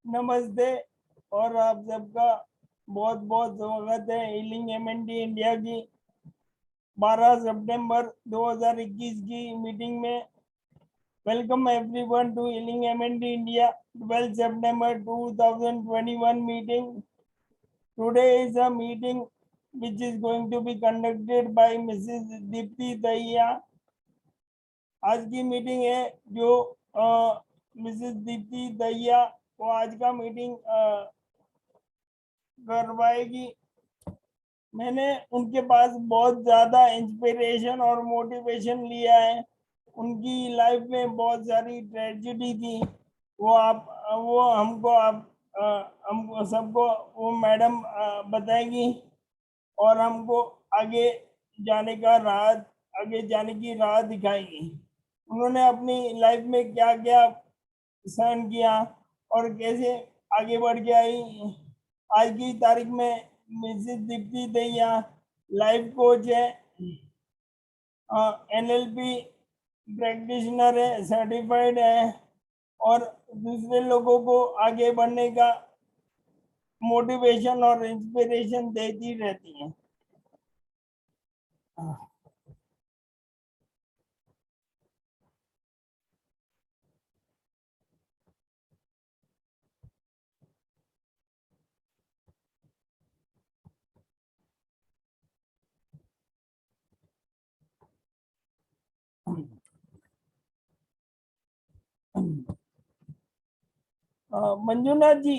नमस्ते और आप सबका बहुत बहुत स्वागत है हीलिंग एमएनडी इंडिया की 12 सितंबर 2021 की मीटिंग में। Welcome everyone to Healing MND India 12 September 2021 meeting. Today is a meeting which is going to be conducted by Mrs. Deepti Dahiya. आज की मीटिंग है जो मिसेस दीप्ति दहिया वो आज का मीटिंग करवाएगी। मैंने उनके पास बहुत ज्यादा इंस्पिरेशन और मोटिवेशन लिया है। उनकी लाइफ में बहुत सारी ट्रेजेडी थी, वो हमको सबको वो मैडम बताएगी और हमको आगे आगे जाने की राह दिखाएगी। उन्होंने अपनी लाइफ में क्या क्या सहन किया और कैसे आगे बढ़ के आई। आज की तारीख में Mrs Deepti Dahiya life coach है, एनएलपी प्रैक्टिशनर है, सर्टिफाइड है और दूसरे लोगों को आगे बढ़ने का मोटिवेशन और इंस्पिरेशन देती रहती है। मंजुनाथ जी,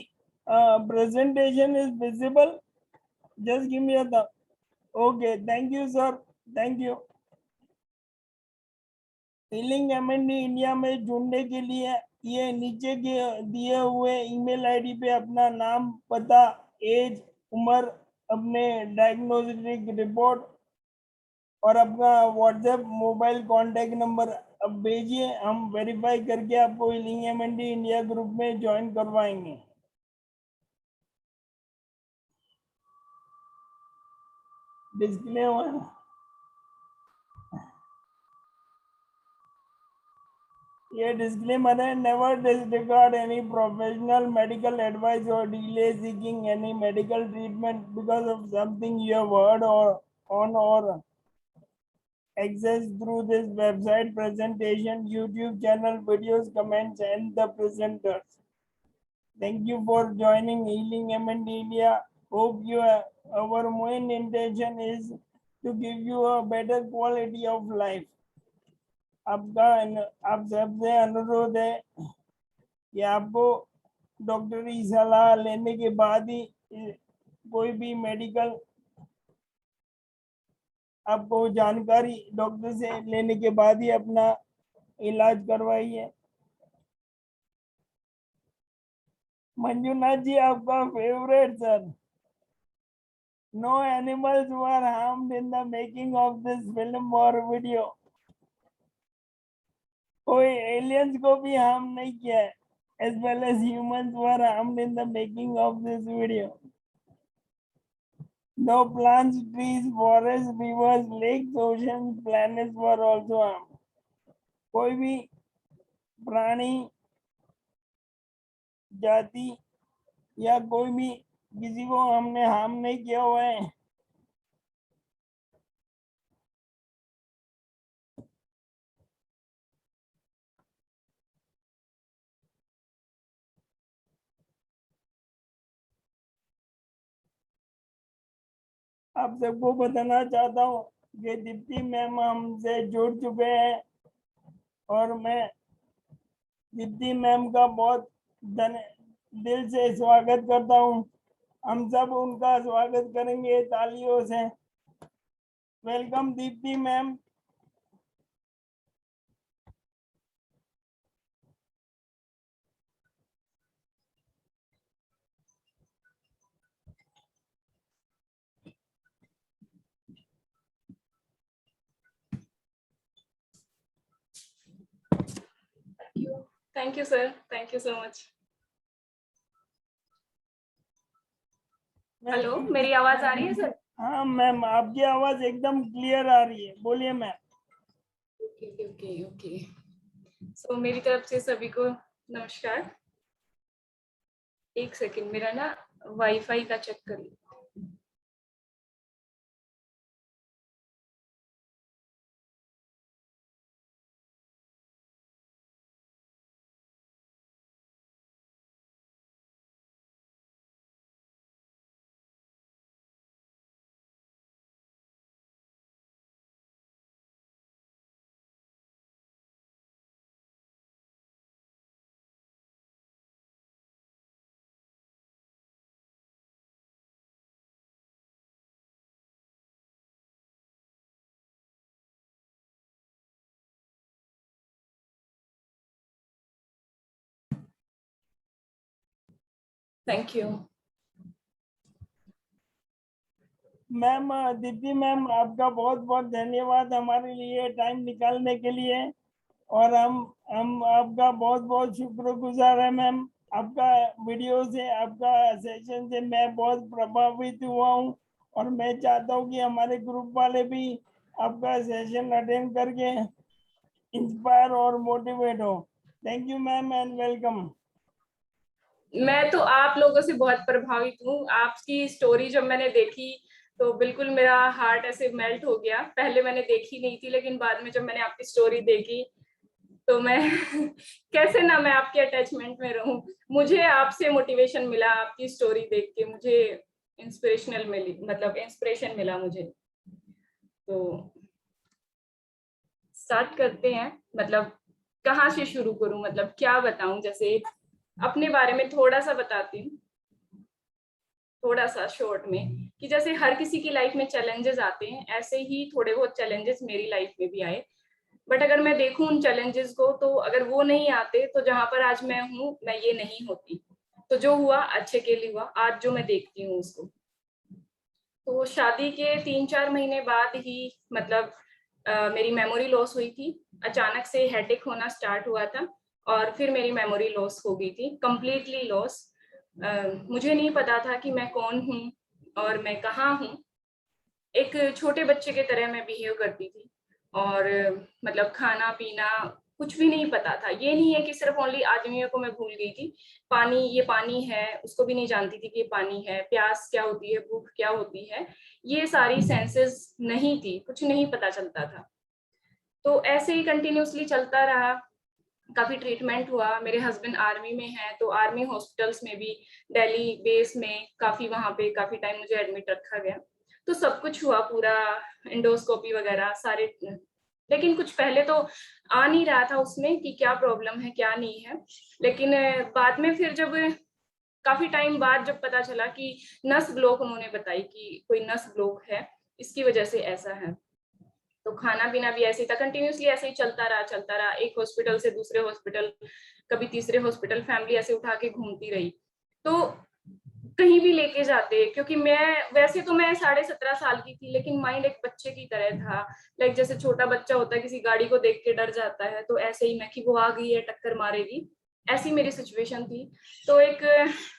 presentation is visible, just give me a thumb. Okay, thank you sir, thank you। Healing MND India में जुड़ने के लिए ये नीचे के दिए हुए ईमेल आईडी पे अपना नाम, पता, एज, उम्र, अपने डायग्नोस्टिक रिपोर्ट और अपना व्हाट्सएप मोबाइल कांटेक्ट नंबर अब भेजिए। हम वेरीफाई करके आपको हीलिंग एमएनडी इंडिया ग्रुप में ज्वाइन करवाएंगे। डिस्क्लेमर, ये डिस्क्लेमर है, never disregard any professional medical advice or delay seeking any medical treatment because of something you have heard or on or access through this website, presentation, YouTube channel, videos, comments, and the presenters. Thank you for joining Healing M&D India. Hope our main intention is to give you a better quality of life. आप सबसे अनुरोध है कि आपको डॉक्टरी सलाह लेने के बाद ही कोई भी मेडिकल आपको जानकारी डॉक्टर से लेने के बाद ही अपना इलाज करवाइए। मंजुनाथ जी, आपका favourite sir. No animals were harmed in the making of this film और वीडियो। कोई एलियंस को भी हार्म नहीं किया है। as well as humans were harmed in the making of this video. No plants, trees, forests, rivers, lakes, oceans, planets were also harmed. कोई भी प्राणी जाति या कोई भी किसी को हमने हार्म नहीं किया हुआ है। आप सबको बताना चाहता हूँ कि दीप्ति मैम हमसे जुड़ चुके हैं और मैं दीप्ति मैम का बहुत दिल से स्वागत करता हूँ। हम सब उनका स्वागत करेंगे तालियों से। Welcome Deepti ma'am. Thank you, sir. Thank you so much. Hello, मेरी आवाज आ रही है सर? हाँ मैम, आपकी आवाज एकदम क्लियर आ रही है, बोलिए मैम। ओके। सो मेरी तरफ से सभी को नमस्कार। एक सेकंड, मेरा ना वाईफाई का चेक कर लो। Thank you. Ma'am, Deepti ma'am, आपका बहुत बहुत धन्यवाद हमारे लिए टाइम निकालने के लिए। और हम आपका बहुत बहुत शुक्रगुजार है मैम। आपका वीडियो से, आपका सेशन से मैं बहुत प्रभावित हुआ हूँ। और मैं चाहता हूँ कि हमारे ग्रुप वाले भी आपका सेशन अटेंड करके इंस्पायर और मोटिवेट हो। Thank you ma'am and welcome. मैं तो आप लोगों से बहुत प्रभावित हूँ। आपकी स्टोरी जब मैंने देखी तो बिल्कुल मेरा हार्ट ऐसे मेल्ट हो गया। पहले मैंने देखी नहीं थी, लेकिन बाद में जब मैंने आपकी स्टोरी देखी तो मैं कैसे ना मैं आपके अटैचमेंट में रहूं। मुझे आपसे मोटिवेशन मिला, आपकी स्टोरी देख के मुझे इंस्पिरेशनल मिली, मतलब इंस्पिरेशन मिला मुझे। तो स्टार्ट करते हैं। मतलब कहाँ से शुरू करूं, मतलब क्या बताऊं। जैसे अपने बारे में थोड़ा सा बताती हूँ, थोड़ा सा शॉर्ट में, कि जैसे हर किसी की लाइफ में चैलेंजेस आते हैं, ऐसे ही थोड़े बहुत चैलेंजेस मेरी लाइफ में भी आए। बट अगर मैं देखूं उन चैलेंजेस को, तो अगर वो नहीं आते तो जहां पर आज मैं हूँ मैं ये नहीं होती। तो जो हुआ अच्छे के लिए हुआ, आज जो मैं देखती हूँ उसको। तो शादी के 3-4 महीने बाद ही मतलब मेरी मेमोरी लॉस हुई थी। अचानक से हेडेक होना स्टार्ट हुआ था और फिर मेरी मेमोरी लॉस हो गई थी, कंप्लीटली लॉस। मुझे नहीं पता था कि मैं कौन हूँ और मैं कहाँ हूँ। एक छोटे बच्चे की तरह मैं बिहेव करती थी और मतलब खाना पीना कुछ भी नहीं पता था। ये नहीं है कि सिर्फ ओनली आदमियों को मैं भूल गई थी। पानी, ये पानी है, उसको भी नहीं जानती थी कि ये पानी है। प्यास क्या होती है, भूख क्या होती है, ये सारी सेंसेस नहीं थी, कुछ नहीं पता चलता था। तो ऐसे ही कंटिन्यूसली चलता रहा। काफी ट्रीटमेंट हुआ। मेरे हस्बैंड आर्मी में हैं, तो आर्मी हॉस्पिटल्स में भी, दिल्ली बेस में काफी, वहां पे काफी टाइम मुझे एडमिट रखा गया। तो सब कुछ हुआ पूरा, एंडोस्कोपी वगैरह सारे। लेकिन कुछ पहले तो आ नहीं रहा था उसमें कि क्या प्रॉब्लम है क्या नहीं है। लेकिन बाद में फिर जब काफी टाइम बाद जब पता चला कि नस ब्लॉक, उन्होंने बताई कि कोई नस ब्लॉक है, इसकी वजह से ऐसा है। तो खाना पीना भी ऐसे ही था, कंटिन्यूसली ऐसे ही चलता रहा, एक हॉस्पिटल से दूसरे हॉस्पिटल, कभी तीसरे हॉस्पिटल, फैमिली ऐसे उठा के घूमती रही। तो कहीं भी लेके जाते, क्योंकि मैं वैसे तो मैं 17.5 साल की थी, लेकिन माइंड एक बच्चे की तरह था। लाइक जैसे छोटा बच्चा होता है, किसी गाड़ी को देख के डर जाता है, तो ऐसे ही मैं कि वो आ गई है टक्कर मारेगी, ऐसी मेरी सिचुएशन थी। तो एक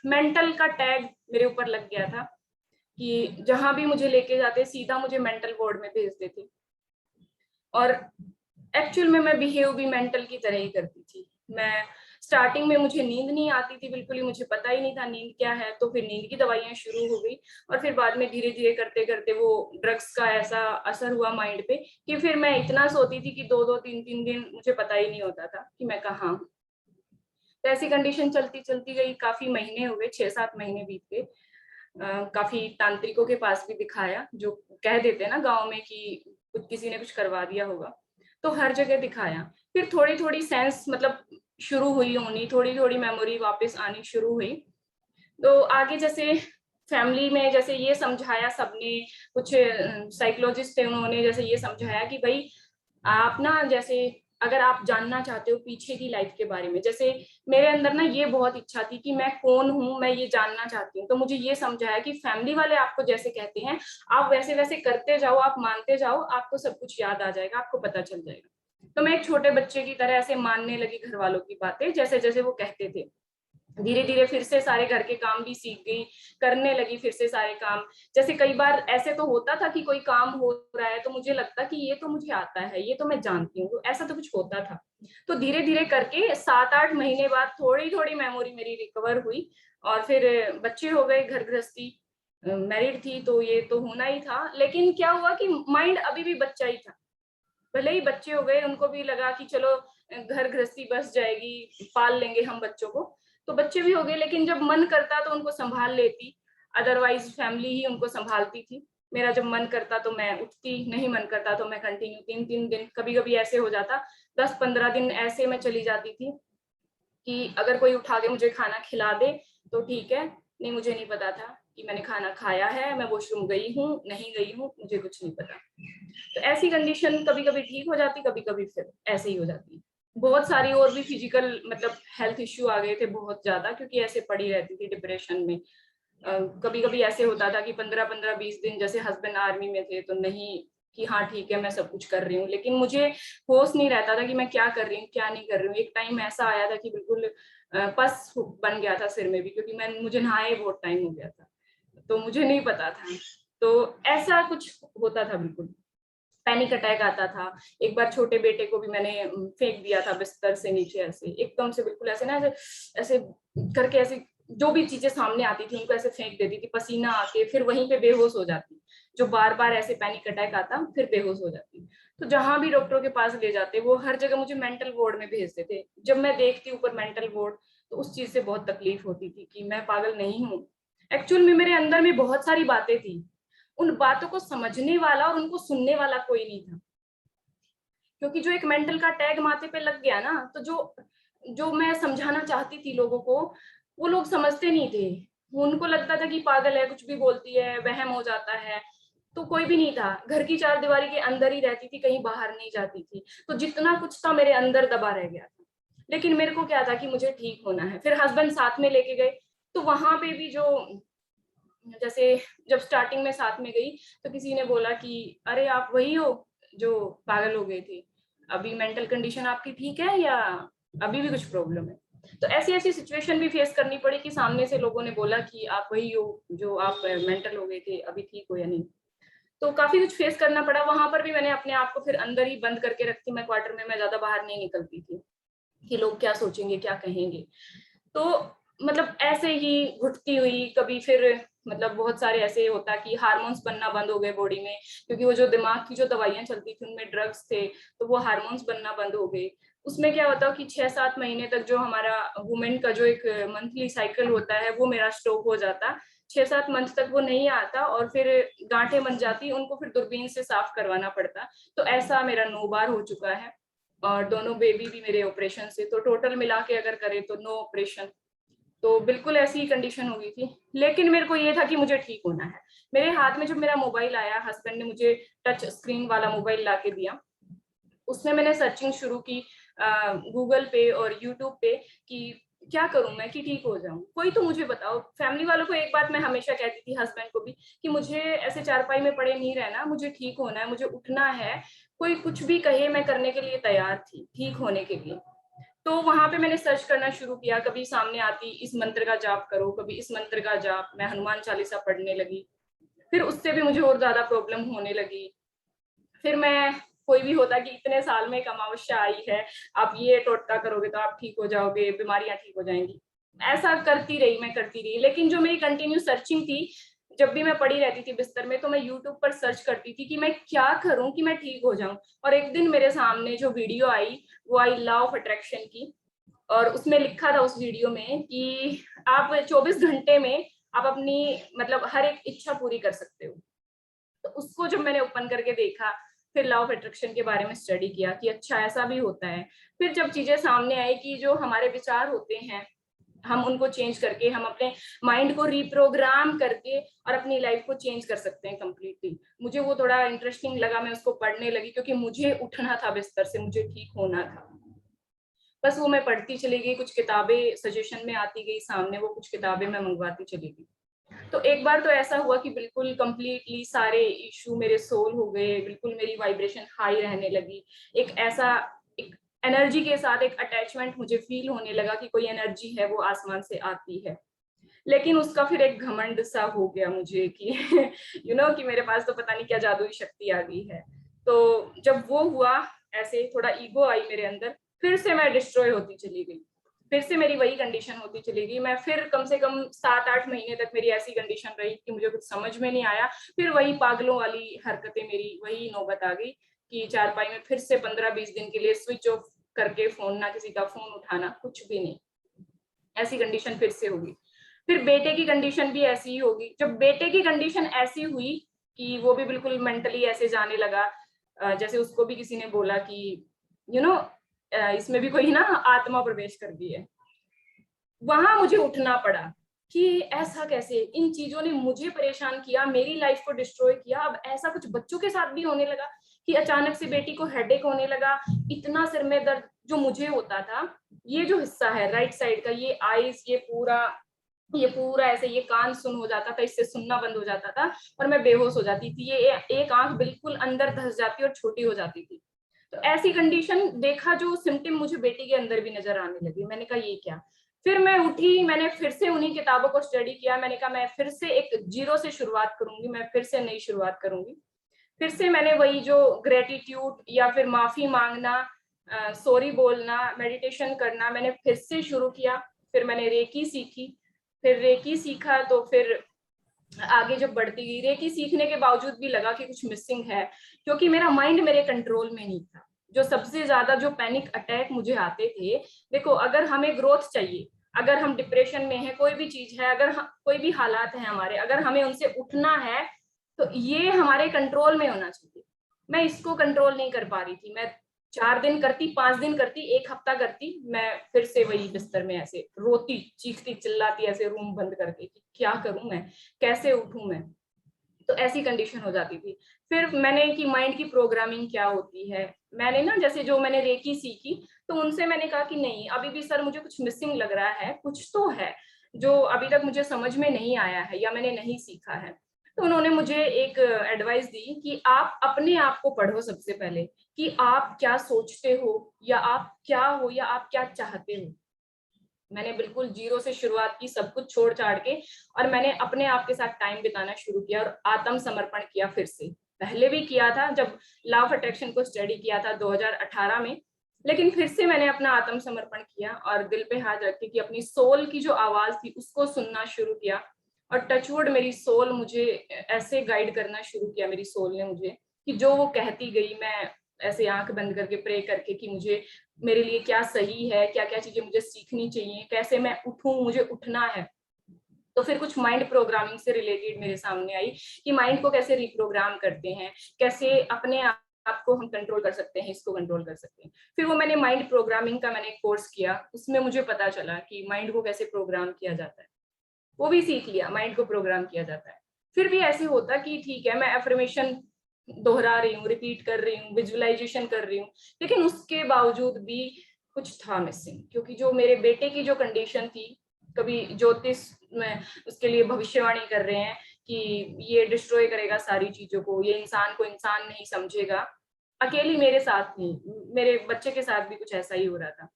मेंटल का टैग मेरे ऊपर लग गया था कि जहां भी मुझे लेके जाते सीधा मुझे मेंटल वार्ड में भेज देते। और एक्चुअल में मैं बिहेव भी मेंटल की तरह ही करती थी। मैं स्टार्टिंग में मुझे नींद नहीं आती थी बिल्कुल ही, मुझे पता ही नहीं था नींद क्या है। तो फिर नींद की दवाइयां शुरू हो गई और फिर बाद में धीरे धीरे करते करते वो ड्रग्स का ऐसा असर हुआ माइंड पे कि फिर मैं इतना सोती थी कि 2-2 3-3 दिन मुझे पता ही नहीं होता था कि मैं कहाँ हूँ। तो ऐसी कंडीशन चलती चलती गई, काफी महीने हो गए, 6-7 महीने बीत गए। काफी तांत्रिकों के पास भी दिखाया, जो कह देते हैं ना गांव में कि कुछ किसी ने कुछ करवा दिया होगा। तो हर जगह दिखाया। फिर थोड़ी थोड़ी सेंस मतलब शुरू हुई होनी, थोड़ी थोड़ी मेमोरी वापस आनी शुरू हुई। तो आगे जैसे फैमिली में जैसे ये समझाया सबने, कुछ साइकोलॉजिस्ट थे, उन्होंने जैसे ये समझाया कि भाई आप ना, जैसे अगर आप जानना चाहते हो पीछे की लाइफ के बारे में, जैसे मेरे अंदर ना ये बहुत इच्छा थी कि मैं कौन हूँ, मैं ये जानना चाहती हूँ। तो मुझे ये समझाया कि फैमिली वाले आपको जैसे कहते हैं, आप वैसे वैसे करते जाओ, आप मानते जाओ, आपको सब कुछ याद आ जाएगा, आपको पता चल जाएगा। तो मैं एक छोटे बच्चे की तरह ऐसे मानने लगी घर वालों की बातें, जैसे जैसे वो कहते थे। धीरे धीरे फिर से सारे घर के काम भी सीख गई, करने लगी फिर से सारे काम। जैसे कई बार ऐसे तो होता था कि कोई काम हो रहा है तो मुझे लगता कि ये तो मुझे आता है, ये तो मैं जानती हूँ, ऐसा तो कुछ होता था। तो धीरे धीरे करके 7-8 महीने बाद थोड़ी थोड़ी मेमोरी मेरी रिकवर हुई, और फिर बच्चे हो गए, घर गृहस्थी, मैरिड थी तो ये तो होना ही था। लेकिन क्या हुआ कि माइंड अभी भी बच्चा ही था। भले ही बच्चे हो गए, उनको भी लगा कि चलो घर गृहस्थी बस जाएगी, पाल लेंगे हम बच्चों को, तो बच्चे भी हो गए। लेकिन जब मन करता तो उनको संभाल लेती, अदरवाइज फैमिली ही उनको संभालती थी। मेरा जब मन करता तो मैं उठती, नहीं मन करता तो मैं कंटिन्यू 3-3 दिन, कभी कभी ऐसे हो जाता 10-15 दिन ऐसे में चली जाती थी कि अगर कोई उठा के मुझे खाना खिला दे तो ठीक है, नहीं मुझे नहीं पता था कि मैंने खाना खाया है, मैं वॉशरूम गई हूँ नहीं गई हूँ, मुझे कुछ नहीं पता। तो ऐसी कंडीशन कभी कभी ठीक हो जाती, कभी कभी फिर ऐसे ही हो जाती। बहुत सारी और भी फिजिकल मतलब हेल्थ इश्यू आ गए थे बहुत ज्यादा, क्योंकि ऐसे पड़ी रहती थी डिप्रेशन में। कभी कभी ऐसे होता था कि 15-15-20 दिन, जैसे हस्बैंड आर्मी में थे तो नहीं कि हाँ ठीक है मैं सब कुछ कर रही हूँ, लेकिन मुझे होश नहीं रहता था कि मैं क्या कर रही हूँ क्या नहीं कर रही हूँ। एक टाइम ऐसा आया था कि बिल्कुल पस बन गया था सिर में भी, क्योंकि मुझे नहाए बहुत टाइम हो गया था, तो मुझे नहीं पता था। तो ऐसा कुछ होता था, बिल्कुल पैनिक अटैक आता था। एक बार छोटे बेटे को भी मैंने फेंक दिया था बिस्तर से नीचे, ऐसे एकदम से बिल्कुल ऐसे ना, ऐसे ऐसे करके, ऐसे जो भी चीजें सामने आती थी उनको ऐसे फेंक देती थी, पसीना आके फिर वहीं पे बेहोश हो जाती। जो बार बार ऐसे पैनिक अटैक आता फिर बेहोश हो जाती। तो जहां भी डॉक्टरों के पास ले जाते वो हर जगह मुझे मेंटल वार्ड में भेजते थे। जब मैं देखती ऊपर मेंटल वार्ड तो उस चीज से बहुत तकलीफ होती थी कि मैं पागल नहीं हूँ, एक्चुअल में मेरे अंदर में बहुत सारी बातें थी, उन बातों को समझने वाला और उनको सुनने वाला कोई नहीं था। क्योंकि जो एक मेंटल का टैग माथे पे लग गया ना, तो जो जो मैं समझाना चाहती थी लोगों को, वो लोग समझते नहीं थे। उनको लगता था कि पागल है, कुछ भी बोलती है, वहम हो जाता है। तो कोई भी नहीं था, घर की चार दीवारी के अंदर ही रहती थी, कहीं बाहर नहीं जाती थी। तो जितना कुछ था मेरे अंदर दबा रह गया था। लेकिन मेरे को क्या था कि मुझे ठीक होना है। फिर हस्बैंड साथ में लेके गए, तो वहां पे भी जो, जैसे जब स्टार्टिंग में साथ में गई तो किसी ने बोला कि अरे आप वही हो जो पागल हो गए थे, अभी मेंटल कंडीशन आपकी ठीक है या अभी भी कुछ प्रॉब्लम है। तो ऐसी ऐसी सिचुएशन भी फेस करनी पड़ी कि सामने से लोगों ने बोला कि आप वही हो जो आप मेंटल हो गए थे, अभी ठीक हो या नहीं। तो काफी कुछ फेस करना पड़ा। वहां पर भी मैंने अपने आप को फिर अंदर ही बंद करके रखती, मैं क्वार्टर में, मैं ज्यादा बाहर नहीं निकलती थी कि लोग क्या सोचेंगे क्या कहेंगे। तो मतलब ऐसे ही घुटती हुई कभी फिर, मतलब बहुत सारे ऐसे होता कि हार्मोन्स बनना बंद हो गए बॉडी में, क्योंकि वो जो दिमाग की जो दवाइयां चलती थी उनमें ड्रग्स थे, तो वो हार्मोन्स बनना बंद हो गए। उसमें क्या होता कि 6-7 महीने तक जो हमारा वुमेन का जो एक मंथली साइकिल होता है वो मेरा स्टॉप हो जाता। 6-7 मंथ तक वो नहीं आता और फिर गांठें बन जाती, उनको फिर दूरबीन से साफ करवाना पड़ता। तो ऐसा मेरा 9 बार हो चुका है, और दोनों बेबी भी मेरे ऑपरेशन से, तो टोटल मिला के अगर करें तो 9 ऑपरेशन। तो बिल्कुल ऐसी ही कंडीशन हो गई थी। लेकिन मेरे को ये था कि मुझे ठीक होना है। मेरे हाथ में जब मेरा मोबाइल आया, हस्बैंड ने मुझे टच स्क्रीन वाला मोबाइल ला के दिया, उसमें मैंने सर्चिंग शुरू की गूगल पे और यूट्यूब पे कि क्या करूं मैं कि ठीक हो जाऊं, कोई तो मुझे बताओ। फैमिली वालों को एक बात मैं हमेशा कहती थी, हस्बैंड को भी, कि मुझे ऐसे चारपाई में पड़े नहीं रहना, मुझे ठीक होना है, मुझे उठना है। कोई कुछ भी कहे मैं करने के लिए तैयार थी ठीक होने के लिए। तो वहां पे मैंने सर्च करना शुरू किया, कभी सामने आती इस मंत्र का जाप करो, कभी इस मंत्र का जाप, मैं हनुमान चालीसा पढ़ने लगी। फिर उससे भी मुझे और ज्यादा प्रॉब्लम होने लगी। फिर मैं, कोई भी होता कि इतने साल में एक अमावस्या आई है, आप ये टोटका करोगे तो आप ठीक हो जाओगे, बीमारियां ठीक हो जाएंगी, ऐसा करती रही, मैं करती रही। लेकिन जो मेरी कंटिन्यू सर्चिंग थी, जब भी मैं पड़ी रहती थी बिस्तर में तो मैं यूट्यूब पर सर्च करती थी कि मैं क्या करूं कि मैं ठीक हो जाऊं। और एक दिन मेरे सामने जो वीडियो आई वो आई लॉ ऑफ अट्रैक्शन की, और उसमें लिखा था उस वीडियो में कि आप 24 घंटे में आप अपनी मतलब हर एक इच्छा पूरी कर सकते हो। तो उसको जब मैंने ओपन करके देखा, फिर लॉ ऑफ अट्रैक्शन के बारे में स्टडी किया कि अच्छा ऐसा भी होता है। फिर जब चीजें सामने आई कि जो हमारे विचार होते हैं, हम उनको चेंज करके, हम अपने माइंड को रिप्रोग्राम करके और अपनी लाइफ को चेंज कर सकते हैं कम्प्लीटली। मुझे वो थोड़ा इंटरेस्टिंग लगा, मैं उसको पढ़ने लगी, क्योंकि मुझे उठना था बिस्तर से, मुझे ठीक होना था। बस वो मैं पढ़ती चली गई, कुछ किताबें सजेशन में आती गई सामने, वो कुछ किताबें मैं मंगवाती चली गई। तो एक बार तो ऐसा हुआ कि बिल्कुल कंप्लीटली सारे इशू मेरे सोल्व हो गए, बिल्कुल मेरी वाइब्रेशन हाई रहने लगी। एक एनर्जी के साथ एक अटैचमेंट मुझे फील होने लगा कि कोई एनर्जी है वो आसमान से आती है। लेकिन उसका फिर एक घमंड सा हो गया मुझे कि कि मेरे पास तो पता नहीं क्या जादुई शक्ति आ गई है। तो जब वो हुआ, ऐसे थोड़ा ईगो आई मेरे अंदर, फिर से मैं डिस्ट्रॉय होती चली गई, फिर से मेरी वही कंडीशन होती चली गई। मैं फिर कम से कम 7-8 महीने तक मेरी ऐसी कंडीशन रही कि मुझे कुछ समझ में नहीं आया। फिर वही पागलों वाली हरकतें, मेरी वही नौबत आ गई कि चारपाई में फिर से 15-20 दिन के लिए स्विच ऑफ करके फोन, ना किसी का फोन उठाना, कुछ भी नहीं। ऐसी कंडीशन फिर से होगी। फिर बेटे की कंडीशन भी ऐसी ही होगी। जब बेटे की कंडीशन ऐसी हुई कि वो भी बिल्कुल मेंटली ऐसे जाने लगा, जैसे उसको भी किसी ने बोला कि इसमें भी कोई ना आत्मा प्रवेश कर गई है। वहां मुझे उठना पड़ा कि ऐसा कैसे, इन चीजों ने मुझे परेशान किया, मेरी लाइफ को डिस्ट्रॉय किया। अब ऐसा कुछ बच्चों के साथ भी होने लगा कि अचानक से बेटी को हेडेक होने लगा, इतना सिर में दर्द जो मुझे होता था। ये जो हिस्सा है राइट साइड का, ये आईज, ये पूरा ऐसे, ये कान सुन हो जाता था, इससे सुनना बंद हो जाता था और मैं बेहोश हो जाती थी। ये एक आंख बिल्कुल अंदर धस जाती और छोटी हो जाती थी। तो ऐसी कंडीशन देखा, जो सिम्टम मुझे बेटी के अंदर भी नजर आने लगी। मैंने कहा ये क्या। फिर मैं उठी, मैंने फिर से उन्हीं किताबों को स्टडी किया। मैंने कहा मैं फिर से एक जीरो से शुरुआत करूंगी, मैं फिर से नई शुरुआत करूंगी। फिर से मैंने वही जो ग्रेटिट्यूड या फिर माफी मांगना, सॉरी बोलना, मेडिटेशन करना, मैंने फिर से शुरू किया। फिर मैंने रेकी सीखी। फिर रेकी सीखा तो फिर आगे जब बढ़ती गई, रेकी सीखने के बावजूद भी लगा कि कुछ मिसिंग है, क्योंकि मेरा माइंड मेरे कंट्रोल में नहीं था। जो सबसे ज्यादा जो पैनिक अटैक मुझे आते थे, देखो अगर हमें ग्रोथ चाहिए, अगर हम डिप्रेशन में है, कोई भी चीज है, अगर कोई भी हालात है हमारे, अगर हमें उनसे उठना है तो ये हमारे कंट्रोल में होना चाहिए। मैं इसको कंट्रोल नहीं कर पा रही थी। मैं 4 दिन करती, 5 दिन करती, एक हफ्ता करती, मैं फिर से वही बिस्तर में ऐसे रोती, चीखती चिल्लाती, ऐसे रूम बंद करके कि क्या करूं मैं, कैसे उठूं मैं। तो ऐसी कंडीशन हो जाती थी। फिर मैंने कि माइंड की प्रोग्रामिंग क्या होती है, मैंने ना जैसे जो मैंने रेकी सीखी, तो उनसे मैंने कहा कि नहीं, अभी भी सर मुझे कुछ मिसिंग लग रहा है, कुछ तो है जो अभी तक मुझे समझ में नहीं आया है या मैंने नहीं सीखा है। तो उन्होंने मुझे एक एडवाइस दी कि आप अपने आप को पढ़ो सबसे पहले, कि आप क्या सोचते हो, या आप क्या हो, या आप क्या चाहते हो। मैंने बिल्कुल जीरो से शुरुआत की, सब कुछ छोड़ छाड़ के, और मैंने अपने आप के साथ टाइम बिताना शुरू किया और आत्म समर्पण किया फिर से। पहले भी किया था जब लॉ ऑफ अट्रैक्शन को स्टडी किया था 2018 में, लेकिन फिर से मैंने अपना आत्म समर्पण किया और दिल पे हाथ रख के कि अपनी सोल की जो आवाज थी उसको सुनना शुरू किया। और टचवुड मेरी सोल मुझे ऐसे गाइड करना शुरू किया, मेरी सोल ने मुझे, कि जो वो कहती गई, मैं ऐसे आंख बंद करके प्रे करके कि मुझे, मेरे लिए क्या सही है, क्या क्या चीजें मुझे सीखनी चाहिए, कैसे मैं उठूं, मुझे उठना है। तो फिर कुछ माइंड प्रोग्रामिंग से रिलेटेड मेरे सामने आई कि माइंड को कैसे रिप्रोग्राम करते हैं, कैसे अपने आप को हम कंट्रोल कर सकते हैं, इसको कंट्रोल कर सकते हैं। फिर वो मैंने माइंड प्रोग्रामिंग का मैंने कोर्स किया, उसमें मुझे पता चला कि माइंड को कैसे प्रोग्राम किया जाता है। वो भी सीख लिया, माइंड को प्रोग्राम किया जाता है। फिर भी ऐसे होता कि ठीक है, मैं एफर्मेशन दोहरा रही हूँ, रिपीट कर रही हूँ, विजुअलाइजेशन कर रही हूँ, लेकिन उसके बावजूद भी कुछ था मिसिंग। क्योंकि जो मेरे बेटे की जो कंडीशन थी, कभी ज्योतिष में उसके लिए भविष्यवाणी कर रहे हैं कि ये डिस्ट्रॉय करेगा सारी चीजों को, ये इंसान को इंसान नहीं समझेगा। अकेली मेरे साथ नहीं, मेरे बच्चे के साथ भी कुछ ऐसा ही हो रहा था।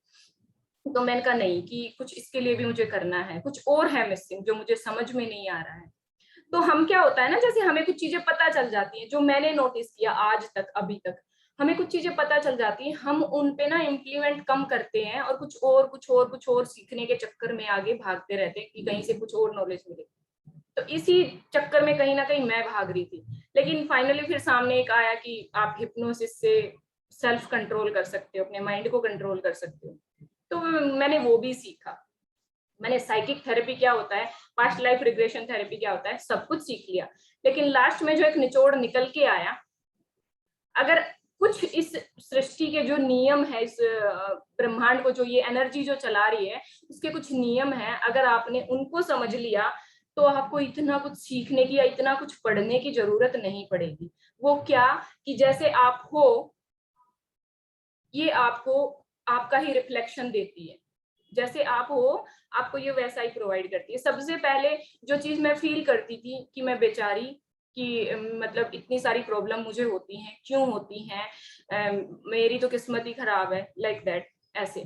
तो मैंने कहा नहीं, कि कुछ इसके लिए भी मुझे करना है, कुछ और है मिसिंग जो मुझे समझ में नहीं आ रहा है। तो हम, क्या होता है ना, जैसे हमें कुछ चीजें पता चल जाती हैं, जो मैंने नोटिस किया आज तक, अभी तक हमें कुछ चीजें पता चल जाती हैं, हम उन पे ना इम्प्लीमेंट कम करते हैं और कुछ और सीखने के चक्कर में आगे भागते रहते हैं कि कहीं से कुछ और नॉलेज मिले। तो इसी चक्कर में कहीं ना कहीं मैं भाग रही थी। लेकिन फाइनली फिर सामने एक आया कि आप हिप्नोसिस से सेल्फ कंट्रोल कर सकते हो, अपने माइंड को कंट्रोल कर सकते हो। तो मैंने वो भी सीखा। मैंने साइकिक थेरेपी क्या होता है, पास्ट लाइफ रिग्रेशन थेरेपी क्या होता है, सब कुछ सीख लिया। लेकिन लास्ट में जो एक निचोड़ निकल के आया, अगर कुछ इस सृष्टि के जो नियम है, इस ब्रह्मांड को जो ये एनर्जी जो चला रही है, उसके कुछ नियम है, अगर आपने उनको समझ लिया तो आपको इतना कुछ सीखने की या इतना कुछ पढ़ने की जरूरत नहीं पड़ेगी। वो क्या, कि जैसे आप हो, ये आपको आपका ही रिफ्लेक्शन देती है। जैसे आप हो, आपको ये वैसा ही प्रोवाइड करती है। सबसे पहले जो चीज मैं फील करती थी कि मैं बेचारी, कि मतलब इतनी सारी प्रॉब्लम मुझे होती हैं, क्यों होती हैं, मेरी तो किस्मत ही खराब है, लाइक दैट, ऐसे।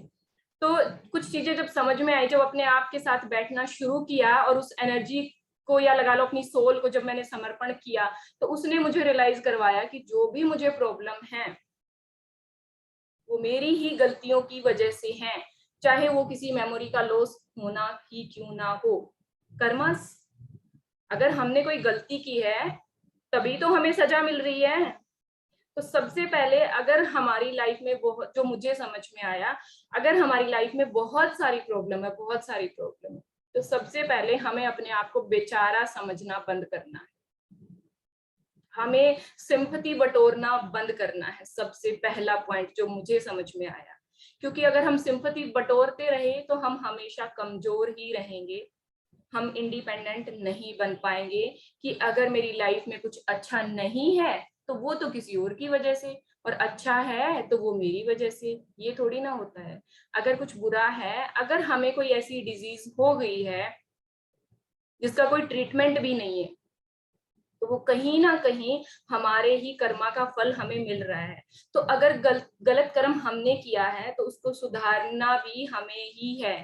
तो कुछ चीजें जब समझ में आई, जब अपने आप के साथ बैठना शुरू किया और उस एनर्जी को, या लगा लो अपनी सोल को, जब मैंने समर्पण किया, तो उसने मुझे रियलाइज करवाया कि जो भी मुझे प्रॉब्लम है वो मेरी ही गलतियों की वजह से है, चाहे वो किसी मेमोरी का लॉस होना ही क्यों ना हो। कर्मस, अगर हमने कोई गलती की है तभी तो हमें सजा मिल रही है। तो सबसे पहले, अगर हमारी लाइफ में बहुत, जो मुझे समझ में आया, अगर हमारी लाइफ में बहुत सारी प्रॉब्लम है, बहुत सारी प्रॉब्लम है, तो सबसे पहले हमें अपने आप को बेचारा समझना बंद करना है। हमें सिंपैथी बटोरना बंद करना है, सबसे पहला पॉइंट जो मुझे समझ में आया। क्योंकि अगर हम सिंपैथी बटोरते रहे तो हम हमेशा कमजोर ही रहेंगे, हम इंडिपेंडेंट नहीं बन पाएंगे। कि अगर मेरी लाइफ में कुछ अच्छा नहीं है तो वो तो किसी और की वजह से, और अच्छा है तो वो मेरी वजह से। ये थोड़ी ना होता है। अगर कुछ बुरा है, अगर हमें कोई ऐसी डिजीज हो गई है जिसका कोई ट्रीटमेंट भी नहीं है, तो वो कहीं ना कहीं हमारे ही कर्मा का फल हमें मिल रहा है। तो अगर गलत कर्म हमने किया है तो उसको सुधारना भी हमें ही है।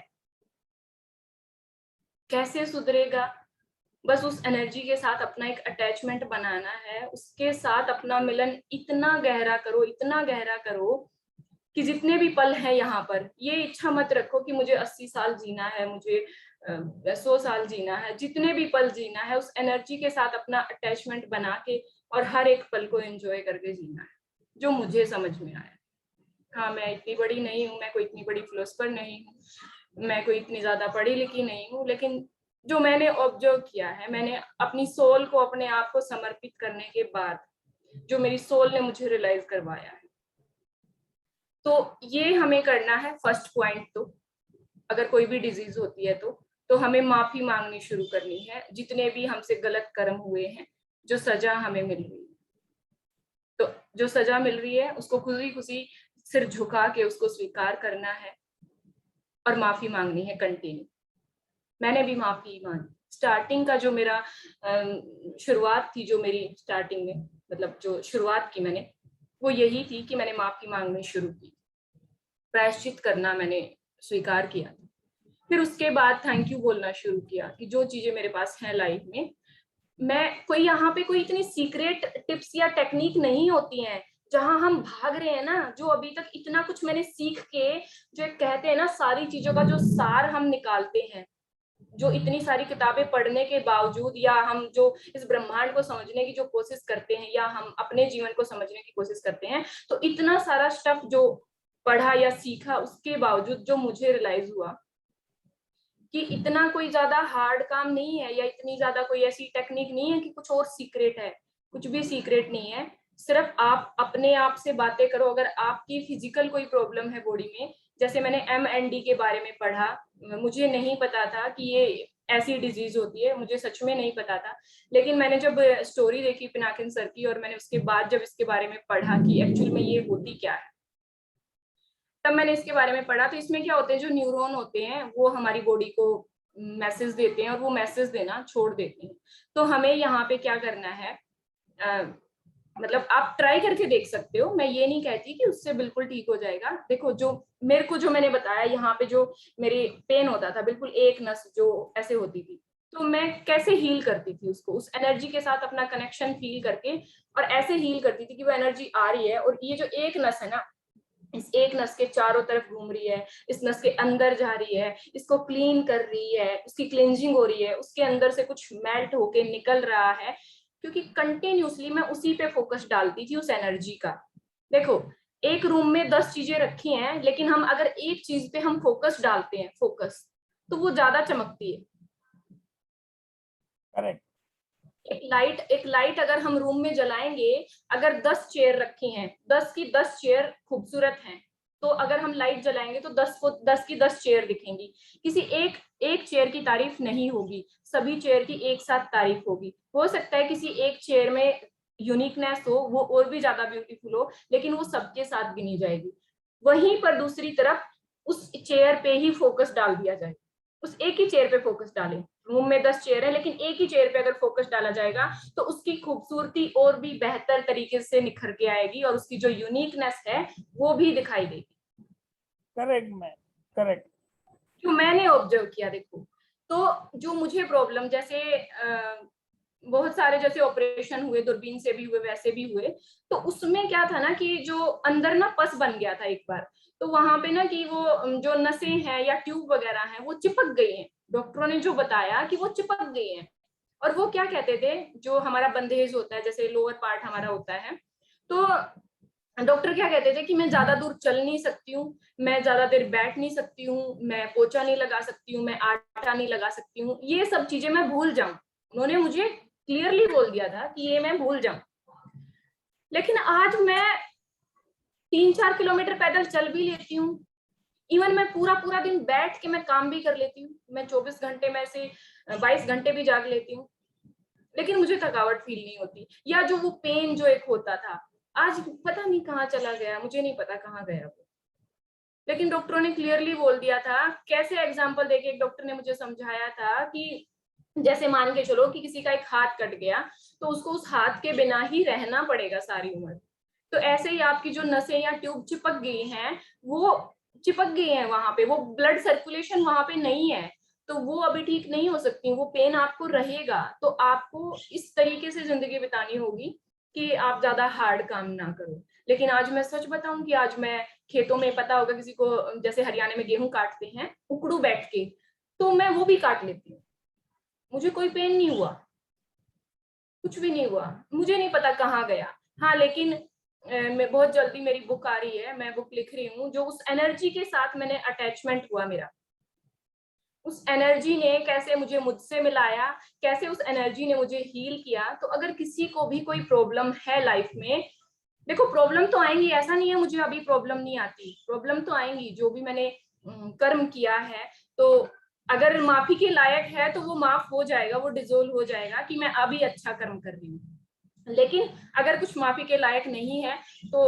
कैसे सुधरेगा? बस उस एनर्जी के साथ अपना एक अटैचमेंट बनाना है, उसके साथ अपना मिलन इतना गहरा करो, इतना गहरा करो कि जितने भी पल है यहाँ पर, ये इच्छा मत रखो कि मुझे 80 साल जीना है, मुझे 100 साल जीना है, जितने भी पल जीना है उस एनर्जी के साथ अपना अटैचमेंट बना के और हर एक पल को एंजॉय करके जीना है, जो मुझे समझ में आया। हाँ, मैं इतनी बड़ी नहीं हूँ, मैं कोई इतनी बड़ी फिलोसफर नहीं हूँ, मैं कोई इतनी ज्यादा पढ़ी लिखी नहीं हूँ, लेकिन जो मैंने ऑब्जर्व किया है, मैंने अपनी सोल को, अपने आप को समर्पित करने के बाद जो मेरी सोल ने मुझे रियलाइज करवाया है, तो ये हमें करना है। फर्स्ट पॉइंट तो, अगर कोई भी डिजीज होती है तो हमें माफी मांगनी शुरू करनी है, जितने भी हमसे गलत कर्म हुए हैं, जो सजा हमें मिल रही है। तो जो सजा मिल रही है उसको खुशी खुशी सिर झुका के उसको स्वीकार करना है और माफी मांगनी है कंटिन्यू। मैंने भी माफी मांगी। स्टार्टिंग का जो मेरा शुरुआत थी, जो मेरी स्टार्टिंग में, मतलब जो शुरुआत की मैंने, वो यही थी कि मैंने माफी मांगनी शुरू की, प्रायश्चित करना मैंने स्वीकार किया। फिर उसके बाद थैंक यू बोलना शुरू किया कि जो चीजें मेरे पास है लाइफ में, मैं कोई, यहाँ पे कोई इतनी सीक्रेट टिप्स या टेक्निक नहीं होती हैं जहां हम भाग रहे हैं ना, जो अभी तक इतना कुछ मैंने सीख के, जो एक कहते हैं ना सारी चीजों का जो सार हम निकालते हैं, जो इतनी सारी किताबें पढ़ने के बावजूद, या हम जो इस ब्रह्मांड को समझने की जो कोशिश करते हैं, या हम अपने जीवन को समझने की कोशिश करते हैं, तो इतना सारा स्टफ जो पढ़ा या सीखा, उसके बावजूद जो मुझे रियलाइज हुआ कि इतना कोई ज्यादा हार्ड काम नहीं है, या इतनी ज्यादा कोई ऐसी टेक्निक नहीं है कि कुछ और सीक्रेट है। कुछ भी सीक्रेट नहीं है। सिर्फ आप अपने आप से बातें करो। अगर आपकी फिजिकल कोई प्रॉब्लम है बॉडी में, जैसे मैंने MND के बारे में पढ़ा, मुझे नहीं पता था कि ये ऐसी डिजीज होती है, मुझे सच में नहीं पता था। लेकिन मैंने जब स्टोरी देखी पिनाकिन सर की, और मैंने उसके बाद जब इसके बारे में पढ़ा कि एक्चुअल में ये होती क्या है, तब मैंने इसके बारे में पढ़ा। तो इसमें क्या होते हैं, जो न्यूरॉन होते हैं वो हमारी बॉडी को मैसेज देते हैं, और वो मैसेज देना छोड़ देते हैं। तो हमें यहाँ पे क्या करना है, मतलब आप ट्राई करके देख सकते हो, मैं ये नहीं कहती कि उससे बिल्कुल ठीक हो जाएगा। देखो, जो मेरे को, जो मैंने बताया यहाँ पे, जो मेरे पेन होता था, बिल्कुल एक नस जो ऐसे होती थी, तो मैं कैसे हील करती थी उसको, उस एनर्जी के साथ अपना कनेक्शन फील करके, और ऐसे हील करती थी कि वो एनर्जी आ रही है, और ये जो एक नस है ना, इस एक नस के चारों तरफ घूम रही है, इस नस के अंदर जा रही है, इसको क्लीन कर रही है, उसकी क्लींजिंग हो रही है, उसके अंदर से कुछ मेल्ट होके निकल रहा है, क्योंकि कंटिन्यूसली मैं उसी पे फोकस डालती थी, उस एनर्जी का। देखो, एक रूम में 10 चीजें रखी हैं, लेकिन हम अगर एक चीज पे हम फोकस डालते हैं, फोकस, तो वो ज्यादा चमकती है। करेक्ट। एक लाइट अगर हम रूम में जलाएंगे, अगर 10 चेयर रखी हैं, 10 की 10 चेयर खूबसूरत हैं, तो अगर हम लाइट जलाएंगे तो 10 की 10 चेयर दिखेंगी। किसी एक चेयर की तारीफ नहीं होगी, सभी चेयर की एक साथ तारीफ होगी। हो सकता है किसी एक चेयर में यूनिकनेस हो, वो और भी ज्यादा ब्यूटीफुल हो, लेकिन वो सबके साथ गिनी जाएगी। वहीं पर दूसरी तरफ उस चेयर पे ही फोकस डाल दिया जाए, उस एक ही चेयर पे फोकस डालें। रूम में 10 चेयर है, लेकिन एक ही चेयर पे अगर फोकस डाला जाएगा तो उसकी खूबसूरती और भी बेहतर तरीके से निखर के आएगी और उसकी जो यूनिकनेस है वो भी दिखाई देगी। Correct ma'am, correct. जो मैंने ऑब्जर्व किया, देखो, तो जो मुझे प्रॉब्लम, जैसे बहुत सारे जैसे ऑपरेशन हुए, दूरबीन से भी हुए, वैसे भी हुए, तो उसमें क्या था ना कि जो अंदर ना पस बन गया था एक बार, तो वहां पे ना कि वो जो नसें हैं या ट्यूब वगैरह हैं वो चिपक गई हैं। डॉक्टरों ने जो बताया कि वो चिपक गई हैं। और वो क्या कहते थे, जो हमारा बंधेज होता है, जैसे लोअर पार्ट हमारा होता है, तो डॉक्टर क्या कहते थे कि मैं ज्यादा दूर चल नहीं सकती हूँ, मैं ज्यादा देर बैठ नहीं सकती हूँ, मैं पोछा नहीं लगा सकती हूँ, मैं आटा नहीं लगा सकती हूँ, ये सब चीजें मैं भूल जाऊं। उन्होंने मुझे क्लियरली बोल दिया था कि ये मैं भूल जाऊं। लेकिन आज मैं 3-4 किलोमीटर पैदल चल भी लेती हूँ। इवन मैं पूरा पूरा दिन बैठ के मैं काम भी कर लेती हूँ। मैं 24 घंटे में से 22 घंटे भी जाग लेती हूँ, लेकिन मुझे थकावट फील नहीं होती। या जो वो पेन जो एक होता था, आज पता नहीं कहाँ चला गया, मुझे नहीं पता कहाँ गया वो। लेकिन डॉक्टरों ने क्लियरली बोल दिया था, कैसे एग्जांपल देके एक डॉक्टर ने मुझे समझाया था कि जैसे मान के चलो कि किसी का एक हाथ कट गया, तो उसको उस हाथ के बिना ही रहना पड़ेगा सारी उम्र। तो ऐसे ही आपकी जो नसें या ट्यूब चिपक गई हैं, वो चिपक गई हैं वहां पे, वो ब्लड सर्कुलेशन वहां पे नहीं है, तो वो अभी ठीक नहीं हो सकती, वो पेन आपको रहेगा। तो आपको इस तरीके से जिंदगी बितानी होगी कि आप ज्यादा हार्ड काम ना करो। लेकिन आज मैं सच बताऊं कि आज मैं खेतों में, पता होगा किसी को, जैसे हरियाणा में गेहूं काटते हैं उकड़ू बैठ के, तो मैं वो भी काट लेती हूँ। मुझे कोई पेन नहीं हुआ, कुछ भी नहीं हुआ, मुझे नहीं पता कहाँ गया। हाँ, लेकिन मैं बहुत जल्दी, मेरी बुक आ रही है, मैं बुक लिख रही हूँ, जो उस एनर्जी के साथ मैंने अटैचमेंट हुआ मेरा, उस एनर्जी ने कैसे मुझे मुझसे मिलाया, कैसे उस एनर्जी ने मुझे हील किया। तो अगर किसी को भी कोई प्रॉब्लम है लाइफ में, देखो प्रॉब्लम तो आएंगी, ऐसा नहीं है मुझे अभी प्रॉब्लम नहीं आती, प्रॉब्लम तो आएंगी। जो भी मैंने कर्म किया है, तो अगर माफी के लायक है तो वो माफ हो जाएगा, वो डिजोल्व हो जाएगा कि मैं अभी अच्छा कर्म कर रही हूँ। लेकिन अगर कुछ माफी के लायक नहीं है तो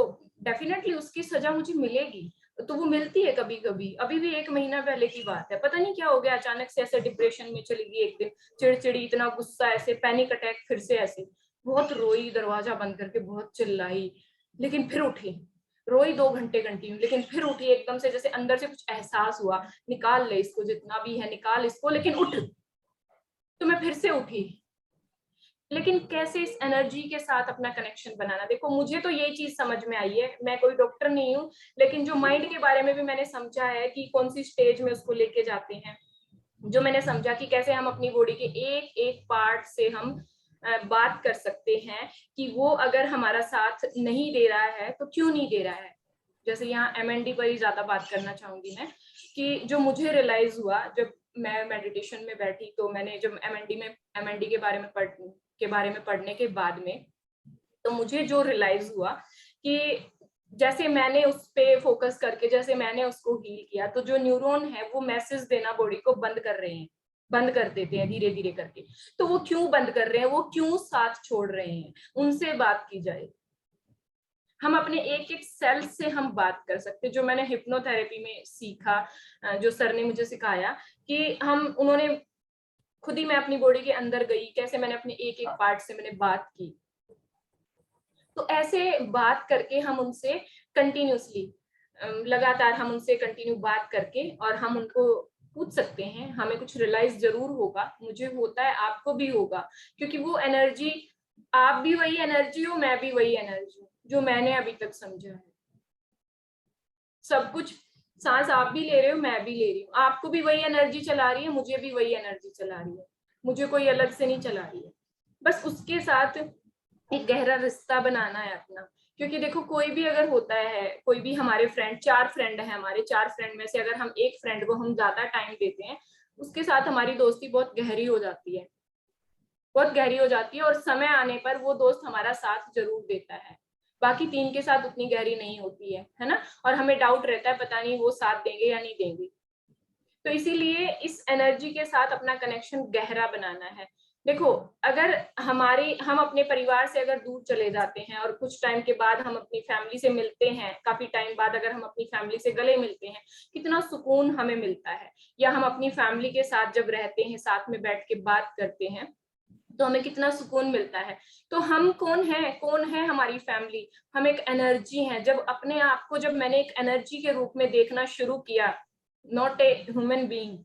डेफिनेटली उसकी सजा मुझे मिलेगी। तो वो मिलती है कभी कभी। अभी भी 1 महीना पहले की बात है, पता नहीं क्या हो गया, अचानक से ऐसे डिप्रेशन में चली गई एक दिन, चिड़चिड़ी, इतना गुस्सा, ऐसे पैनिक अटैक, फिर से ऐसे बहुत रोई, दरवाजा बंद करके बहुत चिल्लाई, लेकिन फिर उठी। रोई 2 घंटे कंटिन्यू, लेकिन फिर उठी एकदम से, जैसे अंदर से कुछ एहसास हुआ, निकाल ले इसको, जितना भी है निकाल इसको, लेकिन उठ। तो मैं फिर से उठी। लेकिन कैसे इस एनर्जी के साथ अपना कनेक्शन बनाना, देखो मुझे तो ये चीज समझ में आई है, मैं कोई डॉक्टर नहीं हूँ, लेकिन जो माइंड के बारे में भी मैंने समझा है कि कौन सी स्टेज में उसको लेके जाते हैं, जो मैंने समझा कि कैसे हम अपनी बॉडी के एक एक पार्ट से हम बात कर सकते हैं कि वो अगर हमारा साथ नहीं दे रहा है तो क्यों नहीं दे रहा है। जैसे यहाँ MND पर ही ज्यादा बात करना चाहूंगी मैं, कि जो मुझे रियलाइज हुआ जब मैं मेडिटेशन में बैठी, तो मैंने जब MND के बारे में पढ़ने के बाद में, तो मुझे जो रियलाइज हुआ कि जैसे मैंने उस पे फोकस करके, जैसे मैंने उसको हील किया, तो जो न्यूरॉन है वो मैसेज देना बॉडी को बंद कर रहे हैं, बंद कर देते हैं धीरे धीरे करके। तो वो क्यों बंद कर रहे हैं, वो क्यों साथ छोड़ रहे हैं, उनसे बात की जाए। हम अपने एक एक सेल से हम बात कर सकते हैं, जो मैंने हिप्नोथेरेपी में सीखा, जो सर ने मुझे सिखाया कि हम, उन्होंने खुद ही, मैं अपनी बॉडी के अंदर गई, कैसे मैंने अपने एक एक पार्ट से मैंने बात की। तो ऐसे बात करके हम उनसे कंटिन्यूसली, लगातार हम उनसे कंटिन्यू बात करके, और हम उनको पूछ सकते हैं, हमें कुछ रियलाइज जरूर होगा, मुझे होता है, आपको भी होगा, क्योंकि वो एनर्जी, आप भी वही एनर्जी हो, मैं भी वही एनर्जी हूँ, जो मैंने अभी तक समझा है। सब कुछ, सांस आप भी ले रहे हो, मैं भी ले रही हूँ, आपको भी वही एनर्जी चला रही है, मुझे भी वही एनर्जी चला रही है, मुझे कोई अलग से नहीं चला रही है। बस उसके साथ एक गहरा रिश्ता बनाना है अपना। क्योंकि देखो कोई भी अगर होता है, कोई भी हमारे फ्रेंड, 4 फ्रेंड है हमारे, 4 फ्रेंड में से अगर हम एक फ्रेंड को हम ज्यादा टाइम देते हैं, उसके साथ हमारी दोस्ती बहुत गहरी हो जाती है, बहुत गहरी हो जाती है, और समय आने पर वो दोस्त हमारा साथ जरूर देता है। बाकी 3 के साथ उतनी गहरी नहीं होती है ना। और हमें डाउट रहता है, पता नहीं वो साथ देंगे या नहीं देंगे। तो इसीलिए इस एनर्जी के साथ अपना कनेक्शन गहरा बनाना है। देखो, अगर हम अपने परिवार से अगर दूर चले जाते हैं और कुछ टाइम के बाद हम अपनी फैमिली से मिलते हैं, काफी टाइम बाद अगर हम अपनी फैमिली से गले मिलते हैं, कितना सुकून हमें मिलता है। या हम अपनी फैमिली के साथ जब रहते हैं, साथ में बैठ के बात करते हैं, तो हमें कितना सुकून मिलता है। तो हम कौन है हमारी फैमिली? हम एक एनर्जी है। जब अपने आप को जब मैंने एक एनर्जी के रूप में देखना शुरू किया, नॉट ए ह्यूमन बीइंग,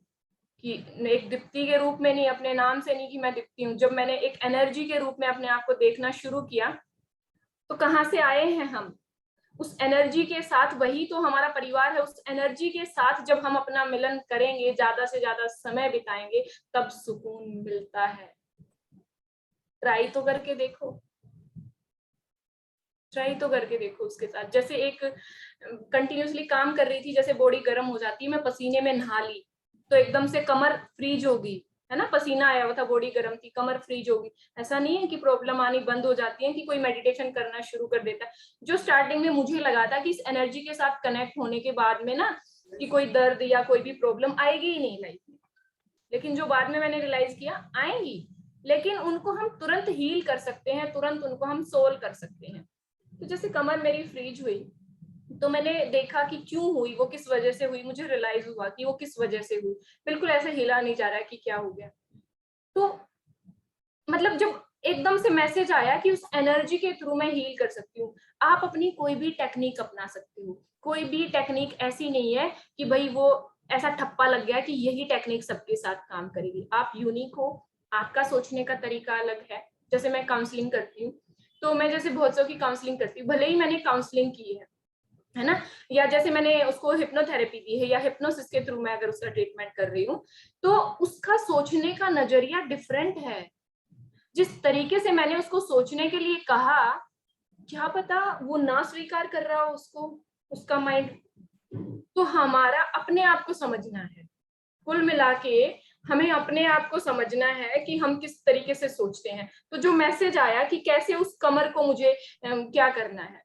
कि एक दीप्ति के रूप में नहीं, अपने नाम से नहीं कि मैं दीप्ति हूँ, जब मैंने एक एनर्जी के रूप में अपने आप को देखना शुरू किया, तो कहाँ से आए हैं हम? उस एनर्जी के साथ, वही तो हमारा परिवार है। उस एनर्जी के साथ जब हम अपना मिलन करेंगे, ज्यादा से ज्यादा समय बिताएंगे, तब सुकून मिलता है। ट्राई तो करके देखो, ट्राई तो करके देखो उसके साथ। जैसे एक कंटिन्यूसली काम कर रही थी, जैसे बॉडी गर्म हो जाती है, मैं पसीने में नहा ली तो एकदम से कमर फ्रीज होगी, है ना, पसीना आया हुआ था, बॉडी गर्म थी, कमर फ्रीज होगी। ऐसा नहीं है कि प्रॉब्लम आनी बंद हो जाती है कि कोई मेडिटेशन करना शुरू कर देता है। जो स्टार्टिंग में मुझे लगा था कि इस एनर्जी के साथ कनेक्ट होने के बाद में ना, कि कोई दर्द या कोई भी प्रॉब्लम आएगी ही नहीं लाइफ में, लेकिन जो बाद में मैंने रियलाइज किया, आएंगी, लेकिन उनको हम तुरंत हील कर सकते हैं, तुरंत उनको हम सोल्व कर सकते हैं। तो जैसे कमर मेरी फ्रीज हुई, तो मैंने देखा कि क्यों हुई, वो किस वजह से हुई, मुझे रियलाइज हुआ कि वो किस वजह से हुई। बिल्कुल ऐसे हिला नहीं जा रहा है कि क्या हो गया। तो मतलब जब एकदम से मैसेज आया कि उस एनर्जी के थ्रू मैं हील कर सकती हूँ। आप अपनी कोई भी टेक्निक अपना सकते हो, कोई भी टेक्निक ऐसी नहीं है कि भाई वो ऐसा ठप्पा लग गया कि यही टेक्निक सबके साथ काम करेगी। आप यूनिक हो, आपका सोचने का तरीका अलग है। जैसे मैं काउंसलिंग करती हूँ, तो मैं जैसे बहुत सौ की काउंसलिंग करती हूँ, भले ही मैंने काउंसलिंग की है ना, या जैसे मैंने उसको हिप्नोथेरेपी दी है, या हिप्नोसिस के थ्रू मैं अगर उसका ट्रीटमेंट कर रही हूँ, तो उसका सोचने का नजरिया डिफरेंट है। जिस तरीके से मैंने उसको सोचने के लिए कहा, क्या पता वो ना स्वीकार कर रहा हो उसको, उसका माइंड। तो हमारा अपने आप को समझना है, कुल मिला के हमें अपने आप को समझना है कि हम किस तरीके से सोचते हैं। तो जो मैसेज आया कि कैसे उस कमर को मुझे क्या करना है,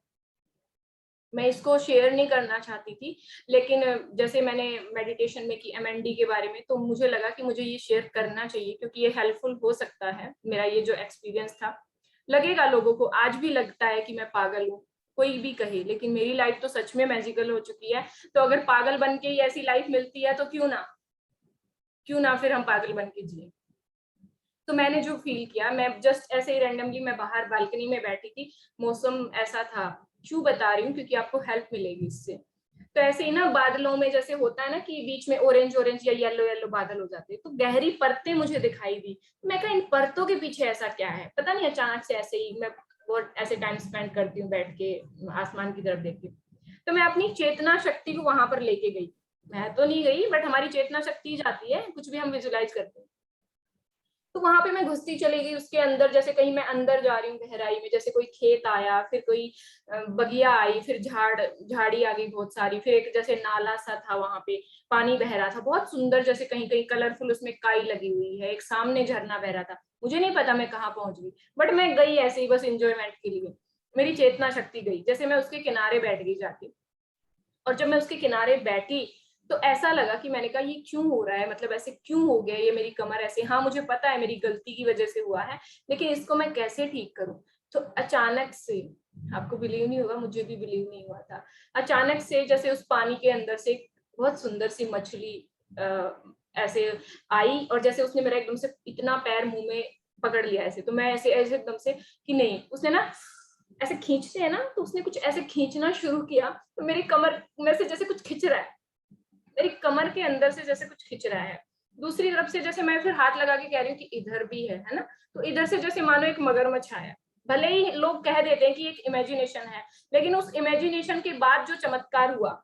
मैं इसको शेयर नहीं करना चाहती थी, लेकिन जैसे मैंने मेडिटेशन में की MND के बारे में, तो मुझे लगा कि मुझे ये शेयर करना चाहिए, क्योंकि ये हेल्पफुल हो सकता है। मेरा ये जो एक्सपीरियंस था, लगेगा लोगों को, आज भी लगता है कि मैं पागल हूँ, कोई भी कहे, लेकिन मेरी लाइफ तो सच में मैजिकल हो चुकी है। तो अगर पागल बन के ही ऐसी लाइफ मिलती है, तो क्यों ना फिर हम पागल बन के जिए। तो मैंने जो फील किया, मैं जस्ट ऐसे ही रैंडमली मैं बाहर बालकनी में बैठी थी, मौसम ऐसा था, क्यों बता रही हूँ, क्योंकि आपको हेल्प मिलेगी इससे। तो ऐसे ही ना, बादलों में जैसे होता है ना कि बीच में ऑरेंज ऑरेंज या येलो येलो बादल हो जाते हैं, तो गहरी परतें मुझे दिखाई दी। मैं कहा इन परतों के पीछे ऐसा क्या है, पता नहीं, अचानक से ऐसे ही मैं बहुत ऐसे टाइम स्पेंड करती हूँ बैठ के आसमान की तरफ देख के। तो मैं अपनी चेतना शक्ति को वहां पर लेके गई। मैं तो नहीं गई, बट हमारी चेतना शक्ति जाती है, कुछ भी हम विजुलाइज करते हैं। तो वहां पे मैं घुसती चली गई उसके अंदर, जैसे कहीं मैं अंदर जा रही हूँ गहराई में, जैसे कोई खेत आया, फिर कोई बगिया आई, फिर झाड़ी आ गई बहुत सारी, फिर एक जैसे नाला सा था, वहां पे पानी बह रहा था बहुत सुंदर, जैसे कहीं कहीं कलरफुल, उसमें काई लगी हुई है, एक सामने झरना बह रहा था। मुझे नहीं पता मैं कहाँ पहुंच गई, बट मैं गई ऐसे ही बस इंजॉयमेंट के लिए। मेरी चेतना शक्ति गई, जैसे मैं उसके किनारे बैठ गई जाके। और जब मैं उसके किनारे बैठी, तो ऐसा लगा कि मैंने कहा ये क्यों हो रहा है, मतलब ऐसे क्यों हो गया ये, मेरी कमर ऐसे, हाँ मुझे पता है मेरी गलती की वजह से हुआ है, लेकिन इसको मैं कैसे ठीक करूं। तो अचानक से, आपको बिलीव नहीं होगा, मुझे भी बिलीव नहीं हुआ था, अचानक से जैसे उस पानी के अंदर से एक बहुत सुंदर सी मछली ऐसे आई, और जैसे उसने मेरा एकदम से इतना पैर मुंह में पकड़ लिया ऐसे, तो मैं ऐसे ऐसे एकदम से कि नहीं, उसने ना ऐसे खींचते हैं ना, तो उसने कुछ ऐसे खींचना शुरू किया, तो मेरी कमर में से जैसे कुछ खिंच रहा है, मेरी कमर के अंदर से जैसे कुछ खिंच रहा है। दूसरी तरफ से जैसे मैं फिर हाथ लगा के कह रही हूँ कि इधर भी है ना, तो इधर से जैसे मानो एक मगरमच्छ आया। भले ही लोग कह देते हैं कि एक इमेजिनेशन है, लेकिन उस इमेजिनेशन के बाद जो चमत्कार हुआ,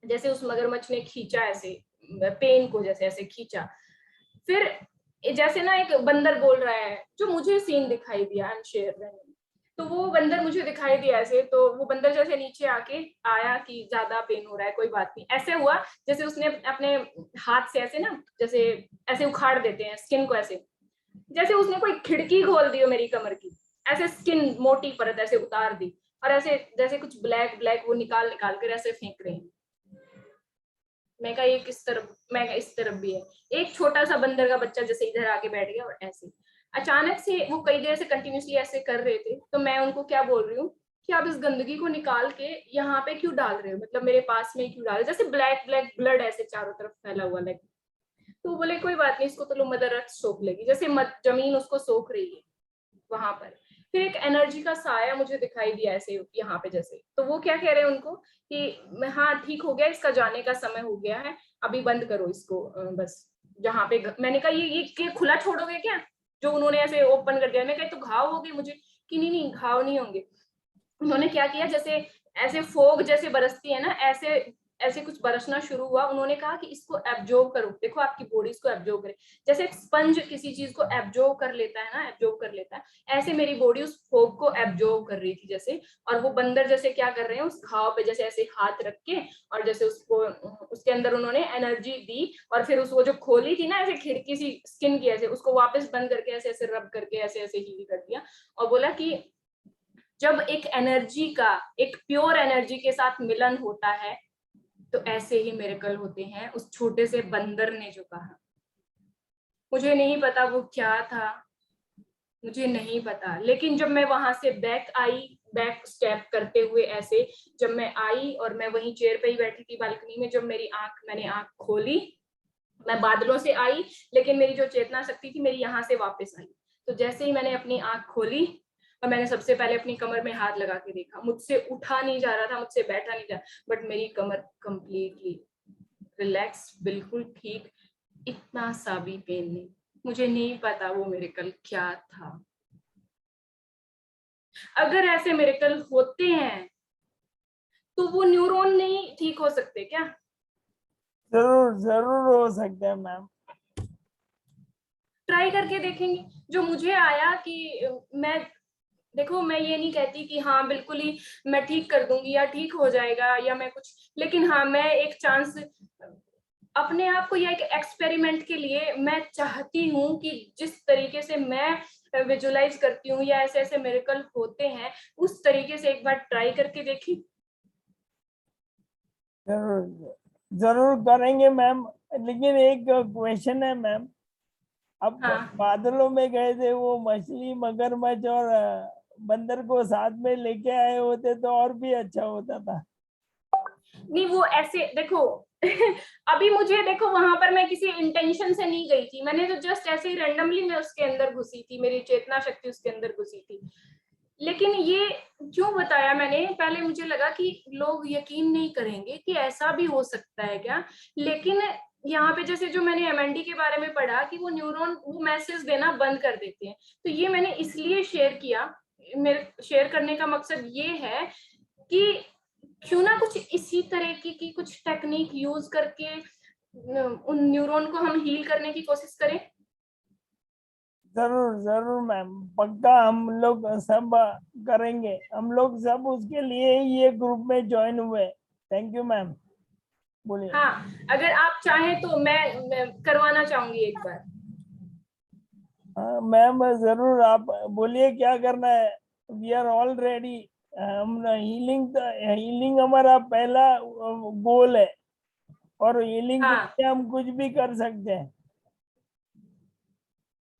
जैसे उस मगरमच्छ ने खींचा ऐसे पेन को, जैसे ऐसे खींचा, फिर जैसे ना एक बंदर बोल रहा है, जो मुझे सीन दिखाई दिया, आई एम शेयर। तो वो बंदर मुझे दिखाई दिया ऐसे, तो वो बंदर जैसे नीचे आके आया कि ज्यादा पेन हो रहा है, कोई बात नहीं, ऐसे हुआ जैसे उसने अपने हाथ से ऐसे ना, जैसे ऐसे उखाड़ देते हैं स्किन को, ऐसे जैसे उसने कोई खिड़की खोल दी हो मेरी कमर की, ऐसे स्किन मोटी परत ऐसे उतार दी, और ऐसे जैसे कुछ ब्लैक ब्लैक वो निकाल निकाल कर ऐसे फेंक रहे हैं। मैं कहा ये किस तरफ, मैं कहा इस तरफ भी है। एक छोटा सा बंदर का बच्चा जैसे इधर आके बैठ गया और ऐसे। अचानक से वो कई देर से कंटिन्यूसली ऐसे कर रहे थे, तो मैं उनको क्या बोल रही हूँ कि आप इस गंदगी को निकाल के यहाँ पे क्यों डाल रहे हो, मतलब मेरे पास में क्यों डाल रहे हो, जैसे ब्लैक ब्लैक ब्लड ऐसे चारों तरफ फैला हुआ लाइक। तो बोले कोई बात नहीं, इसको तो लो मदर अर्थ सोख लेगी, जैसे जमीन उसको सोख रही है वहां पर। फिर एक एनर्जी का साया मुझे दिखाई दिया ऐसे यहाँ पे जैसे, तो वो क्या कह रहे हैं उनको कि हाँ ठीक हो गया, इसका जाने का समय हो गया है, अभी बंद करो इसको, बस जहाँ पे मैंने कहा ये खुला छोड़ोगे क्या, जो उन्होंने ऐसे ओपन कर दिया। मैं कहा तो घाव होगी मुझे, कि नहीं नहीं घाव नहीं होंगे। उन्होंने क्या किया, जैसे ऐसे फोग जैसे बरसती है ना, ऐसे ऐसे कुछ बरसना शुरू हुआ। उन्होंने कहा कि इसको एब्जॉर्ब करो, देखो आपकी बॉडी इसको एब्जॉर्ब करे, जैसे एक स्पंज किसी चीज को एब्जॉर्ब कर लेता है ना, एब्जॉर्ब कर लेता है, ऐसे मेरी बॉडी उस फोग को एब्जॉर्ब कर रही थी जैसे। और वो बंदर जैसे क्या कर रहे हैं, उस घाव पे जैसे ऐसे हाथ रख के, और जैसे उसको उसके अंदर उन्होंने एनर्जी दी, और फिर उसको जो खोली थी ना ऐसे खिड़की सी स्किन की, ऐसे उसको वापस बंद करके ऐसे ऐसे रब करके ऐसे ऐसे हील कर दिया। और बोला कि जब एक एनर्जी का, एक प्योर एनर्जी के साथ मिलन होता है, तो ऐसे ही मिरेकल होते हैं। उस छोटे से बंदर ने जो कहा, मुझे नहीं पता वो क्या था, मुझे नहीं पता, लेकिन जब मैं वहां से बैक आई, बैक स्टेप करते हुए ऐसे जब मैं आई, और मैं वहीं चेयर पे ही बैठी थी बालकनी में, जब मैंने आंख खोली, मैं बादलों से आई, लेकिन मेरी जो चेतना शक्ति थी मेरी यहाँ से वापस आई। तो जैसे ही मैंने अपनी आंख खोली, और मैंने सबसे पहले अपनी कमर में हाथ लगा के देखा, मुझसे उठा नहीं जा रहा था, मुझसे बैठा नहीं जा, बट मेरी कमर कंप्लीटली रिलैक्स, बिल्कुल ठीक, इतना सा भी पेन नहीं। मुझे नहीं पता वो मिरेकल क्या था। अगर ऐसे मिरेकल होते हैं तो वो न्यूरॉन नहीं ठीक हो सकते क्या? जरूर जरूर हो सकते हैं मैम। ट्राई करके देखेंगे। जो मुझे आया कि मैं, देखो मैं ये नहीं कहती कि हाँ बिल्कुल ही मैं ठीक कर दूंगी या ठीक हो जाएगा या मैं कुछ, लेकिन हाँ मैं एक चांस अपने आप को, या एक एक्सपेरिमेंट के लिए मैं चाहती हूँ कि जिस तरीके से मैं विजुलाइज करती हूँ या ऐसे ऐसे मिरेकल होते हैं, उस तरीके से एक बार ट्राई करके देखी। जरूर जरूर करेंगे मैम। लेकिन एक क्वेश्चन है मैम, अब हाँ बादलों में गए थे, वो मछली मगरमच्छ और बंदर को साथ में लेके आए होते तो और भी अच्छा होता था। नहीं वो ऐसे देखो अभी मुझे देखो वहां पर मैं किसी इंटेंशन से नहीं गई थी, मैंने तो जस्ट ऐसे ही रैंडमली मैं उसके अंदर घुसी थी, मेरी चेतना शक्ति उसके अंदर घुसी थी। लेकिन ये क्यों बताया मैंने, पहले मुझे लगा कि लोग यकीन नहीं करेंगे कि ऐसा भी हो सकता है क्या, लेकिन यहाँ पे जैसे जो मैंने एमएनडी के बारे में पढ़ा कि वो न्यूरॉन वो मैसेज देना बंद कर देते हैं, तो ये मैंने इसलिए शेयर किया। मेरे शेयर करने का मकसद ये है कि क्यों ना कुछ इसी तरह की कुछ टेक्निक यूज करके उन न्यूरॉन को हम हील करने की कोशिश करें। जरूर जरूर मैम, पक्का हम लोग सब करेंगे। हम लोग सब उसके लिए ही ये ग्रुप में ज्वाइन हुए। Thank you ma'am. बोलिए। हाँ अगर आप चाहें तो मैं करवाना चाहूंगी एक बार। हाँ मैम, जरूर आप बोलिए क्या करना है। We are all ready. हम हीलिंग, हीलिंग हमारा पहला गोल है, और हीलिंग के हाँ लिए हम कुछ भी कर सकते हैं।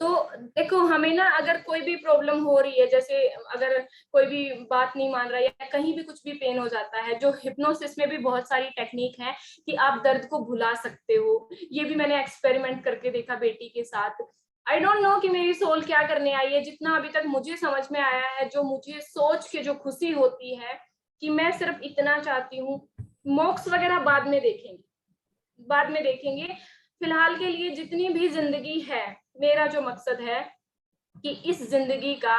तो देखो हमें ना, अगर कोई भी प्रॉब्लम हो रही है, जैसे अगर कोई भी बात नहीं मान रहा है या कहीं भी कुछ भी पेन हो जाता है, जो हिप्नोसिस में भी बहुत सारी टेक्निक है कि आप दर्द को भुला सकते हो। ये भी मैंने एक्सपेरिमेंट करके देखा बेटी के साथ। आई डोंट नो कि मेरी सोल क्या करने आई है, जितना अभी तक मुझे समझ में आया है, जो मुझे सोच के जो खुशी होती है कि मैं सिर्फ इतना चाहती हूँ। मोक्ष वगैरह बाद में देखेंगे, बाद में देखेंगे। फिलहाल के लिए जितनी भी जिंदगी है, मेरा जो मकसद है कि इस जिंदगी का,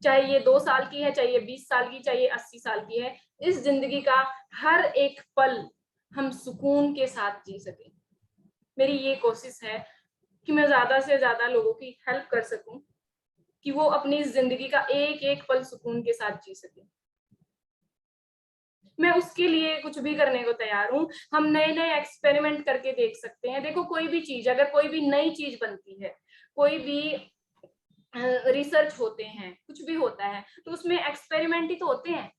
चाहे ये 2 साल की है, चाहे ये 20 साल की, चाहे ये 80 साल की है, इस जिंदगी का हर एक पल हम सुकून के साथ जी सके। मेरी ये कोशिश है कि मैं ज्यादा से ज्यादा लोगों की हेल्प कर सकूं, कि वो अपनी इस जिंदगी का एक एक पल सुकून के साथ जी सके। मैं उसके लिए कुछ भी करने को तैयार हूँ। हम नए नए एक्सपेरिमेंट करके देख सकते हैं। देखो कोई भी चीज, अगर कोई भी नई चीज बनती है, कोई भी रिसर्च होते हैं, कुछ भी होता है, तो उसमें एक्सपेरिमेंट ही तो होते हैं।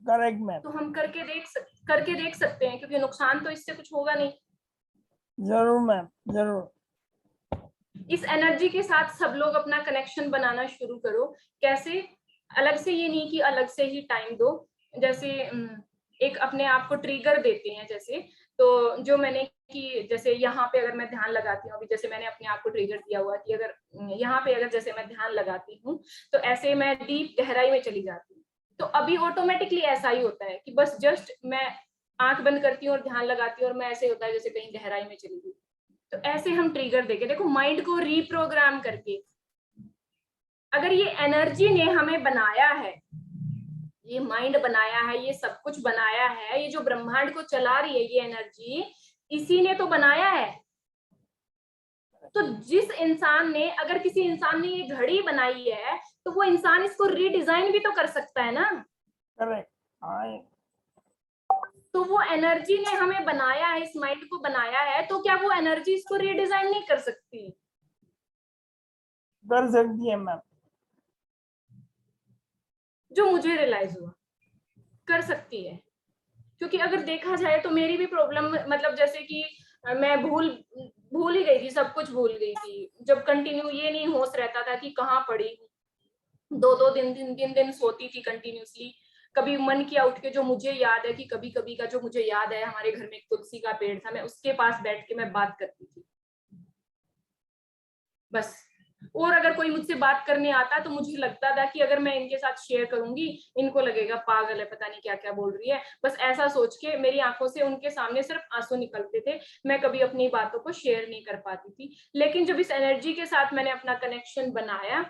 Correct ma'am. तो हम करके देख सकते हैं, क्योंकि नुकसान तो इससे कुछ होगा नहीं। जरूर मैम, जरूर। इस एनर्जी के साथ सब लोग अपना कनेक्शन बनाना शुरू करो। कैसे? अलग से, ये नहीं कि अलग से ही टाइम दो। जैसे एक अपने आप को ट्रिगर देते हैं, जैसे तो जो मैंने कि जैसे यहाँ पे अगर मैं ध्यान लगाती हूँ, अभी जैसे मैंने अपने आप को ट्रिगर दिया हुआ कि अगर यहाँ पे अगर जैसे मैं ध्यान लगाती हूँ तो ऐसे मैं डीप गहराई में चली जाती हूँ। तो अभी ऑटोमेटिकली ऐसा ही होता है कि बस जस्ट मैं आंख बंद करती हूँ और ध्यान लगाती हूँ और मैं ऐसे होता है जैसे कहीं गहराई में चली गई। तो ऐसे हम ट्रिगर देके, देखो माइंड को रीप्रोग्राम करके, अगर ये एनर्जी ने हमें बनाया है, ये माइंड बनाया है, ये सब कुछ बनाया है, ये जो ब्रह्मांड को चला रही है ये एनर्जी इसी ने तो बनाया है। तो जिस इंसान ने, अगर किसी इंसान ने ये घड़ी बनाई है तो वो इंसान इसको रीडिजाइन भी तो कर सकता है ना। करेक्ट। हाँ, तो वो एनर्जी ने हमें बनाया है, इस माइंड को बनाया है, तो क्या वो एनर्जी इसको रीडिजाइन नहीं कर सकती? कर सकती है मैम। जो मुझे रियलाइज हुआ, कर सकती है। क्योंकि अगर देखा जाए तो मेरी भी प्रॉब्लम, मतलब जैसे कि मैं भूल ही गई थी, सब कुछ भूल गई थी। जब कंटिन्यू ये नहीं होश रहता था कि कहाँ पड़ी, दो दिन सोती थी कंटिन्यूसली। कभी मन किया उठ के, जो मुझे याद है कि कभी कभी का जो मुझे याद है, हमारे घर में एक तुलसी का पेड़ था, मैं उसके पास बैठ के मैं बात करती थी बस। और अगर कोई मुझसे बात करने आता तो मुझे लगता था कि अगर मैं इनके साथ शेयर करूंगी इनको लगेगा पागल है, पता नहीं क्या क्या बोल रही है, बस ऐसा सोच के मेरी आंखों से उनके सामने सिर्फ आंसू निकलते थे। मैं कभी अपनी बातों को शेयर नहीं कर पाती थी। लेकिन जब इस एनर्जी के साथ मैंने अपना कनेक्शन बनाया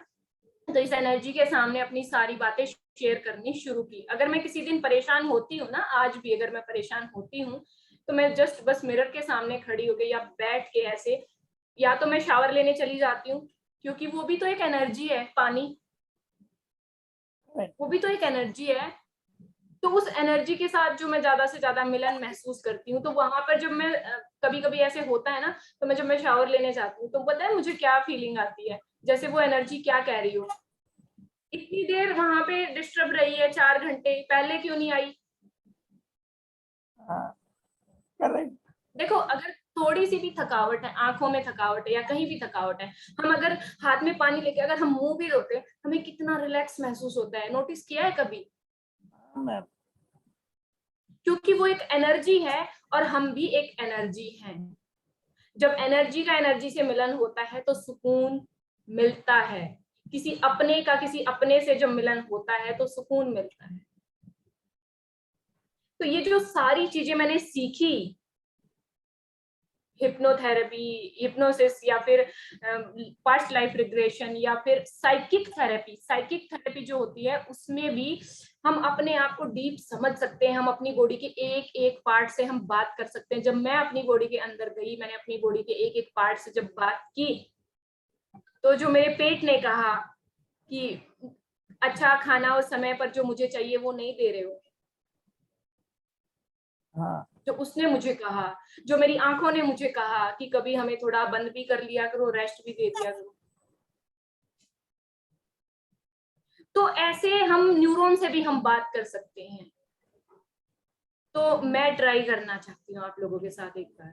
तो इस एनर्जी के सामने अपनी सारी बातें शेयर करनी शुरू की। अगर मैं किसी दिन परेशान होती हूँ ना, आज भी अगर मैं परेशान होती हूँ तो मैं जस्ट बस मिरर के सामने खड़ी हो गई या बैठ के ऐसे, या तो मैं शावर लेने चली जाती हूँ, क्योंकि वो भी तो एक एनर्जी है, पानी वो भी तो एक एनर्जी है। तो उस एनर्जी के साथ जो मैं ज्यादा से ज्यादा मिलन महसूस करती हूँ, तो वहां पर जब मैं कभी कभी ऐसे होता है ना, तो मैं जब मैं शावर लेने जाती हूँ तो पता है मुझे क्या फीलिंग आती है, जैसे वो एनर्जी क्या कह रही हो, इतनी देर वहां पे डिस्टर्ब रही है, 4 घंटे पहले क्यों नहीं आई? हाँ, करेक्ट। देखो अगर थोड़ी सी भी थकावट है, आंखों में थकावट है या कहीं भी थकावट है, हम अगर हाथ में पानी लेके अगर हम मुंह भी धोते, हमें कितना रिलैक्स महसूस होता है, नोटिस किया है कभी? मैम, क्योंकि वो एक एनर्जी है और हम भी एक एनर्जी हैं। जब एनर्जी का एनर्जी से मिलन होता है तो सुकून मिलता है। किसी अपने का किसी अपने से जब मिलन होता है तो सुकून मिलता है। तो ये जो सारी चीजें मैंने सीखी, हिप्नोथेरेपी, हिप्नोसिस, या फिर पास्ट लाइफ रिग्रेशन, या फिर साइकिक थेरेपी जो होती है, उसमें भी हम अपने आप को डीप समझ सकते हैं। हम अपनी बॉडी के एक एक पार्ट से हम बात कर सकते हैं। जब मैं अपनी बॉडी के अंदर गई, मैंने अपनी बॉडी के एक एक पार्ट से जब बात की, तो जो मेरे पेट ने कहा कि अच्छा खाना उस समय पर जो मुझे चाहिए वो नहीं दे रहे हो, हाँ, जो उसने मुझे कहा, जो मेरी आंखों ने मुझे कहा कि कभी हमें थोड़ा बंद भी कर लिया करो, रेस्ट भी दे दिया करो, तो ऐसे हम न्यूरॉन से भी हम बात कर सकते हैं। तो मैं ट्राई करना चाहती हूँ आप लोगों के साथ एक बार।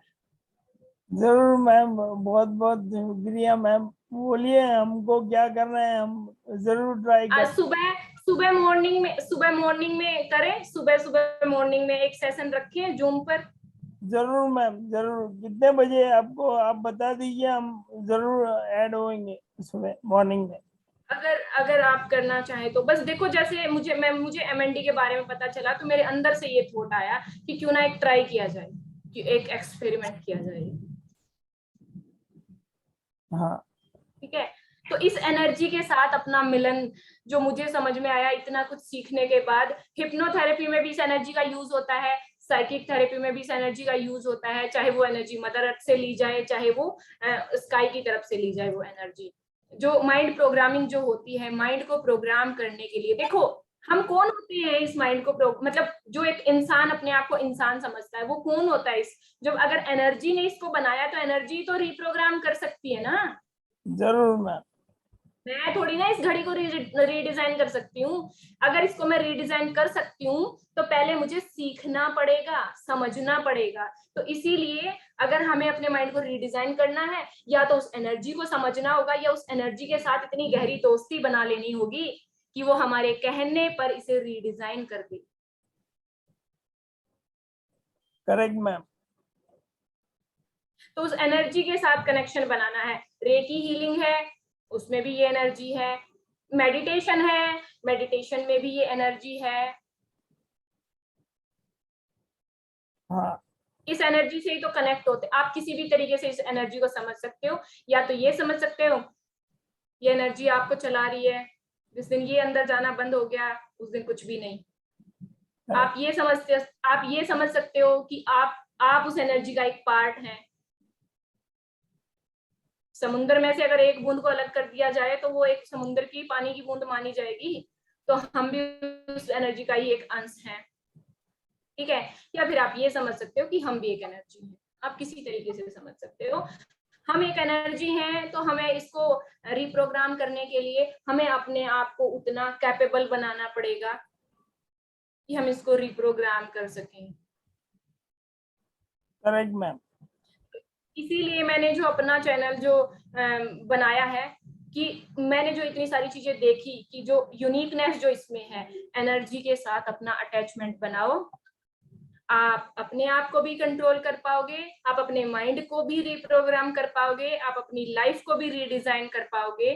जरूर मैम, बहुत बहुत शुक्रिया मैम। बोलिए हमको क्या करना है, हम जरूर ट्राई आज कर। सुबह सुबह मॉर्निंग में करें, सुबह मॉर्निंग में एक सेशन रखें जूम पर। जरूर मैम, जरूर। कितने बजे आपको आप बता दीजिए, हम जरूर ऐड होंगे सुबह मॉर्निंग में। अगर अगर आप करना चाहें तो बस देखो, जैसे मुझे एमएनडी के बारे में पता चला तो मेरे अंदर से ये थॉट आया कि क्यों ना एक ट्राई किया जाए, कि एक एक्सपेरिमेंट किया जाए। हाँ, ठीक है, तो इस एनर्जी के साथ अपना मिलन, जो मुझे समझ में आया इतना कुछ सीखने के बाद, हिप्नोथेरेपी में भी इस एनर्जी का यूज होता है, साइकिक थेरेपी में भी इस एनर्जी का यूज होता है, चाहे वो एनर्जी मदर अर्थ से ली जाए, चाहे वो स्काई की तरफ से ली जाए। वो एनर्जी जो माइंड प्रोग्रामिंग जो होती है, माइंड को प्रोग्राम करने के लिए, देखो हम कौन होते हैं इस माइंड को मतलब जो एक इंसान अपने आप को इंसान समझता है वो कौन होता है इस, जब अगर एनर्जी ने इसको बनाया तो एनर्जी तो रिप्रोग्राम कर सकती है ना। जरूर मैम। मैं थोड़ी ना इस घड़ी को रीडिजाइन कर सकती हूँ। अगर इसको मैं रीडिजाइन कर सकती हूँ तो पहले मुझे सीखना पड़ेगा, समझना पड़ेगा। तो इसीलिए अगर हमें अपने माइंड को रीडिजाइन करना है, या तो उस एनर्जी को समझना होगा, या उस एनर्जी के साथ इतनी गहरी दोस्ती बना लेनी होगी कि वो हमारे कहने पर इसे रीडिजाइन कर दे। Correct ma'am. तो उस एनर्जी के साथ कनेक्शन बनाना है। रेकी हीलिंग है, उसमें भी ये एनर्जी है। मेडिटेशन है, मेडिटेशन में भी ये एनर्जी है। हाँ इस एनर्जी से ही तो कनेक्ट होते। आप किसी भी तरीके से इस एनर्जी को समझ सकते हो। या तो ये समझ सकते हो ये एनर्जी आपको चला रही है, जिस दिन ये अंदर जाना बंद हो गया उस दिन कुछ भी नहीं। आप ये समझ सकते हो कि आप उस एनर्जी का एक पार्ट हैं। समुद्र में से अगर एक बूंद को अलग कर दिया जाए तो वो एक समुद्र की पानी की बूंद मानी जाएगी। तो हम भी उस एनर्जी का ही एक अंश हैं, ठीक है। या फिर आप ये समझ सकते हो कि हम भी एक एनर्जी हैं। आप किसी तरीके से समझ सकते हो। हम एक एनर्जी हैं, तो हमें इसको रिप्रोग्राम करने के लिए हमें अपने आप को उतना कैपेबल बनाना पड़ेगा कि हम इसको रिप्रोग्राम कर सकें। Correct ma'am. इसीलिए मैंने जो अपना चैनल जो बनाया है, कि मैंने जो इतनी सारी चीजें देखी कि जो यूनिकनेस जो इसमें है, एनर्जी के साथ अपना अटैचमेंट बनाओ। आप अपने आप को भी कंट्रोल कर पाओगे, आप अपने माइंड को भी रिप्रोग्राम कर पाओगे, आप अपनी लाइफ को भी रीडिजाइन कर पाओगे,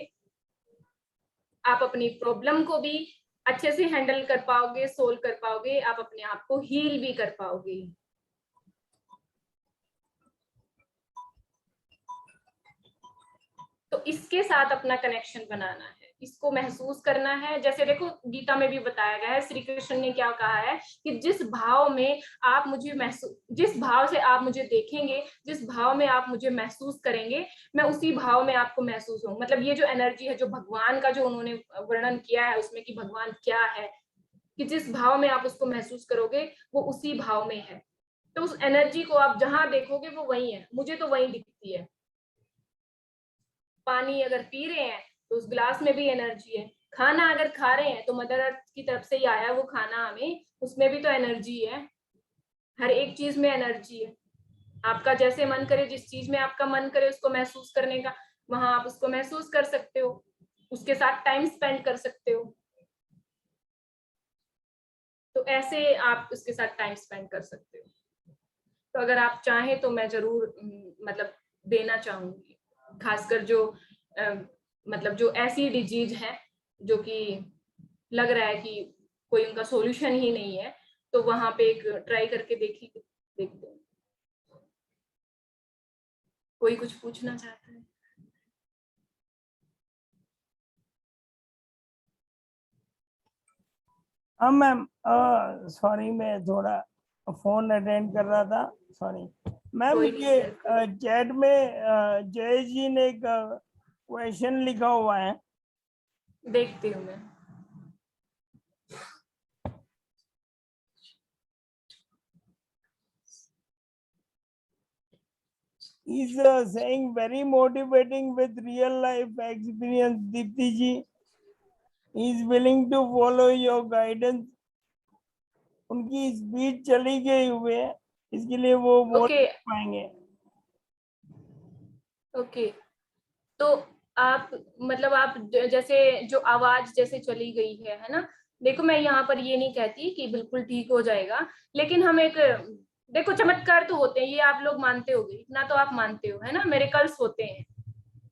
आप अपनी प्रॉब्लम को भी अच्छे से हैंडल कर पाओगे, सोल्व कर पाओगे, आप अपने आप को हील भी कर पाओगे। तो इसके साथ अपना कनेक्शन बनाना है, इसको महसूस करना है। जैसे देखो गीता में भी बताया गया है, श्री कृष्ण ने क्या कहा है कि जिस भाव में आप मुझे जिस भाव से आप मुझे देखेंगे, जिस भाव में आप मुझे महसूस करेंगे, मैं उसी भाव में आपको महसूस हूँ। मतलब ये जो एनर्जी है, जो भगवान का जो उन्होंने वर्णन किया है उसमें कि भगवान क्या है, कि जिस भाव में आप उसको महसूस करोगे वो उसी भाव में है। तो उस एनर्जी को आप जहां देखोगे वो वही है। मुझे तो वही दिखती है। पानी अगर पी रहे हैं तो उस गिलास में भी एनर्जी है। खाना अगर खा रहे हैं तो मदर अर्थ की तरफ से ही आया है वो खाना हमें, उसमें भी तो एनर्जी है। हर एक चीज में एनर्जी है। आपका जैसे मन करे, जिस चीज में आपका मन करे उसको महसूस करने का, वहां आप उसको महसूस कर सकते हो, उसके साथ टाइम स्पेंड कर सकते हो। तो ऐसे आप उसके साथ टाइम स्पेंड कर सकते हो। तो अगर आप चाहें तो मैं जरूर मतलब देना चाहूंगी, खासकर जो मतलब जो ऐसी डिजीज है जो कि लग रहा है कि कोई उनका सॉल्यूशन ही नहीं है, तो वहां पे एक ट्राई करके देखते हैं। कोई कुछ पूछना चाहता है? हाँ मैम, सॉरी मैं थोड़ा फोन अटेंड कर रहा था, सॉरी मैम। कोई ये नहीं सर। चैट में जय जी ने एक क्वेश्चन लिखा हुआ है। देखती हूँ मैं। He's saying very motivating with real life experience, Deepti ji. He is willing to follow your guidance. उनकी स्पीच चली गई हुई है, इसके लिए वो बोल ओके पाएंगे। ओके। तो आप मतलब आप जैसे जो आवाज जैसे चली गई है ना। देखो मैं यहाँ पर ये नहीं कहती कि बिल्कुल ठीक हो जाएगा, लेकिन हम एक देखो चमत्कार तो होते हैं, ये आप लोग मानते होगे, इतना तो आप मानते हो है ना, मिरेकल्स होते हैं।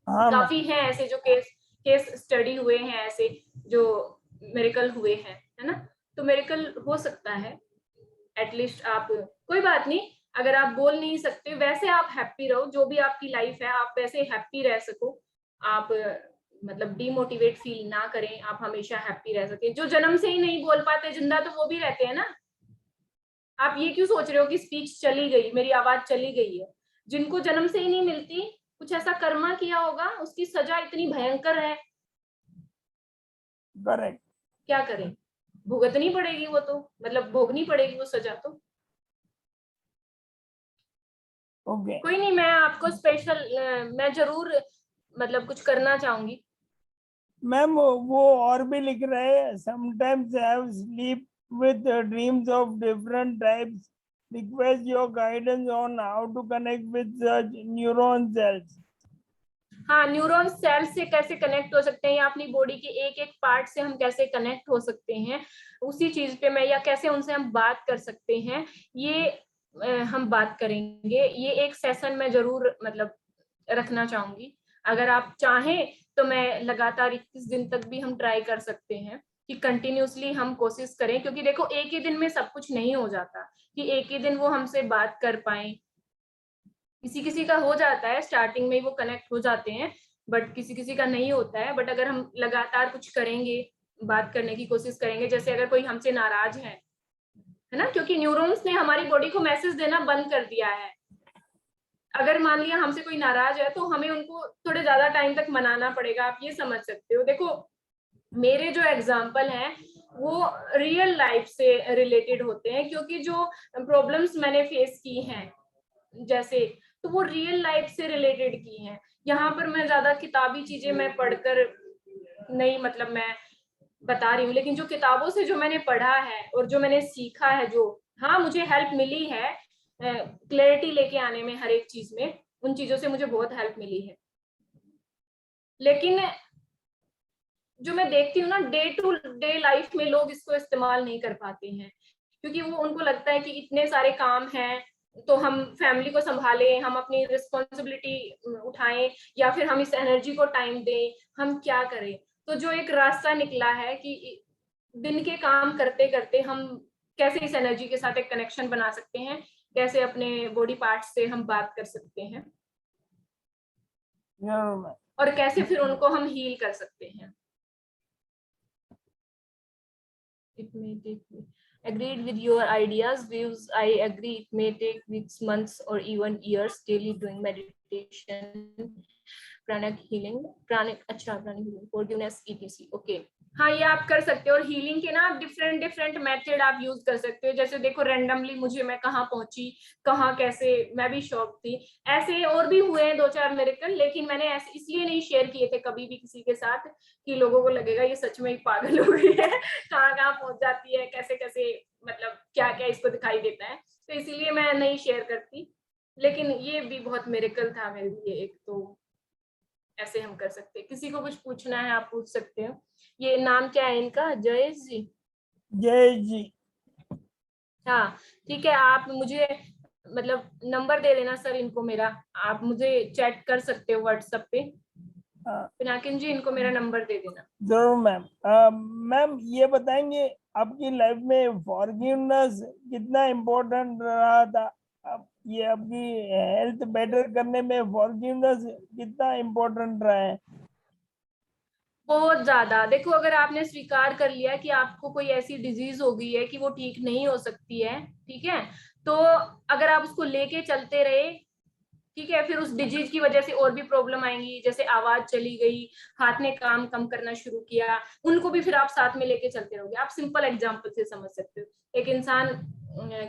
हाँ मैम। काफी हैं ऐसे जो केस स्टडी हुए हैं, ऐसे जो मिरेकल हुए हैं, है ना। तो मिरेकल हो सकता है। एटलीस्ट आप, कोई बात नहीं, अगर आप बोल नहीं सकते वैसे आप हैप्पी रहो, जो भी आपकी लाइफ है आप वैसे हैप्पी रह सको। आप मतलब डिमोटिवेट फील ना करें, आप हमेशा हैप्पी रह सके। जो जन्म से ही नहीं बोल पाते जिंदा, तो वो भी रहते हैं ना। आप ये क्यों सोच रहे हो कि स्पीच चली गई, मेरी आवाज चली गई है? जिनको जन्म से ही नहीं मिलती, कुछ ऐसा कर्मा किया होगा, उसकी सजा इतनी भयंकर है। करेक्ट। क्या करें, भुगतनी पड़ेगी वो तो, मतलब भोगनी पड़ेगी वो सजा तो। ओके। कोई नहीं, मैं आपको स्पेशल मैं जरूर मतलब कुछ करना चाहूंगी। मैम वो और भी लिख रहे हैं, sometimes have sleep with dreams of different types, request your guidance on how to connect with such neuron cells. हाँ, न्यूरॉन सेल से कैसे कनेक्ट हो सकते हैं या अपनी बॉडी के एक एक पार्ट से हम कैसे कनेक्ट हो सकते हैं उसी चीज पे मैं, या कैसे उनसे हम बात कर सकते हैं, ये हम बात करेंगे। ये एक सेशन में जरूर मतलब रखना चाहूंगी। अगर आप चाहें तो मैं लगातार 21 दिन तक भी हम ट्राई कर सकते हैं कि कंटिन्यूअसली हम कोशिश करें, क्योंकि देखो एक ही दिन में सब कुछ नहीं हो जाता कि एक ही दिन वो हमसे बात कर पाए। किसी किसी का हो जाता है, स्टार्टिंग में ही वो कनेक्ट हो जाते हैं, बट किसी किसी का नहीं होता है। बट अगर हम लगातार कुछ करेंगे, बात करने की कोशिश करेंगे, जैसे अगर कोई हमसे नाराज है ना, क्योंकि न्यूरॉन्स ने हमारी बॉडी को मैसेज देना बंद कर दिया है। अगर मान लिया हमसे कोई नाराज है तो हमें उनको थोड़े ज्यादा टाइम तक मनाना पड़ेगा, आप ये समझ सकते हो। देखो मेरे जो एग्जाम्पल हैं वो रियल लाइफ से रिलेटेड होते हैं, क्योंकि जो प्रॉब्लम्स मैंने फेस की हैं जैसे, तो वो रियल लाइफ से रिलेटेड की हैं। यहाँ पर मैं ज्यादा किताबी चीजें मैं पढ़कर नहीं मतलब मैं बता रही हूँ, लेकिन जो किताबों से जो मैंने पढ़ा है और जो मैंने सीखा है, जो हाँ मुझे हेल्प मिली है क्लैरिटी लेके आने में हर एक चीज में, उन चीजों से मुझे बहुत हेल्प मिली है। लेकिन जो मैं देखती हूँ ना डे टू डे लाइफ में लोग इसको इस्तेमाल नहीं कर पाते हैं, क्योंकि वो उनको लगता है कि इतने सारे काम हैं तो हम फैमिली को संभालें, हम अपनी रिस्पॉन्सिबिलिटी उठाएं, या फिर हम इस एनर्जी को टाइम दें, हम क्या करें। तो जो एक रास्ता निकला है कि दिन के काम करते करते हम कैसे इस एनर्जी के साथ एक कनेक्शन बना सकते हैं, कैसे अपने बॉडी पार्ट्स से हम बात कर सकते हैं, जरूर मैम। और कैसे फिर उनको हम हील कर सकते हैं। It may take agreed with your ideas, views. I agree. It may take weeks, months, or even years daily doing meditation, pranic healing, pranic healing, forgiveness, etc. Okay. हाँ ये आप कर सकते हो। और हीलिंग के ना डिफरेंट डिफरेंट मेथड आप यूज कर सकते हो। जैसे देखो रैंडमली मुझे मैं कहाँ पहुंची, कहाँ कैसे, मैं भी शॉक थी। ऐसे और भी हुए हैं 2-4 मिरेकल, लेकिन मैंने ऐसे इसलिए नहीं शेयर किए थे कभी भी किसी के साथ कि लोगों को लगेगा ये सच में ही पागल हो गई है, कहाँ कहाँ पहुंच जाती है, कैसे कैसे मतलब क्या क्या इसको दिखाई देता है, तो इसीलिए मैं नहीं शेयर करती। लेकिन ये भी बहुत मिरेकल था मेरे लिए एक। तो ऐसे हम कर सकते हैं। किसी को कुछ पूछना है आप पूछ सकते हो। ये नाम क्या है इनका? जयेश जी? जय जी। हाँ ठीक है, आप मुझे मतलब नंबर दे देना सर इनको मेरा, आप मुझे चैट कर सकते हो व्हाट्सएप पे। पिनाकिन जी इनको मेरा नंबर दे देना। जरूर मैम। मैम ये बताएंगे आपकी लाइफ में फॉरगिवनेस कितना इम्पोर्टेंट रहा था? ये आपकी हेल्थ बेटर करने में फॉरगिवनेस कितना इम्पोर्टेंट रहा है? बहुत ज्यादा। देखो अगर आपने स्वीकार कर लिया कि आपको कोई ऐसी डिजीज हो गई है कि वो ठीक नहीं हो सकती है, ठीक है, तो अगर आप उसको लेके चलते रहे, ठीक है, फिर उस डिजीज की वजह से और भी प्रॉब्लम आएंगी, जैसे आवाज चली गई, हाथ ने काम कम करना शुरू किया, उनको भी फिर आप साथ में लेके चलते रहोगे। आप सिंपल एग्जांपल से समझ सकते हो। एक इंसान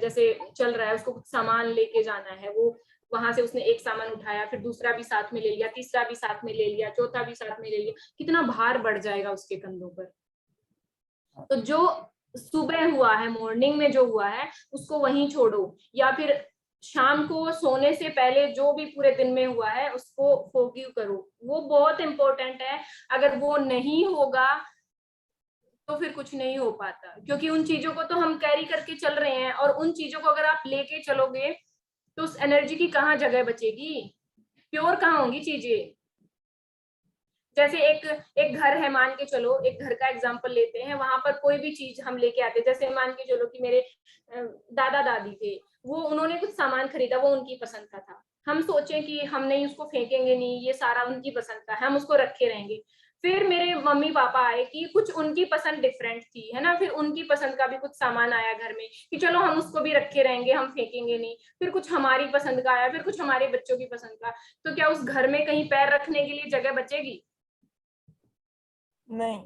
जैसे चल रहा है, उसको कुछ सामान लेके जाना है, वो वहां से उसने एक सामान उठाया, फिर दूसरा भी साथ में ले लिया, तीसरा भी साथ में ले लिया, चौथा भी साथ में ले लिया, कितना भार बढ़ जाएगा उसके कंधों पर। तो जो सुबह हुआ है, मॉर्निंग में जो हुआ है उसको वहीं छोड़ो, या फिर शाम को सोने से पहले जो भी पूरे दिन में हुआ है उसको फॉरगिव करो। वो बहुत इंपॉर्टेंट है। अगर वो नहीं होगा तो फिर कुछ नहीं हो पाता, क्योंकि उन चीजों को तो हम कैरी करके चल रहे हैं, और उन चीजों को अगर आप लेके चलोगे तो उस एनर्जी की कहाँ जगह बचेगी, प्योर कहाँ होंगी चीजें। जैसे एक एक घर है, मान के चलो एक घर का एग्जांपल लेते हैं, वहां पर कोई भी चीज हम लेके आते, जैसे मान के चलो कि मेरे दादा दादी थे, वो उन्होंने कुछ सामान खरीदा, वो उनकी पसंद का था, हम सोचे कि हम नहीं उसको फेंकेंगे, नहीं ये सारा उनकी पसंद का है, हम उसको रखे रहेंगे। फिर मेरे मम्मी पापा आए कि कुछ उनकी पसंद डिफरेंट थी, है ना, फिर उनकी पसंद का भी कुछ सामान आया घर में कि चलो हम उसको भी रखे रहेंगे, हम फेंकेंगे नहीं। फिर कुछ हमारी पसंद का आया, फिर कुछ हमारे बच्चों की पसंद का। तो क्या उस घर में कहीं पैर रखने के लिए जगह बचेगी? नहीं।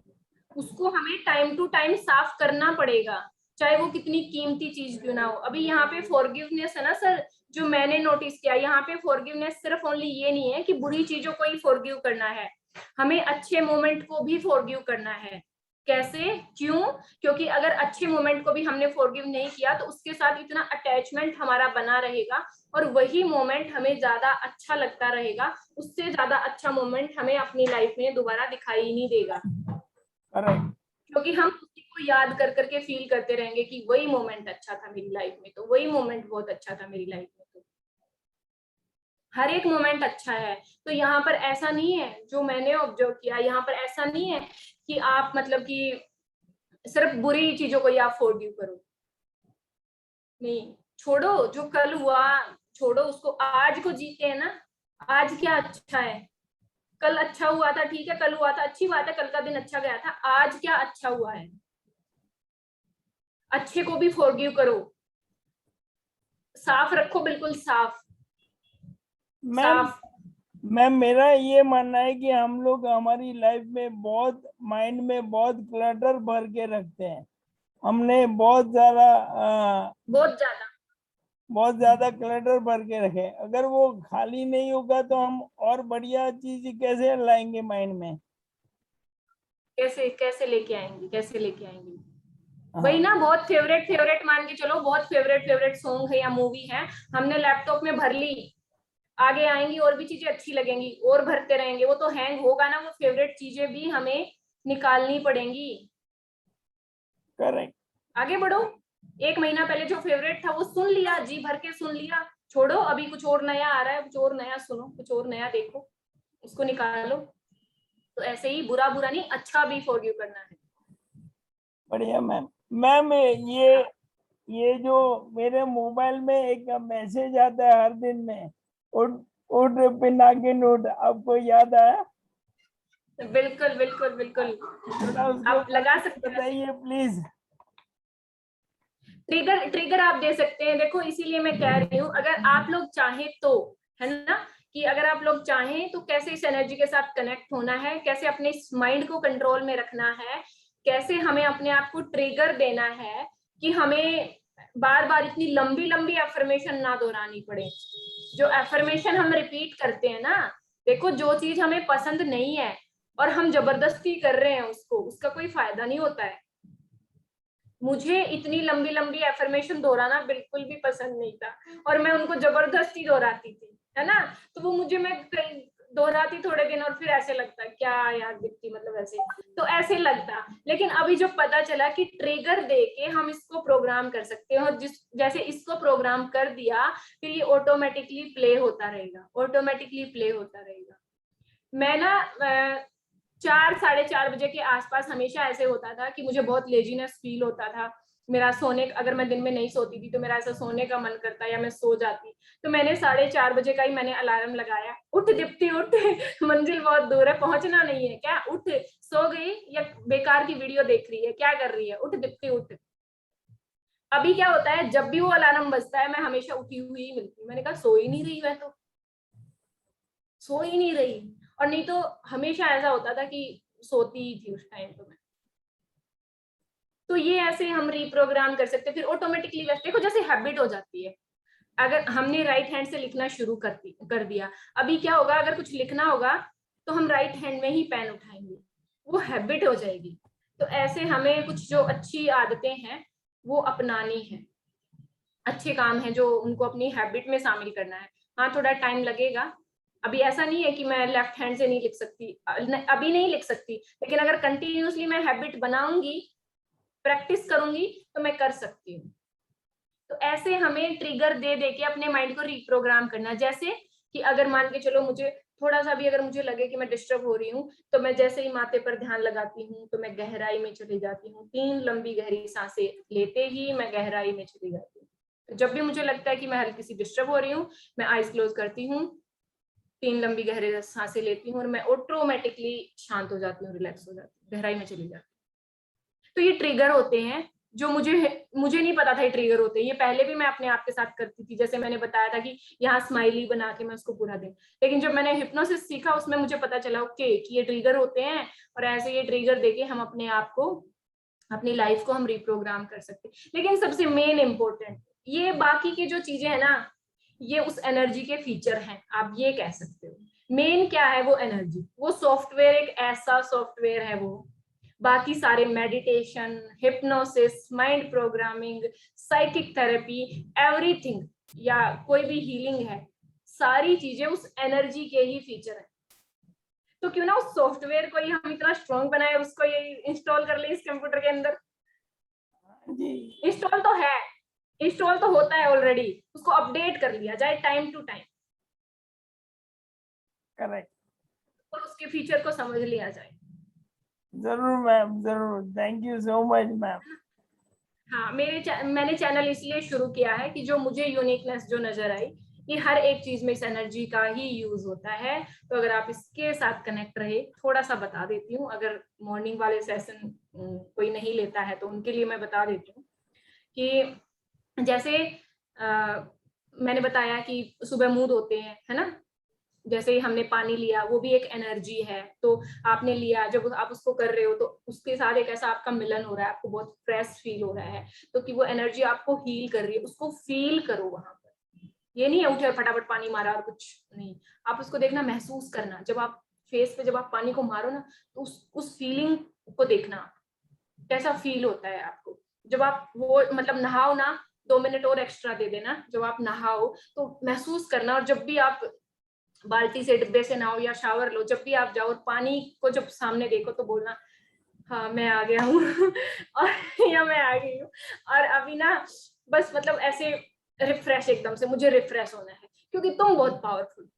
उसको हमें टाइम टू टाइम साफ करना पड़ेगा, चाहे वो कितनी कीमती चीज क्यों ना हो। अभी यहाँ पे फॉरगिवनेस है ना सर, जो मैंने नोटिस किया, यहाँ पे फॉरगिवनेस सिर्फ ओनली ये नहीं है कि बुरी चीजों को ही फॉरगिव करना है, हमें अच्छे मोमेंट को भी फॉरगिव करना है। कैसे? क्यों? क्योंकि अगर अच्छे मोमेंट को भी हमने फॉरगिव नहीं किया तो उसके साथ इतना अटैचमेंट हमारा बना रहेगा और वही मोमेंट हमें ज्यादा अच्छा लगता रहेगा, उससे ज्यादा अच्छा मोमेंट हमें अपनी लाइफ में दोबारा दिखाई ही नहीं देगा। करेक्ट। क्योंकि हम उसी को याद कर करके फील करते रहेंगे कि वही मोमेंट अच्छा था मेरी लाइफ में, तो वही मोमेंट बहुत अच्छा था मेरी लाइफ में। तो हर एक मोमेंट अच्छा है। तो यहाँ पर ऐसा नहीं है, जो मैंने ऑब्जर्व किया, यहाँ पर ऐसा नहीं है कि आप मतलब कि सिर्फ बुरी चीजों को ही आप फॉरगिव करो। नहीं, छोड़ो जो कल हुआ, छोड़ो उसको, आज को जीते हैं ना। आज क्या अच्छा है? कल अच्छा हुआ था, ठीक है, कल हुआ था, अच्छी बात है, कल का दिन अच्छा गया था। आज क्या अच्छा हुआ है? अच्छे को भी फॉरगिव करो, साफ रखो, बिल्कुल साफ मैम साफ। मैम मेरा ये मानना है कि हम लोग हमारी लाइफ में बहुत माइंड में बहुत क्लटर भर के रखते हैं। हमने बहुत ज्यादा क्लटर भर के रखे। अगर वो खाली नहीं होगा तो हम और बढ़िया चीज कैसे लाएंगे माइंड में। कैसे कैसे लेके आएंगे, कैसे लेके आएंगे? वही हाँ। ना, बहुत फेवरेट फेवरेट मान के चलो, बहुत फेवरेट फेवरेट सॉन्ग है या मूवी है, हमने लैपटॉप में भर ली, आगे आएंगी और भी चीजें अच्छी लगेंगी और भरते रहेंगे, वो तो हैंग होगा ना। वो फेवरेट चीजें भी हमें निकालनी पड़ेंगी। करेक्ट। आगे बढ़ो। एक महीना पहले जो फेवरेट था वो सुन लिया, जी भर के सुन लिया, छोड़ो, अभी कुछ और नया आ रहा है, कुछ और नया सुनो, कुछ और नया देखो, उसको निकालो। तो ऐसे ही बुरा बुरा नहीं, अच्छा भी फॉरगिव करना है। बढ़िया मैम। मैम ये जो मेरे मोबाइल में एक मैसेज आता है हर दिन में, उठ उठ पिनाकिन उठ, आपको याद आया? बिल्कुल बिल्कुल बिल्कुल। थोड़ा उसके आप ऊपर लगा कुछ सकते हैं वैसे। बताइए प्लीज। ट्रिगर ट्रिगर आप दे सकते हैं, देखो इसीलिए मैं कह रही हूँ, अगर आप लोग चाहें तो, है ना, कि अगर आप लोग चाहें तो कैसे इस एनर्जी के साथ कनेक्ट होना है, कैसे अपने इस माइंड को कंट्रोल में रखना है, कैसे हमें अपने आप को ट्रिगर देना है कि हमें बार बार इतनी लंबी लंबी एफर्मेशन ना दोहरानी पड़े। जो एफर्मेशन हम रिपीट करते हैं ना, देखो जो चीज हमें पसंद नहीं है और हम जबरदस्ती कर रहे हैं उसको, उसका कोई फायदा नहीं होता है। मुझे इतनी लंबी लंबी एफर्मेशन दोहराना बिल्कुल भी पसंद नहीं था और मैं उनको जबरदस्ती दोहराती थी, है ना। तो वो मुझे, मैं दोहराती थोड़े दिन और फिर ऐसे लगता क्या यार दिखती, मतलब ऐसे, तो ऐसे लगता। लेकिन अभी जो पता चला कि ट्रिगर दे के हम इसको प्रोग्राम कर सकते हैं, और जिस जैसे इसको प्रोग्राम कर दिया फिर ये ऑटोमेटिकली प्ले होता रहेगा, ऑटोमेटिकली प्ले होता रहेगा। मैं ना 4-4:30 बजे के आसपास हमेशा ऐसे होता था कि मुझे बहुत लेजीनेस फील होता था। मेरा सोने, अगर मैं दिन में नहीं सोती थी तो मेरा ऐसा सोने का मन करता या मैं सो जाती। तो मैंने 4:30 बजे का ही मैंने अलार्म लगाया, उठ दीप्ति उठ, मंजिल बहुत दूर है, पहुंचना नहीं है क्या, उठ, सो गई या बेकार की वीडियो देख रही है, क्या कर रही है, उठ दीप्ति उठ। अभी क्या होता है, जब भी वो अलार्म बजता है मैं हमेशा उठी हुई ही मिलती हूँ। मैंने कहा सो ही नहीं रही, मैं तो सो ही नहीं रही। और नहीं तो हमेशा ऐसा होता था कि सोती ही थी उस टाइम तो मैं। तो ये ऐसे हम रिप्रोग्राम कर सकते हैं, फिर ऑटोमेटिकली वैसे देखो जैसे हैबिट हो जाती है। अगर हमने राइट हैंड से लिखना शुरू कर दिया, अभी क्या होगा, अगर कुछ लिखना होगा तो हम राइट हैंड में ही पेन उठाएंगे, वो हैबिट हो जाएगी। तो ऐसे हमें कुछ जो अच्छी आदतें हैं वो अपनानी है, अच्छे काम है जो उनको अपनी हैबिट में शामिल करना है। हाँ थोड़ा टाइम लगेगा। अभी ऐसा नहीं है कि मैं लेफ्ट हैंड से नहीं लिख सकती, अभी नहीं लिख सकती, लेकिन अगर कंटिन्यूअसली मैं हैबिट बनाऊंगी, प्रैक्टिस करूंगी तो मैं कर सकती हूँ। तो ऐसे हमें ट्रिगर दे दे के अपने माइंड को रिप्रोग्राम करना। जैसे कि अगर मान के चलो मुझे थोड़ा सा भी अगर मुझे लगे कि मैं डिस्टर्ब हो रही हूँ, तो मैं जैसे ही माथे पर ध्यान लगाती हूँ तो मैं गहराई में चली जाती हूँ, 3 लंबी गहरी सांसें लेते ही मैं गहराई में चली जाती हूँ। तो जब भी मुझे लगता है कि मैं हल्की सी डिस्टर्ब हो रही हूँ, मैं आईज क्लोज करती हूँ, 3 लंबी गहरी सांसें लेती हूँ और मैं ऑटोमेटिकली शांत हो जाती हूँ, रिलैक्स हो जाती हूँ, गहराई में चली जाती हूँ। तो ये ट्रिगर होते हैं जो मुझे नहीं पता था ये ट्रिगर होते हैं। ये पहले भी मैं अपने आप के साथ करती थी, जैसे मैंने बताया था कि यहाँ स्माइली बना के मैं उसको पूरा दिन। लेकिन जब मैंने हिप्नोसिस सीखा उसमें मुझे पता चला ओके कि ये ट्रिगर होते हैं और ऐसे ये ट्रिगर देके हम अपने आप को, अपनी लाइफ को हम रिप्रोग्राम कर सकते हैं। लेकिन सबसे मेन इंपॉर्टेंट, ये बाकी की जो चीजें है ना, ये उस एनर्जी के फीचर हैं, आप ये कह सकते हो। मेन क्या है वो एनर्जी, वो सॉफ्टवेयर एक ऐसा सॉफ्टवेयर है वो, बाकी सारे meditation, hypnosis, mind programming, psychic therapy, everything या कोई भी हीलिंग है, सारी चीजें उस एनर्जी के ही फीचर है। तो क्यों ना उस सॉफ्टवेयर को ही हम इतना स्ट्रॉन्ग बनाए और उसको ये इंस्टॉल कर ले इस कंप्यूटर के अंदर। जी इंस्टॉल तो है, इंस्टॉल तो होता है ऑलरेडी, उसको अपडेट कर लिया जाए टाइम टू टाइम करेक्ट, और उसके फीचर को समझ लिया जाए। जरूर मैम, जरूर, thank you so much ma'am. हाँ, मैंने चैनल इसलिए शुरू किया है कि जो मुझे यूनिकनेस जो नजर आई कि हर एक चीज में इस एनर्जी का ही यूज होता है, तो अगर आप इसके साथ कनेक्ट रहे, थोड़ा सा बता देती हूँ, अगर मॉर्निंग वाले सेशन कोई नहीं लेता है तो उनके लिए मैं बता देती हूँ कि जैसे मैंने बताया कि सुबह मूड होते हैं, है ना, जैसे ही हमने पानी लिया वो भी एक एनर्जी है, तो आपने लिया, जब आप उसको कर रहे हो तो उसके साथ एक ऐसा आपका मिलन हो रहा है, आपको बहुत फ्रेश फील हो रहा है, तो कि वो एनर्जी आपको हील कर रही है, उसको फील करो वहां पर। ये नहीं है उठे और फटाफट पानी मारा और कुछ नहीं, आप उसको देखना, महसूस करना, जब आप फेस पे जब आप पानी को मारो ना, तो उस फीलिंग को देखना कैसा फील होता है आपको। जब आप वो मतलब नहाओ ना, 2 मिनट और एक्स्ट्रा दे देना, जब आप नहाओ तो महसूस करना, और जब भी आप बाल्टी से डिब्बे से नहाओ या शावर लो, जब भी आप जाओ और पानी को जब सामने देखो तो बोलना हाँ मैं आ गया हूँ और या मैं आ गई हूँ, और अभी ना बस मतलब ऐसे रिफ्रेश, एकदम से मुझे रिफ्रेश होना है क्योंकि तुम बहुत पावरफुल,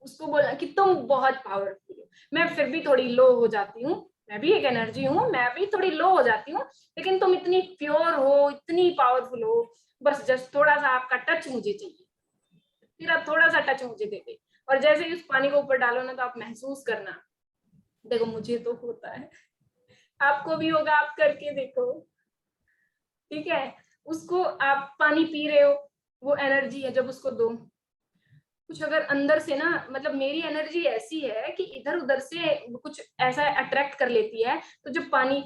उसको बोलना कि तुम बहुत पावरफुल हो। मैं फिर भी थोड़ी लो हो जाती हूँ, मैं भी एक एनर्जी हूँ, मैं भी थोड़ी लो हो जाती हूँ, लेकिन तुम इतनी प्योर हो, इतनी पावरफुल हो, बस जस्ट थोड़ा सा आपका टच मुझे चाहिए, फिर आप थोड़ा सा टच मुझे दे दे, और जैसे ही उस पानी को ऊपर डालो ना, तो आप महसूस करना, देखो मुझे तो होता है, आपको भी होगा, आप करके देखो, ठीक है। उसको आप पानी पी रहे हो, वो एनर्जी है, जब उसको दो, कुछ अगर अंदर से ना, मतलब मेरी एनर्जी ऐसी है कि इधर उधर से कुछ ऐसा अट्रैक्ट कर लेती है, तो जब पानी,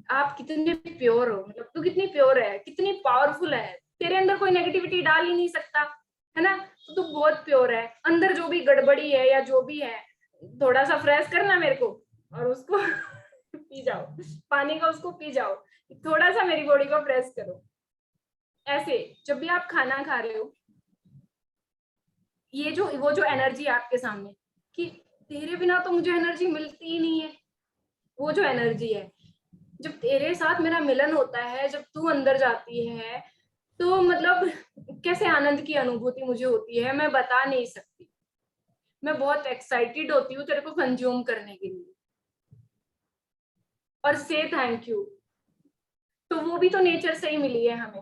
आप कितने प्योर हो, मतलब तू कितनी प्योर है, कितनी पावरफुल है, तेरे अंदर कोई नेगेटिविटी डाल ही नहीं सकता, है ना, तो तू बहुत प्योर है, अंदर जो भी गड़बड़ी है या जो भी है, थोड़ा सा फ्रेश करना मेरे को और उसको पी जाओ, पानी का उसको पी जाओ, थोड़ा सा मेरी बॉडी को फ्रेश करो। ऐसे जब भी आप खाना खा रहे हो, ये जो वो जो एनर्जी आपके सामने कि तेरे बिना तो मुझे एनर्जी मिलती ही नहीं है, वो जो एनर्जी है, जब तेरे साथ मेरा मिलन होता है, जब तू अंदर जाती है, तो मतलब कैसे आनंद की अनुभूति मुझे होती है, मैं बता नहीं सकती, मैं बहुत एक्साइटेड होती हूँ तेरे को कंज्यूम करने के लिए और से थैंक यू। तो वो भी तो नेचर से ही मिली है हमें।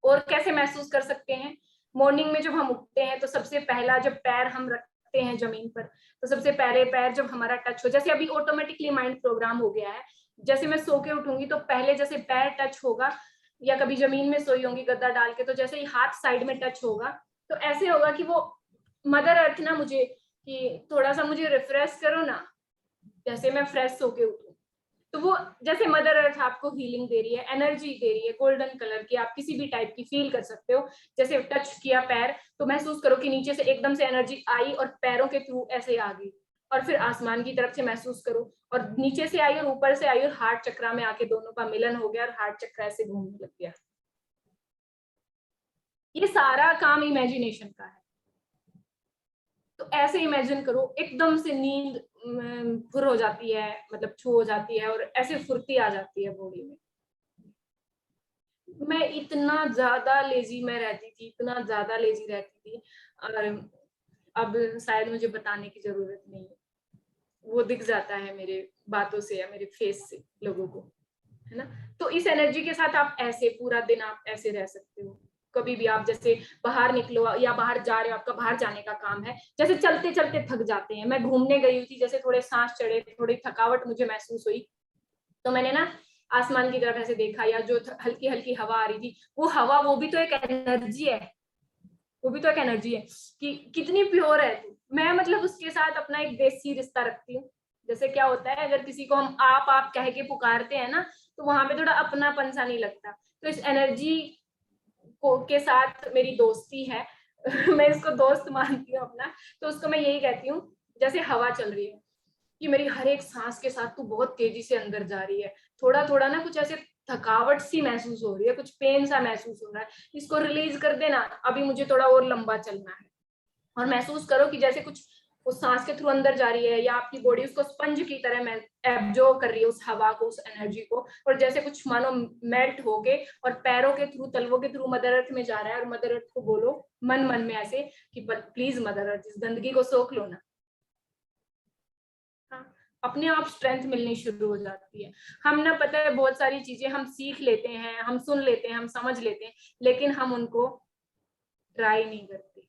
और कैसे महसूस कर सकते हैं, मॉर्निंग में जब हम उठते हैं तो सबसे पहला जब पैर हम रखते हैं जमीन पर, तो सबसे पहले पैर जब हमारा टच हो, जैसे अभी ऑटोमेटिकली माइंड प्रोग्राम हो गया है, जैसे मैं सो के उठूंगी तो पहले जैसे पैर टच होगा, या कभी जमीन में सोई होंगी गद्दा डाल के, तो जैसे ही हाथ साइड में टच होगा, तो ऐसे होगा कि वो मदर अर्थ ना मुझे कि थोड़ा सा मुझे रिफ्रेश करो ना, जैसे मैं फ्रेश होके उठूं, तो वो जैसे मदर अर्थ आपको हीलिंग दे रही है, एनर्जी दे रही है, गोल्डन कलर की, आप किसी भी टाइप की फील कर सकते हो। जैसे टच किया पैर, तो महसूस करो कि नीचे से एकदम से एनर्जी आई और पैरों के थ्रू ऐसे आ गई, और फिर आसमान की तरफ से महसूस करो, और नीचे से आई और ऊपर से आई और हार्ट चक्रा में आके दोनों का मिलन हो गया और हार्ट चक्रा ऐसे घूमने लग गया। ये सारा काम इमेजिनेशन का है। तो ऐसे इमेजिन करो, एकदम से नींद फुर हो जाती है, मतलब छू हो जाती है, और ऐसे फुर्ती आ जाती है बॉडी में। मैं इतना ज्यादा लेजी में रहती थी, इतना ज्यादा लेजी रहती थी, और अब शायद मुझे बताने की जरूरत नहीं है, वो दिख जाता है मेरे बातों से या मेरे फेस से लोगों को, है ना। तो इस एनर्जी के साथ आप ऐसे पूरा दिन आप ऐसे रह सकते हो। कभी भी आप जैसे बाहर निकलो या बाहर जा रहे हो, आपका बाहर जाने का काम है, जैसे चलते चलते थक जाते हैं, मैं घूमने गई थी, जैसे थोड़े सांस चढ़े, थोड़ी थकावट मुझे महसूस हुई, तो मैंने ना आसमान की तरफ ऐसे देखा, या जो हल्की हल्की हवा आ रही थी, वो हवा, वो भी तो एक एनर्जी है, वो भी तो एक एनर्जी है कि कितनी प्योर है तू। मैं मतलब उसके साथ अपना एक देसी रिश्ता रखती हूँ। जैसे क्या होता है, अगर किसी को हम आप कह के पुकारते हैं ना, तो वहां पे थोड़ा अपनापन सा नहीं लगता, तो इस एनर्जी को के साथ मेरी दोस्ती है, मैं इसको दोस्त मानती हूँ अपना, तो उसको मैं यही कहती हूँ जैसे हवा चल रही है कि मेरी हर एक सांस के साथ तू बहुत तेजी से अंदर जा रही है, थोड़ा थोड़ा ना कुछ ऐसे थकावट सी महसूस हो रही है, कुछ पेन सा महसूस हो रहा है, इसको रिलीज कर देना, अभी मुझे थोड़ा और लंबा चलना है। और महसूस करो कि जैसे कुछ उस सांस के थ्रू अंदर जा रही है, या आपकी बॉडी उसको स्पंज की तरह एब्जॉर्ब कर रही है उस हवा को, उस एनर्जी को, और जैसे कुछ मानो मेल्ट होके और पैरों के थ्रू, तलवों के थ्रू मदर अर्थ में जा रहा है। और मदर अर्थ को बोलो मन मन में ऐसे कि प्लीज मदर अर्थ, इस गंदगी को सोख लो ना। हाँ, अपने आप स्ट्रेंथ मिलनी शुरू हो जाती है। हम ना, पता है, बहुत सारी चीजें हम सीख लेते हैं, हम सुन लेते हैं, हम समझ लेते हैं, लेकिन हम उनको ट्राई नहीं करते।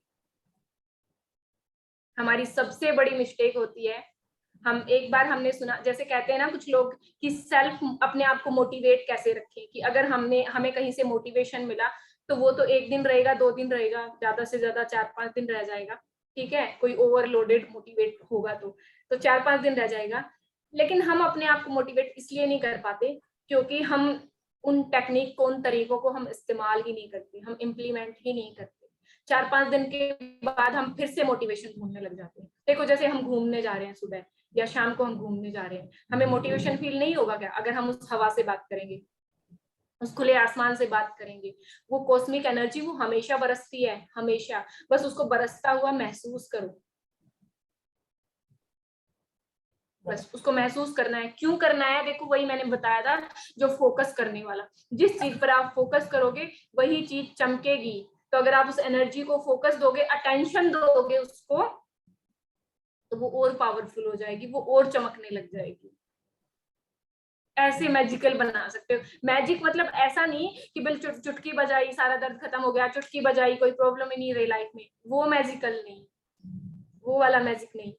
हमारी सबसे बड़ी मिस्टेक होती है, हम एक बार हमने सुना, जैसे कहते हैं ना कुछ लोग कि सेल्फ, अपने आप को मोटिवेट कैसे रखें, कि अगर हमें कहीं से मोटिवेशन मिला तो वो तो एक दिन रहेगा, 2 दिन रहेगा, ज्यादा से ज्यादा 4-5 दिन रह जाएगा। ठीक है, कोई ओवरलोडेड मोटिवेट होगा तो 4-5 दिन रह जाएगा। लेकिन हम अपने आप को मोटिवेट इसलिए नहीं कर पाते क्योंकि हम उन टेक्निक को, उन तरीकों को हम इस्तेमाल ही नहीं करते, हम इम्प्लीमेंट ही नहीं करते। 4-5 दिन के बाद हम फिर से मोटिवेशन ढूंढने लग जाते हैं। देखो, जैसे हम घूमने जा रहे हैं सुबह या शाम को, हम घूमने जा रहे हैं, हमें मोटिवेशन फील नहीं होगा क्या अगर हम उस हवा से बात करेंगे, उस खुले आसमान से बात करेंगे? वो कॉस्मिक एनर्जी वो हमेशा बरसती है, हमेशा। बस उसको बरसता हुआ महसूस करो, बस उसको महसूस करना है। क्यों करना है? देखो, वही मैंने बताया था, जो फोकस करने वाला, जिस चीज पर आप फोकस करोगे वही चीज चमकेगी। तो अगर आप उस एनर्जी को फोकस दोगे, अटेंशन दोगे उसको, तो वो और पावरफुल हो जाएगी, वो और चमकने लग जाएगी। ऐसे मैजिकल बना सकते हो। मैजिक मतलब ऐसा नहीं कि बिल चुटकी बजाई सारा दर्द खत्म हो गया, चुटकी बजाई कोई प्रॉब्लम ही नहीं रही लाइफ में, वो मैजिकल नहीं, वो वाला मैजिक नहीं।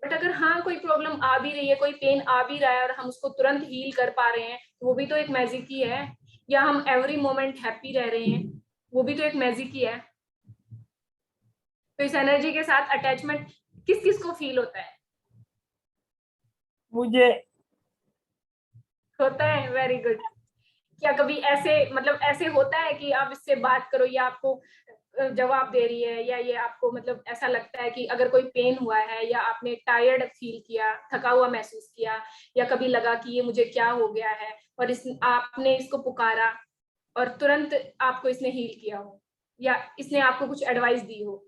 बट अगर हाँ कोई प्रॉब्लम आ भी रही है, कोई पेन आ भी रहा है और हम उसको तुरंत हील कर पा रहे हैं, वो भी तो एक मैजिक ही है। या हम एवरी मोमेंट हैप्पी रह रहे हैं, वो भी तो एक मैजिक ही है। तो इस एनर्जी के साथ अटैचमेंट किस किस को फील होता है? मुझे होता है, वेरी गुड। क्या कभी ऐसे, मतलब ऐसे होता है कि आप इससे बात करो, या आपको जवाब दे रही है, या ये आपको मतलब ऐसा लगता है कि अगर कोई पेन हुआ है, या आपने टायर्ड फील किया, थका हुआ महसूस किया, या कभी लगा कि ये मुझे क्या हो गया है, और आपने इसको पुकारा और तुरंत आपको इसने हील किया हो, या इसने आपको कुछ एडवाइस दी हो?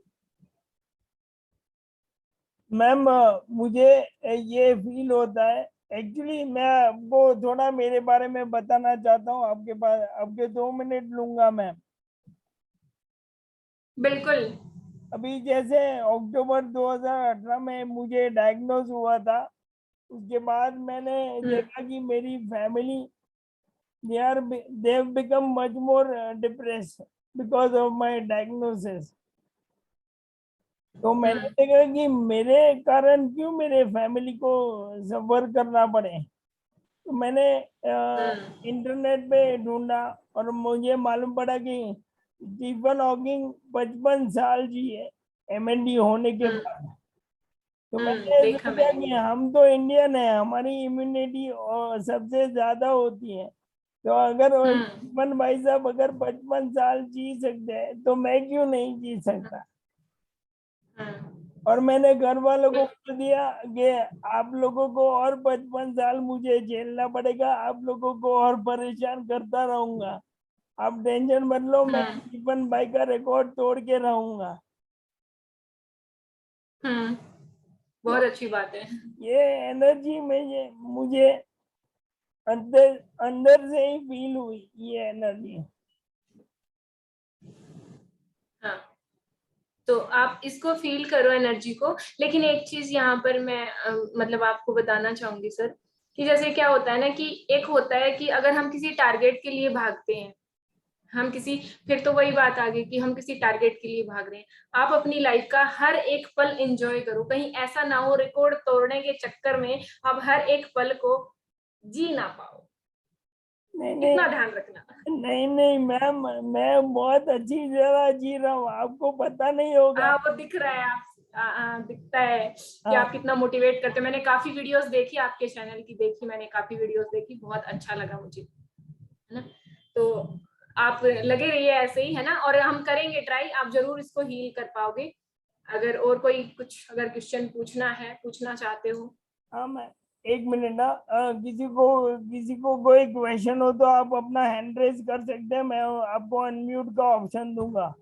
मैम, मुझे ये फील होता है। एक्चुअली मैं आपको थोड़ा मेरे बारे में बताना चाहता हूँ, आपके पास आपके 2 मिनट लूंगा मैम। बिल्कुल। अभी जैसे अक्टूबर 2018 में मुझे डायग्नोज हुआ था। उसके बाद मैंने देखा कि मेरी family, they have become much more depressed because of my diagnosis. तो मैंने देखा कि मेरे कारण क्यों मेरे फैमिली को सफर करना पड़े। तो मैंने इंटरनेट पे ढूंढा और मुझे मालूम पड़ा कि स्टीफन हॉकिंग 55 साल जिए एमएनडी होने के बाद। तो मैंने देखा सोचा मैंने कि भी। हम तो इंडियन है, हमारी इम्यूनिटी सबसे ज्यादा होती है। तो अगर स्टीफन भाई साहब अगर 55 साल जी सकते हैं तो मैं क्यों नहीं जी सकता। और मैंने घर वालों को बोल दिया कि आप लोगों को और 55 साल मुझे झेलना पड़ेगा, आप लोगों को और परेशान करता रहूंगा। आप टेंशन मत लो, मैं स्टीफन भाई का रिकॉर्ड तोड़ के रहूंगा। बहुत अच्छी बात है। ये एनर्जी में मुझे अंदर अंदर से ही फील हुई, ये एनर्जी। हाँ, तो आप इसको फील करो, एनर्जी को। लेकिन एक चीज यहाँ पर मैं मतलब आपको बताना चाहूंगी सर, कि जैसे क्या होता है ना, कि एक होता है कि अगर हम किसी टारगेट के लिए भागते हैं, हम किसी, फिर तो वही बात आ गई कि हम किसी टारगेट के लिए भाग रहे हैं। आप अपनी लाइफ का हर एक पल एंजॉय करो, कहीं ऐसा ना हो रिकॉर्ड तोड़ने के चक्कर में आप हर एक पल को जी ना पाओ। नहीं इतना नहीं ध्यान रखना। नहीं नहीं मैम, मैं बहुत अच्छी जगह जी रहा हूँ, आपको पता नहीं होगा। हाँ, वो दिख रहा है, आप दिखता है कि हाँ आप कितना मोटिवेट करते हो। मैंने काफी वीडियोस देखी, आपके चैनल की देखी मैंने, काफी वीडियोस देखी, बहुत अच्छा लगा मुझे, है ना। तो आप लगे रहिए ऐसे ही, है ना, और हम करेंगे ट्राई, आप जरूर इसको हील कर पाओगे। अगर और कोई कुछ अगर क्वेश्चन पूछना चाहते हो। हाँ, मैं 1 मिनट ना, किसी को कोई क्वेश्चन हो तो आप अपना हैंड रेज कर सकते हैं, मैं आपको अनम्यूट का ऑप्शन दूंगा।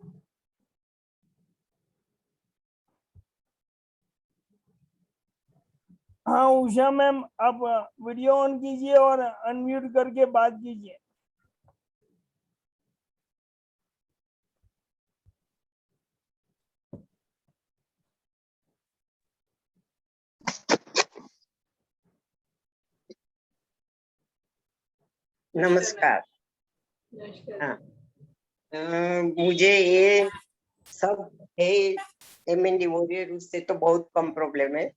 हाँ उषा मैम, आप वीडियो ऑन कीजिए और अनम्यूट करके बात कीजिए। नमस्कार। नमस्कार। हाँ, मुझे ये सब है MND वॉरियर, उससे तो बहुत कम प्रॉब्लम है,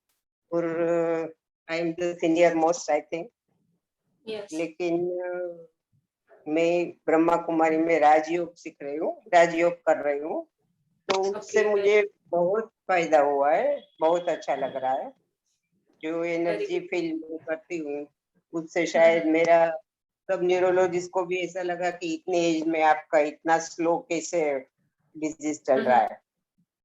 और I am the senior most I think. Yes. लेकिन मैं ब्रह्मा कुमारी में राजयोग सीख रही हूँ, राजयोग कर रही हूँ, तो उससे Okay, मुझे बहुत फायदा हुआ है, बहुत अच्छा लग रहा है। जो एनर्जी फील करती हूँ उससे शायद मेरा, सब न्यूरोलॉजिस्ट को भी ऐसा लगा कि इतने एज में आपका इतना स्लो कैसे डिजीज चल रहा है।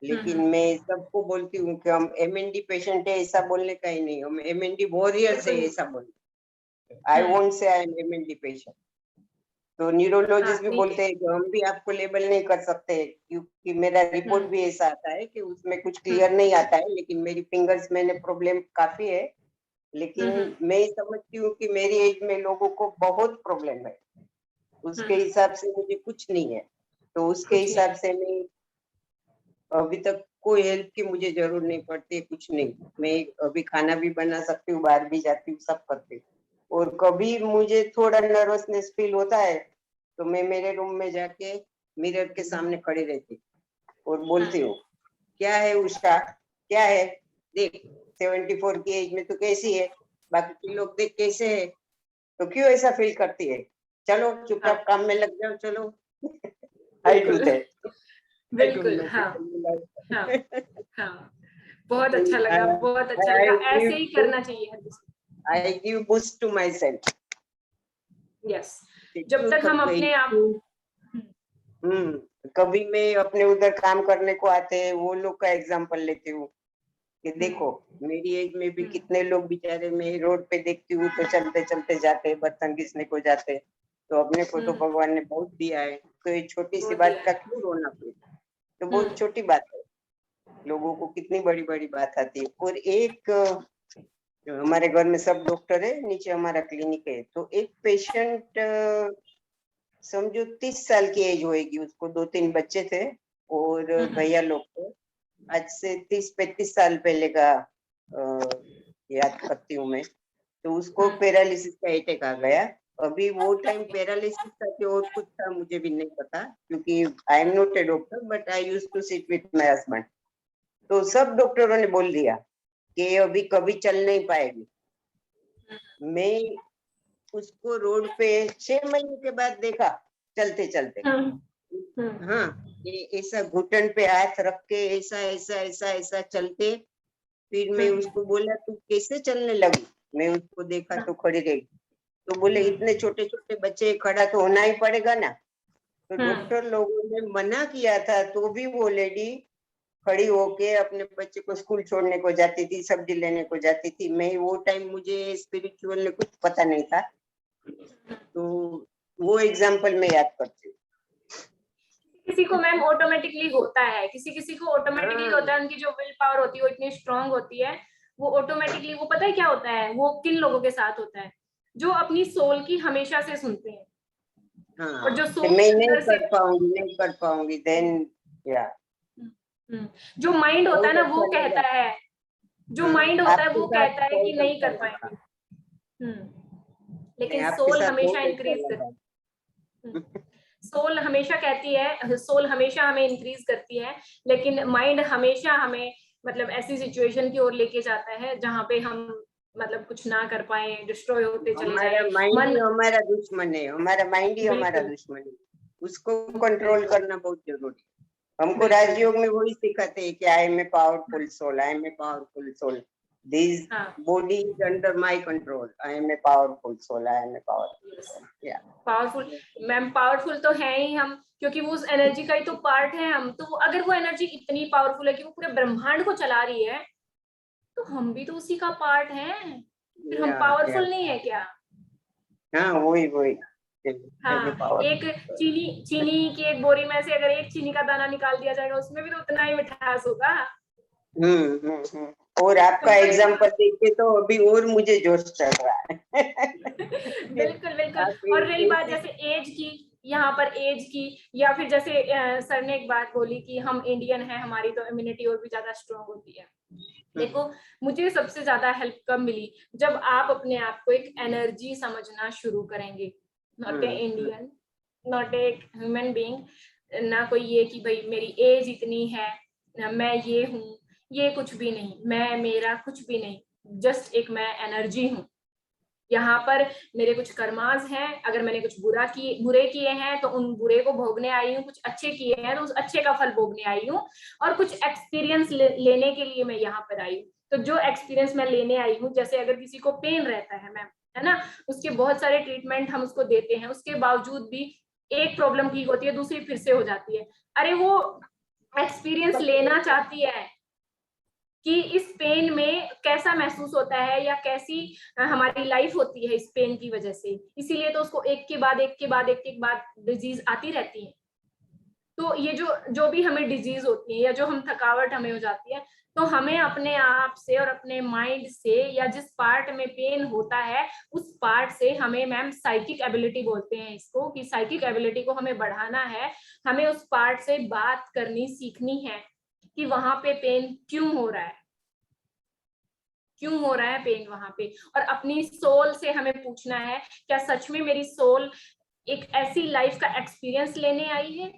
लेकिन मैं सबको बोलती हूँ कि हम MND पेशेंट है ऐसा बोलने का ही नहीं, हम MND वॉरियर्स है ऐसा बोलते। I won't say I am MND patient. तो न्यूरोलॉजिस्ट भी बोलते हैं कि हम भी आपको लेबल नहीं कर सकते, क्योंकि मेरा रिपोर्ट भी ऐसा आता है कि उसमें कुछ क्लियर नहीं आता है, लेकिन मेरी फिंगर्स में प्रॉब्लम काफी है। लेकिन मैं समझती हूँ कि मेरी एज में लोगों को बहुत प्रॉब्लम है, उसके हिसाब से मुझे कुछ नहीं है। तो उसके हिसाब से मैं अभी तक कोई हेल्प की मुझे जरूरत नहीं पड़ती, कुछ नहीं। मैं अभी खाना भी बना सकती हूँ, बाहर भी जाती हूँ, सब करती हूँ। और कभी मुझे थोड़ा नर्वसनेस फील होता है तो मैं मेरे रूम में जाके मिरर के सामने खड़ी रहती और बोलती हूँ, क्या है उषा, क्या है, देख 74 की एज में तो कैसी है, बाकी के लोग देख कैसे है, तो क्यों ऐसा फील करती है, चलो चुपचाप काम में लग जाओ, चलो। I do that. बिल्कुल। हाँ हाँ हाँ, बहुत अच्छा लगा, बहुत अच्छा लगा, ऐसे ही करना चाहिए हर किसी। I give boost to myself. Yes, जब तक हम अपने आप। कभी मैं अपने उधर काम करने को आते हैं वो लोग का एग्जांपल लेती हूँ कि देखो मेरी एज में भी कितने लोग बेचारे, मैं रोड पे देखती हूँ तो चलते चलते जाते, बर्तन घिसने को जाते, तो अपने को तो भगवान ने बहुत दिया है, तो ये छोटी सी बात का क्यों रोना फिर, तो बहुत छोटी बात है, लोगों को कितनी बड़ी बड़ी बात आती है। और एक हमारे घर में सब डॉक्टर है, नीचे हमारा क्लिनिक है, तो एक पेशेंट समझो 30 साल की एज होगी, उसको 2-3 बच्चे थे और भैया लोग थे। आज से 30-35 साल पहले का याद करती हूँ मैं। तो उसको पैरालिसिस का अटैक आ गया। अभी वो टाइम पैरालिसिस था कि और कुछ था मुझे भी नहीं पता, क्योंकि I am not a doctor but I used to sit with my husband. तो सब डॉक्टरों ने बोल दिया कि अभी कभी चल नहीं पाएगी। मैं उसको रोड पे 6 महीने के बाद देखा चलते चलते। हाँ, ऐसा घुटन पे हाथ रख के ऐसा ऐसा ऐसा ऐसा चलते। फिर मैं उसको बोला तू कैसे चलने लगी, मैं उसको देखा तो खड़ी रही। तो बोले इतने छोटे छोटे बच्चे, खड़ा तो होना ही पड़ेगा ना। तो डॉक्टर लोगों ने मना किया था तो भी वो लेडी खड़ी होके अपने बच्चे को स्कूल छोड़ने को जाती थी, सब्जी लेने को जाती थी। मैं वो टाइम मुझे स्पिरिचुअल में कुछ पता नहीं था, तो वो एग्जाम्पल मैं याद करती हूँ। किसी को मैम ऑटोमेटिकली होता है, किसी किसी को ऑटोमेटिकली होता है, उनकी जो विल पावर होती है वो इतनी स्ट्रांग होती है, वो ऑटोमेटिकली, वो पता है क्या होता है, वो किन लोगों के साथ होता है, जो अपनी सोल की हमेशा से सुनते हैं। हाँ, और जो सोल मैं नहीं कर पाऊंगी देन या जो माइंड होता है ना वो कहता है, जो माइंड होता है वो कहता है कि नहीं कर पाएंगे। लेकिन सोल हमेशा इंक्रीज करती, सोल हमेशा कहती है, सोल हमेशा हमें इंक्रीज करती है, लेकिन माइंड हमेशा हमें मतलब ऐसी सिचुएशन की ओर लेके जाता है जहाँ पे हम मतलब कुछ ना कर पाए, डिस्ट्रॉय होते चले जाए। हमारा माइंड ही हमारा दुश्मन है, हमारा माइंड ही हमारा दुश्मन है, उसको कंट्रोल करना बहुत जरूरी है। हमको राजयोग में वही सिखाते हैं कि I am a powerful soul, I am a powerful soul. This हाँ, body is under my control. I am a powerful soul. I am a powerful soul. Yeah. Powerful ma'am, powerful तो है ही हम, क्योंकि वो उस एनर्जी का ही तो part है हम। तो अगर वो एनर्जी इतनी पावरफुल है कि वो पूरे ब्रह्मांड को चला रही है, तो हम भी तो उसी का पार्ट हैं। फिर हम Yeah, पावरफुल yeah. नहीं है क्या? हाँ, वही वही। हाँ, Power. एक चीनी की एक बोरी में से अगर एक चीनी का दाना निकाल दिया जाएगा, उसमें भी तो उतना ही मिठास होगा। और आपका तो एग्जाम्पल देख के तो अभी और मुझे जोश चढ़ रहा है। बिल्कुल बिल्कुल। आप और रही बात ऐसे- जैसे एज की, यहाँ पर एज की, या फिर जैसे सर ने एक बात बोली कि हम इंडियन हैं, हमारी तो इम्यूनिटी और भी ज्यादा स्ट्रांग होती है। देखो, मुझे सबसे ज्यादा हेल्प कब मिली, जब आप अपने आप को एक एनर्जी समझना शुरू करेंगे। Not a Indian, not a human being, ना कोई ये कि भाई मेरी एज इतनी है, मैं ये हूँ, ये कुछ भी नहीं, मैं मेरा कुछ भी नहीं, जस्ट एक मैं एनर्जी हूँ। यहाँ पर मेरे कुछ कर्मास हैं, अगर मैंने कुछ बुरे किए हैं तो उन बुरे को भोगने आई हूँ, कुछ अच्छे किए हैं तो उस अच्छे का फल भोगने आई हूँ, और कुछ एक्सपीरियंस लेने के लिए मैं यहाँ पर आई हूँ। तो जो एक्सपीरियंस मैं लेने आई हूँ, जैसे अगर किसी को पेन रहता है मैम, है ना, उसके बहुत सारे ट्रीटमेंट हम उसको देते हैं, उसके बावजूद भी एक प्रॉब्लम ठीक होती है, दूसरी फिर से हो जाती है। अरे वो एक्सपीरियंस लेना चाहती है कि इस पेन में कैसा महसूस होता है, या कैसी हमारी लाइफ होती है इस पेन की वजह से, इसीलिए तो उसको एक के बाद डिजीज आती रहती है। तो ये जो भी हमें डिजीज होती है, या जो हम थकावट हमें हो जाती है, तो हमें अपने आप से और अपने माइंड से, या जिस पार्ट में पेन होता है उस पार्ट से हमें, मैम साइकिक एबिलिटी बोलते हैं इसको, कि साइकिक एबिलिटी को हमें बढ़ाना है। हमें उस पार्ट से बात करनी सीखनी है कि वहां पे पेन क्यों हो रहा है, क्यों हो रहा है पेन वहां पे। और अपनी सोल से हमें पूछना है, क्या सच में मेरी सोल एक ऐसी लाइफ का एक्सपीरियंस लेने आई है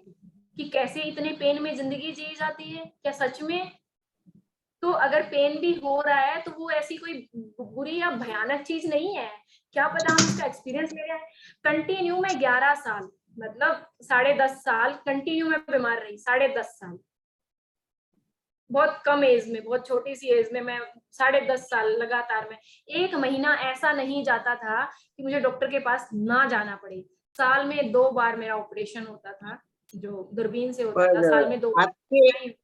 कि कैसे इतने पेन में जिंदगी जी जाती है, क्या सच में? तो अगर पेन भी हो रहा है तो वो ऐसी कोई बुरी या भयानक चीज नहीं है, क्या पता हम उसका एक्सपीरियंस ले रहे हैं। कंटिन्यू मैं 11 साल, मतलब 10.5 साल कंटिन्यू मैं बीमार रही, 10.5 साल। बहुत कम एज में, बहुत छोटी सी एज में मैं 10.5 साल लगातार में, एक महीना ऐसा नहीं जाता था कि मुझे डॉक्टर के पास ना जाना पड़े। साल में 2 बार मेरा ऑपरेशन होता था, जो दूरबीन से होता था, साल में 2 आपके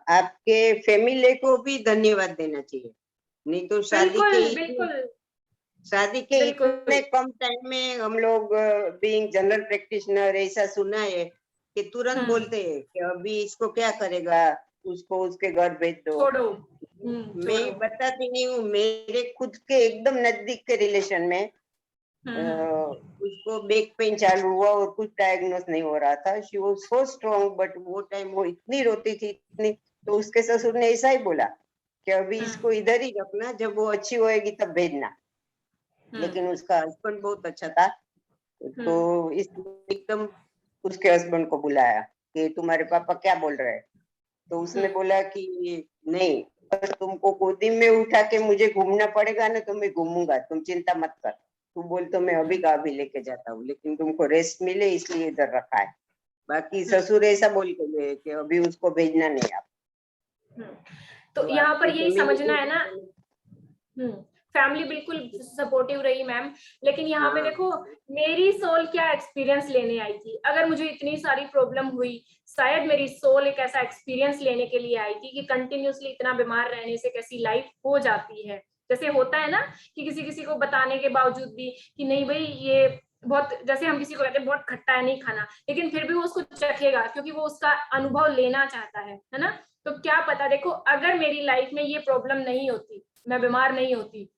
आपके फैमिली को भी धन्यवाद देना चाहिए, नहीं तो बिल्कुल बिल्कुल शादी के बिल्कुल। इतने कम टाइम में हम लोग बीइंग जनरल प्रैक्टिशनर ऐसा सुना है कि तुरंत बोलते हैं कि अभी इसको क्या करेगा, उसको उसके घर भेज दो। छोड़ो। मैं बताती नहीं हूँ, मेरे खुद के एकदम नजदीक के रिलेशन में उसको बैक पेन चालू हुआ और कुछ डायग्नोस नहीं हो रहा था। She was so strong, but वो टाइम वो इतनी रोती थी इतनी, तो उसके ससुर ने ऐसा ही बोला कि अभी इसको इधर ही रखना, जब वो अच्छी होएगी तब भेजना। लेकिन उसका हस्बैंड बहुत अच्छा था, तो इसने एकदम उसके हस्बैंड को बुलाया कि तुम्हारे पापा क्या बोल रहे हैं। तो उसने बोला कि नहीं, बस तुमको गोदी में उठा के मुझे घूमना पड़ेगा ना, तो मैं घूमूंगा, तुम चिंता मत कर। तुम बोल तो मैं अभी का अभी लेके जाता हूँ, लेकिन तुमको रेस्ट मिले इसलिए इधर रखा है। बाकी ससुर ऐसा बोल के गए कि अभी उसको भेजना नहीं आप। तो यहाँ पर यही समझना है ना, फैमिली बिल्कुल सपोर्टिव रही मैम, लेकिन यहाँ पे देखो मेरी सोल क्या एक्सपीरियंस लेने आई थी। अगर मुझे इतनी सारी प्रॉब्लम हुई, शायद मेरी सोल एक ऐसा एक्सपीरियंस लेने के लिए आई थी कि कंटिन्यूअसली इतना बीमार रहने से कैसी लाइफ हो जाती है। जैसे होता है ना कि किसी को बताने के बावजूद भी कि नहीं भाई ये बहुत, जैसे हम किसी को कहते हैं बहुत खट्टा है नहीं खाना, लेकिन फिर भी वो उसको चखेगा क्योंकि वो उसका अनुभव लेना चाहता है ना। तो क्या पता, देखो अगर मेरी लाइफ में ये प्रॉब्लम नहीं होती, मैं बीमार नहीं होती,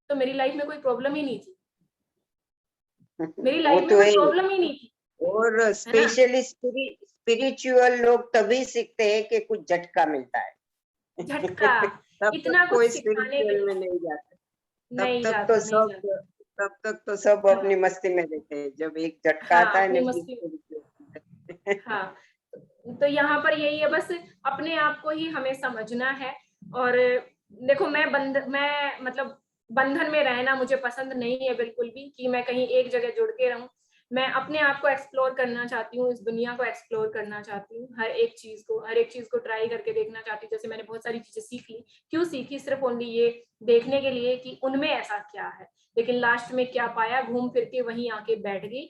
तो मेरी लाइफ में कोई प्रॉब्लम ही नहीं थी, मेरी लाइफ में कोई प्रॉब्लम ही नहीं थी। और स्पेशली स्पिरिचुअल लोग तभी सीखते हैं कि कुछ झटका मिलता है। झटका इतना कोई कुछ सिखाने के स्पिरिचुअल में नहीं जाता, नहीं तब जाता, तक तो सब अपनी मस्ती में रहते हैं। जब एक झटका आता है अपनी ना, मस्ती। हाँ, तो यहाँ पर यही है, बस अपने आप को ही हमें समझना है। और देखो मैं मतलब बंधन में रहना मुझे पसंद नहीं है बिल्कुल भी, कि मैं कहीं एक जगह जुड़ के रहूं। मैं अपने आप को एक्सप्लोर करना चाहती हूँ, इस दुनिया को एक्सप्लोर करना चाहती हूँ, हर एक चीज को ट्राई करके देखना चाहती हूँ। जैसे मैंने बहुत सारी चीजें सीख ली, क्यों सीखी? सिर्फ ओनली ये देखने के लिए कि उनमें ऐसा क्या है, लेकिन लास्ट में क्या पाया, घूम फिर के वहीं आके बैठ गई,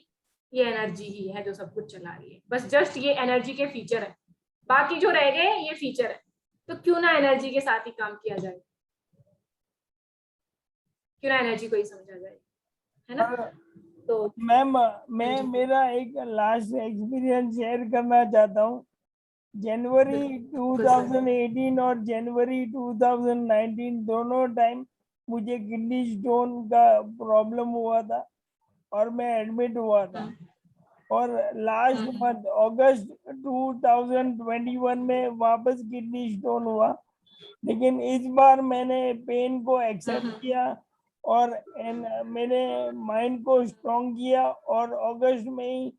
ये एनर्जी ही है जो सब कुछ चला रही है। बस जस्ट ये एनर्जी के फीचर है, बाकी जो रह गए ये फीचर है। तो क्यों ना एनर्जी के साथ ही काम किया जाए, क्यों ना एनर्जी को ही समझा जाए, है ना? तो मैम मैं हाँ जी। मेरा एक लास्ट एक्सपीरियंस शेयर करना चाहता हूँ। जनवरी 2018 और जनवरी 2019 दोनों टाइम मुझे किडनी स्टोन का प्रॉब्लम हुआ था और मैं एडमिट हुआ था। और लास्ट मंथ अगस्त 2021 में वापस किडनी स्टोन हुआ, लेकिन इस बार मैंने पेन को एक्सेप्ट किया और मैंने माइंड को स्ट्रॉन्ग किया और अगस्त में ही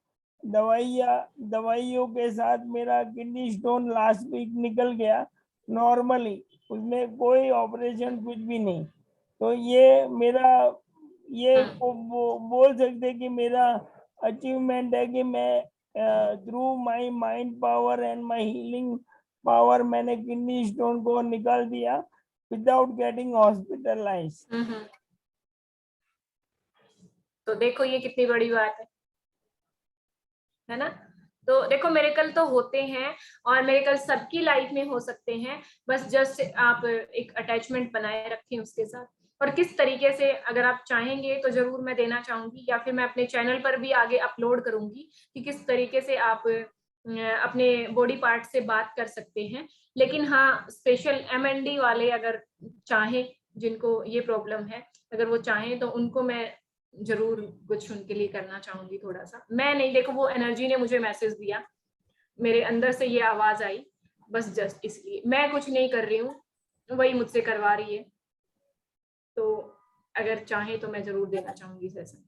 दवाइयों के साथ मेरा किडनी स्टोन लास्ट वीक निकल गया नॉर्मली, उसमें कोई ऑपरेशन कुछ भी नहीं। तो ये मेरा ये बोल सकते कि मेरा अचीवमेंट है कि मैं through my mind power and my healing power मैंने किडनी स्टोन को निकाल दिया विदाउट गेटिंग हॉस्पिटलाइज। तो देखो ये कितनी बड़ी बात है ना? तो देखो मिरेकल तो होते हैं और मिरेकल सबकी लाइफ में हो सकते हैं, बस जस्ट आप एक अटैचमेंट बनाए रखें उसके साथ। और किस तरीके से अगर आप चाहेंगे तो जरूर मैं देना चाहूंगी, या फिर मैं अपने चैनल पर भी आगे अपलोड करूंगी कि किस तरीके से आप अपने बॉडी पार्ट से बात कर सकते हैं। लेकिन हाँ, स्पेशल MND वाले अगर चाहें, जिनको ये प्रॉब्लम है, अगर वो चाहें तो उनको मैं जरूर कुछ उनके लिए करना चाहूंगी। थोड़ा सा मैं नहीं, देखो वो एनर्जी ने मुझे मैसेज दिया, मेरे अंदर से ये आवाज आई, बस जस्ट इसलिए मैं कुछ नहीं कर रही हूँ, वही मुझसे करवा रही है। तो अगर चाहे तो मैं जरूर देना चाहूंगी सेशन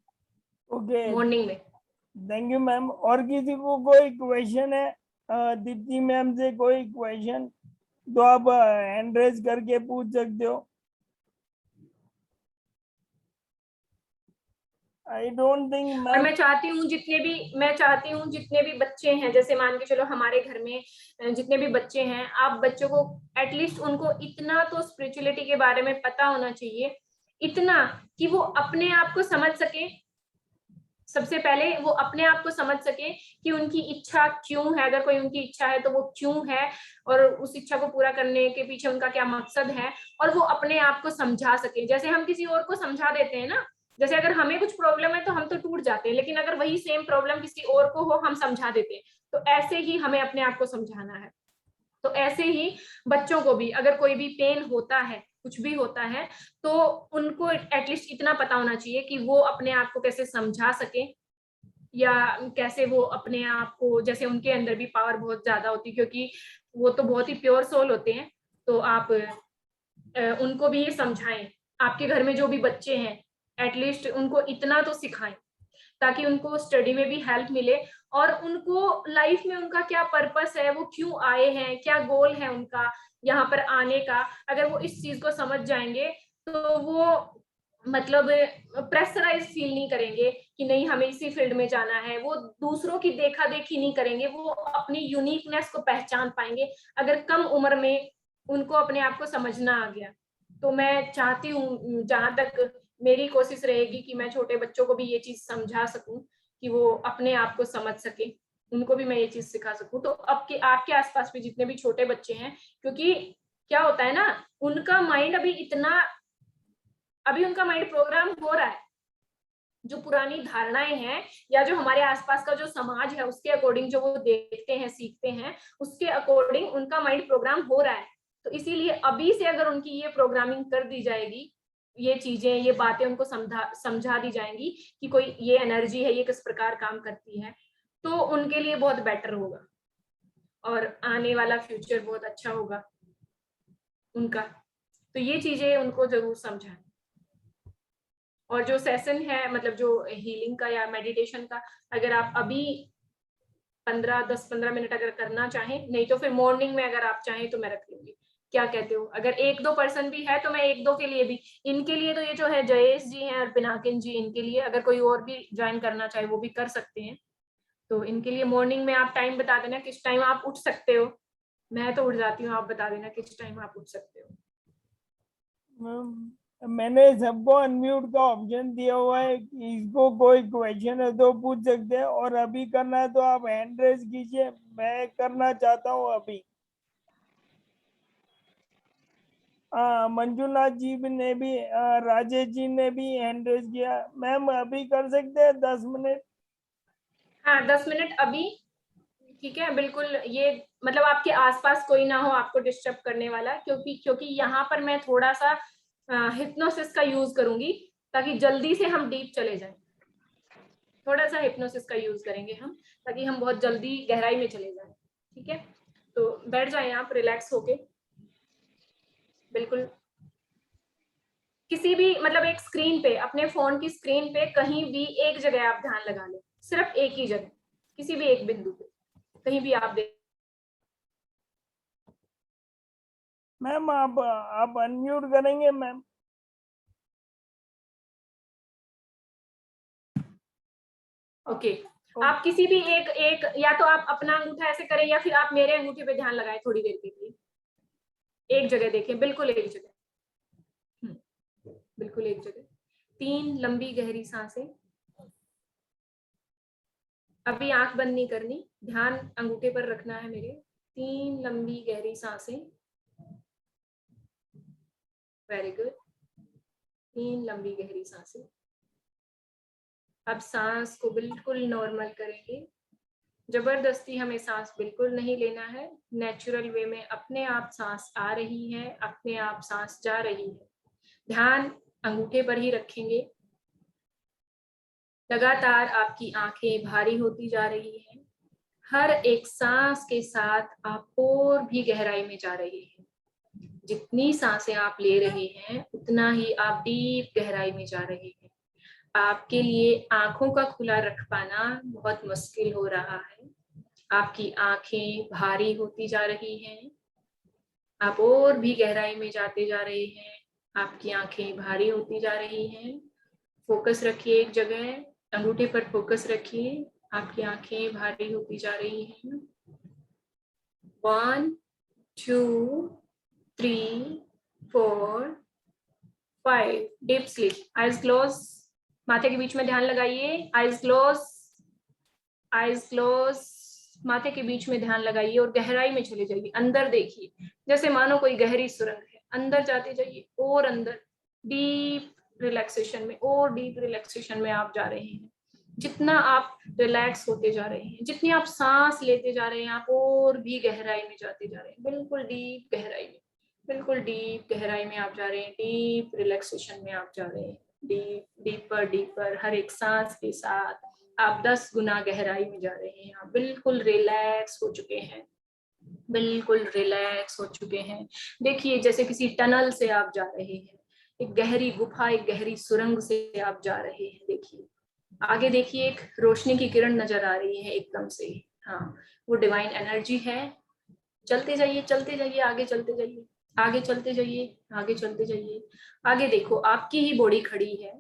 ओके, मॉर्निंग में। Thank you ma'am. और किसी को कोई क्वेश्चन है दीप्ति मैम से कोई क्वेश्चन तो आप हैंड रेज करके पूछ सकते हो। आई डोंट थिंक और मैम। मैं चाहती हूँ जितने भी बच्चे हैं, जैसे मान के चलो हमारे घर में जितने भी बच्चे हैं, आप बच्चों को एटलीस्ट उनको इतना तो स्पिरिचुअलिटी के बारे में पता होना चाहिए, इतना कि वो अपने आप को समझ सके। सबसे पहले वो अपने आप को समझ सके कि उनकी इच्छा क्यों है, अगर कोई उनकी इच्छा है तो वो क्यों है, और उस इच्छा को पूरा करने के पीछे उनका क्या मकसद है, और वो अपने आप को समझा सके। जैसे हम किसी और को समझा देते हैं ना, जैसे अगर हमें कुछ प्रॉब्लम है तो हम तो टूट जाते हैं, लेकिन अगर वही सेम प्रॉब्लम किसी और को हो, हम समझा देते हैं। तो ऐसे ही हमें अपने आप को समझाना है। तो ऐसे ही बच्चों को भी अगर कोई भी पेन होता है, कुछ भी होता है, तो उनको एटलीस्ट इतना पता होना चाहिए कि वो अपने आप को कैसे समझा सके, या कैसे वो अपने आप को, जैसे उनके अंदर भी पावर बहुत ज्यादा होती है, क्योंकि वो तो बहुत ही प्योर सोल होते हैं। तो आप उनको भी ये समझाएं, आपके घर में जो भी बच्चे हैं एटलीस्ट उनको इतना तो सिखाएं, ताकि उनको स्टडी में भी हेल्प मिले, और उनको लाइफ में उनका क्या पर्पस है, वो क्यों आए हैं, क्या गोल है उनका यहाँ पर आने का। अगर वो इस चीज को समझ जाएंगे तो वो मतलब प्रेशराइज फील नहीं करेंगे कि नहीं हमें इसी फील्ड में जाना है, वो दूसरों की देखा देखी नहीं करेंगे, वो अपनी यूनिकनेस को पहचान पाएंगे अगर कम उम्र में उनको अपने आप को समझना आ गया। तो मैं चाहती हूँ, जहां तक मेरी कोशिश रहेगी कि मैं छोटे बच्चों को भी ये चीज समझा सकूं कि वो अपने आप को समझ सके, उनको भी मैं ये चीज सिखा सकूं। तो आपके आसपास भी जितने भी छोटे बच्चे हैं, क्योंकि क्या होता है ना, उनका माइंड अभी उनका माइंड प्रोग्राम हो रहा है, जो पुरानी धारणाएं हैं या जो हमारे आसपास का जो समाज है उसके अकॉर्डिंग जो वो देखते हैं, सीखते हैं, उसके अकॉर्डिंग उनका माइंड प्रोग्राम हो रहा है। तो इसीलिए अभी से अगर उनकी ये प्रोग्रामिंग कर दी जाएगी, ये चीजें, ये बातें उनको समझा दी जाएंगी कि कोई ये एनर्जी है, ये किस प्रकार काम करती है, तो उनके लिए बहुत बेटर होगा और आने वाला फ्यूचर बहुत अच्छा होगा उनका। तो ये चीजें उनको जरूर समझाएं। और जो सेशन है, मतलब जो हीलिंग का या मेडिटेशन का, अगर आप अभी 10-15 मिनट अगर करना चाहें, नहीं तो फिर मॉर्निंग में अगर आप चाहें तो मैं रख लूंगी। क्या कहते हो? अगर 1-2 पर्सन भी है तो मैं 1-2 के लिए भी, इनके लिए तो ये जो है जयेश जी हैं और पिनाकिन जी, इनके लिए अगर कोई और भी ज्वाइन करना चाहे वो भी कर सकते हैं। तो इनके लिए मॉर्निंग में आप टाइम बता देना किस टाइम आप उठ सकते हो। मैं तो उठ जाती हूँ, आप बता देना किस टाइम आप उठ सकते हो। मैंने सबको अनम्यूट का ऑप्शन दिया हुआ है, इसको कोई क्वेश्चन है तो पूछ सकते हैं, और अभी करना है तो आप हैंड रेज कीजिए, मैं करना चाहता हूँ अभी। मंजुनाथ जी ने भी, राजेश जी ने भी हैंड रेज किया। मैम अभी कर सकते हैं 10 मिनट? हाँ 10 मिनट अभी, ठीक है बिल्कुल। ये मतलब आपके आसपास कोई ना हो आपको डिस्टर्ब करने वाला, क्योंकि यहाँ पर मैं थोड़ा सा हिप्नोसिस का यूज करूंगी ताकि जल्दी से हम डीप चले जाएं। थोड़ा सा हिप्नोसिस का यूज करेंगे हम ताकि हम बहुत जल्दी गहराई में चले जाएं, ठीक है? तो बैठ जाएं आप रिलैक्स होके, बिल्कुल। किसी भी मतलब एक स्क्रीन पे, अपने फोन की स्क्रीन पे कहीं भी एक जगह आप ध्यान लगा लें, सिर्फ एक ही जगह, किसी भी एक बिंदु पे कहीं भी आप देख। मैम आप अनम्यूट करेंगे मैम? ओके आप किसी भी एक एक, या तो आप अपना अंगूठा ऐसे करें या फिर आप मेरे अंगूठे पे ध्यान लगाएं थोड़ी देर के लिए। एक जगह देखें, बिल्कुल एक जगह, बिल्कुल एक जगह। 3 लंबी गहरी सांसें। अभी आंख बंद नहीं करनी, ध्यान अंगूठे पर रखना है मेरे। 3 लंबी गहरी सांसें। Very good. 3 लंबी गहरी सांसें। अब सांस को बिल्कुल नॉर्मल करेंगे। जबरदस्ती हमें सांस बिल्कुल नहीं लेना है, नेचुरल वे में अपने आप सांस आ रही है, अपने आप सांस जा रही है। ध्यान अंगूठे पर ही रखेंगे। लगातार आपकी आंखें भारी होती जा रही हैं। हर एक सांस के साथ आप और भी गहराई में जा रहे हैं। जितनी सांसें आप ले रहे हैं उतना ही आप डीप गहराई में जा रहे हैं। आपके लिए आंखों का खुला रख पाना बहुत मुश्किल हो रहा है। आपकी आंखें भारी होती जा रही हैं। आप और भी गहराई में जाते जा रहे हैं। आपकी आंखें भारी होती जा रही हैं। फोकस रखिए एक जगह, अंगूठे पर फोकस रखिए। आपकी आंखें भारी होती जा रही हैं। 1 2 3 4 5 डीप स्लीप। Eyes close. माथे के बीच में ध्यान लगाइए। Eyes close, eyes close. माथे के बीच में ध्यान लगाइए और गहराई में चले जाइए। अंदर देखिए, जैसे मानो कोई गहरी सुरंग है। अंदर जाते जाइए और अंदर, डीप रिलैक्सेशन में, और डीप रिलैक्सेशन में आप जा रहे हैं। जितना आप रिलैक्स होते जा रहे हैं, जितनी आप सांस लेते जा रहे हैं, आप और भी गहराई में जाते जा रहे हैं। बिल्कुल डीप गहराई में, बिल्कुल डीप गहराई में आप जा रहे हैं। डीप रिलैक्सेशन में आप जा रहे हैं। Deep, deeper deeper. हर एक सांस के साथ आप 10 गुना गहराई में जा रहे हैं। आप बिल्कुल रिलैक्स हो चुके हैं, बिल्कुल रिलैक्स हो चुके हैं। देखिए जैसे किसी टनल से आप जा रहे हैं, एक गहरी गुफा, एक गहरी सुरंग से आप जा रहे हैं। देखिए आगे, देखिए एक रोशनी की किरण नजर आ रही है एकदम से। हाँ, वो डिवाइन एनर्जी है। चलते जाइए, चलते जाइए, आगे चलते जाइए, आगे चलते जाइए, आगे चलते जाइए। आगे देखो आपकी ही बॉडी खड़ी है।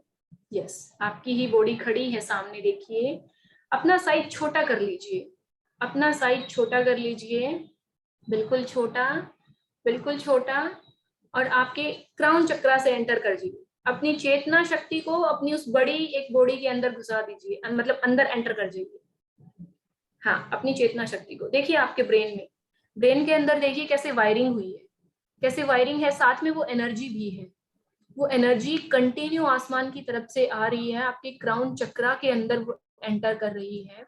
यस, आपकी ही बॉडी खड़ी है सामने। देखिए अपना साइज छोटा कर लीजिए, अपना साइज छोटा कर लीजिए, बिल्कुल छोटा, बिल्कुल छोटा। और आपके क्राउन चक्रा से एंटर कर दीजिए। अपनी चेतना शक्ति को अपनी उस बड़ी एक बॉडी के अंदर घुसा दीजिए, मतलब अंदर एंटर कर जाइए। हाँ, अपनी चेतना शक्ति को देखिए आपके ब्रेन में, ब्रेन के अंदर देखिए कैसे वायरिंग हुई है, कैसे वायरिंग है, साथ में वो एनर्जी भी है। वो एनर्जी कंटिन्यू आसमान की तरफ से आ रही है, आपके क्राउन चक्रा के अंदर वो एंटर कर रही है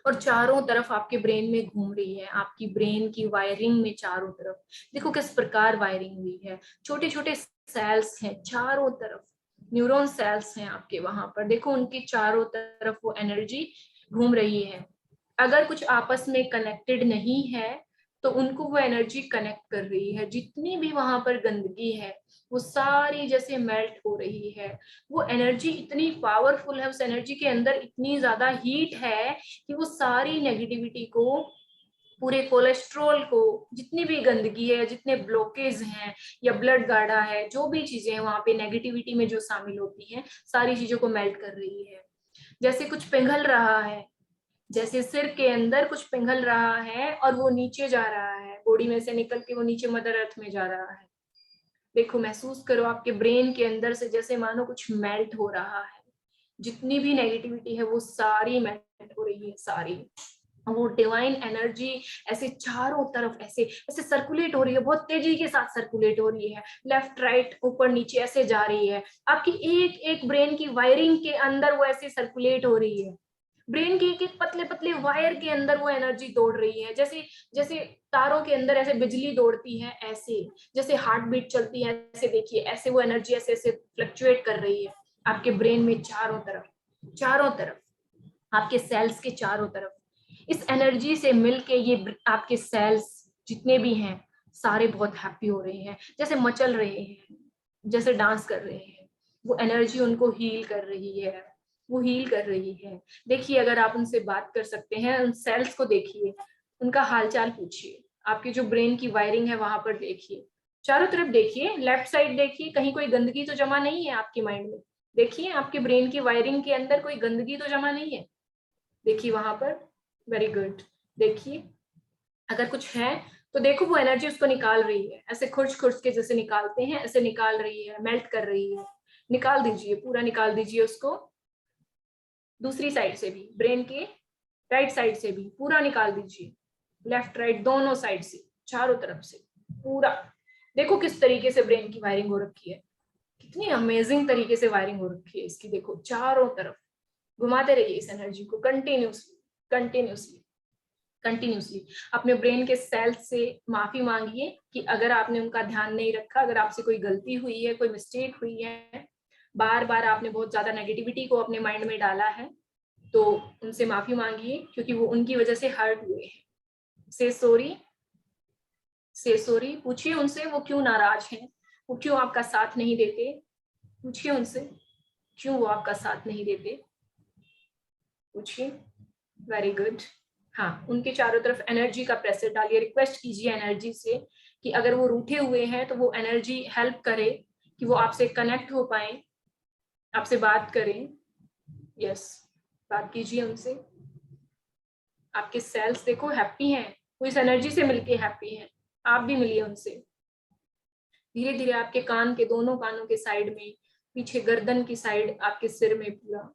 और चारों तरफ आपके ब्रेन में घूम रही है। आपकी ब्रेन की वायरिंग में चारों तरफ देखो किस प्रकार वायरिंग हुई है। छोटे छोटे सेल्स हैं चारों तरफ, न्यूरॉन सेल्स हैं आपके वहां पर। देखो उनकी चारों तरफ वो एनर्जी घूम रही है। अगर कुछ आपस में कनेक्टेड नहीं है तो उनको वो एनर्जी कनेक्ट कर रही है। जितनी भी वहां पर गंदगी है वो सारी जैसे मेल्ट हो रही है। वो एनर्जी इतनी पावरफुल है, उस एनर्जी के अंदर इतनी ज्यादा हीट है कि वो सारी नेगेटिविटी को पूरे कोलेस्ट्रॉल को, जितनी भी गंदगी है, जितने ब्लॉकेज हैं या ब्लड गाढ़ा है, जो भी चीजें हैं वहां पे नेगेटिविटी में जो शामिल होती हैं, सारी चीजों को मेल्ट कर रही है। जैसे कुछ पिघल रहा है, जैसे सिर के अंदर कुछ पिघल रहा है और वो नीचे जा रहा है, बॉडी में से निकल के वो नीचे मदर अर्थ में जा रहा है। देखो, महसूस करो आपके ब्रेन के अंदर से जैसे मानो कुछ मेल्ट हो रहा है। जितनी भी नेगेटिविटी है वो सारी मेल्ट हो रही है, सारी। वो डिवाइन एनर्जी ऐसे चारों तरफ ऐसे ऐसे सर्कुलेट हो रही है, बहुत तेजी के साथ सर्कुलेट हो रही है, लेफ्ट राइट ऊपर नीचे ऐसे जा रही है। आपकी एक एक ब्रेन की वायरिंग के अंदर वो ऐसे सर्कुलेट हो रही है। ब्रेन की एक एक पतले पतले वायर के अंदर वो एनर्जी दौड़ रही है, जैसे जैसे तारों के अंदर ऐसे बिजली दौड़ती है, ऐसे जैसे हार्ट बीट चलती है, ऐसे देखिए, ऐसे वो एनर्जी ऐसे ऐसे फ्लक्चुएट कर रही है आपके ब्रेन में, चारों तरफ, चारों तरफ, आपके सेल्स के चारों तरफ। इस एनर्जी से मिलके ये आपके सेल्स जितने भी हैं सारे बहुत हैप्पी हो रहे हैं, जैसे मचल रहे हैं, जैसे डांस कर रहे हैं। वो एनर्जी उनको हील कर रही है, वो हील कर रही है। देखिए, अगर आप उनसे बात कर सकते हैं, उन सेल्स को देखिए, उनका हालचाल पूछिए, आपकी जो ब्रेन की वायरिंग है वहां पर देखिए, चारों तरफ देखिए, लेफ्ट साइड देखिए, कहीं कोई गंदगी तो जमा नहीं है आपके माइंड में। देखिए, आपके ब्रेन की वायरिंग के अंदर कोई गंदगी तो जमा नहीं है, देखिए वहां पर। Very good. देखिए, अगर कुछ है तो देखो वो एनर्जी उसको निकाल रही है, ऐसे खुर्च खुर्च के जैसे निकालते हैं, ऐसे निकाल रही है, मेल्ट कर रही है। निकाल दीजिए, पूरा निकाल दीजिए उसको। दूसरी साइड से भी, ब्रेन के राइट साइड से भी पूरा निकाल दीजिए, लेफ्ट राइट दोनों साइड से, चारों तरफ से पूरा। देखो किस तरीके से ब्रेन की वायरिंग हो रखी है, कितनी अमेजिंग तरीके से वायरिंग हो रखी है इसकी। देखो चारों तरफ घुमाते रहिए इस एनर्जी को कंटिन्यूसली कंटिन्यूसली कंटिन्यूसली। अपने ब्रेन के सेल्स से माफी मांगिए कि अगर आपने उनका ध्यान नहीं रखा, अगर आपसे कोई गलती हुई है, कोई मिस्टेक हुई है, बार बार आपने बहुत ज्यादा नेगेटिविटी को अपने माइंड में डाला है, तो उनसे माफी मांगिए, क्योंकि वो उनकी वजह से हर्ट हुए हैं। से सॉरी, से सॉरी। पूछिए उनसे वो क्यों नाराज हैं, वो क्यों आपका साथ नहीं देते। पूछिए उनसे क्यों वो आपका साथ नहीं देते, पूछिए। Very good. हाँ, उनके चारों तरफ एनर्जी का प्रेशर डालिए, रिक्वेस्ट कीजिए एनर्जी से कि अगर वो रूठे हुए हैं तो वो एनर्जी हेल्प करे कि वो आपसे कनेक्ट हो पाए, आपसे बात करें। यस, बात कीजिए उनसे। आपके सेल्स देखो हैप्पी हैं, वो इस एनर्जी से मिलके हैप्पी हैं। आप भी मिलिए उनसे। धीरे धीरे आपके कान के दोनों कानों के साइड में, पीछे गर्दन की साइड, आपके सिर में पूरा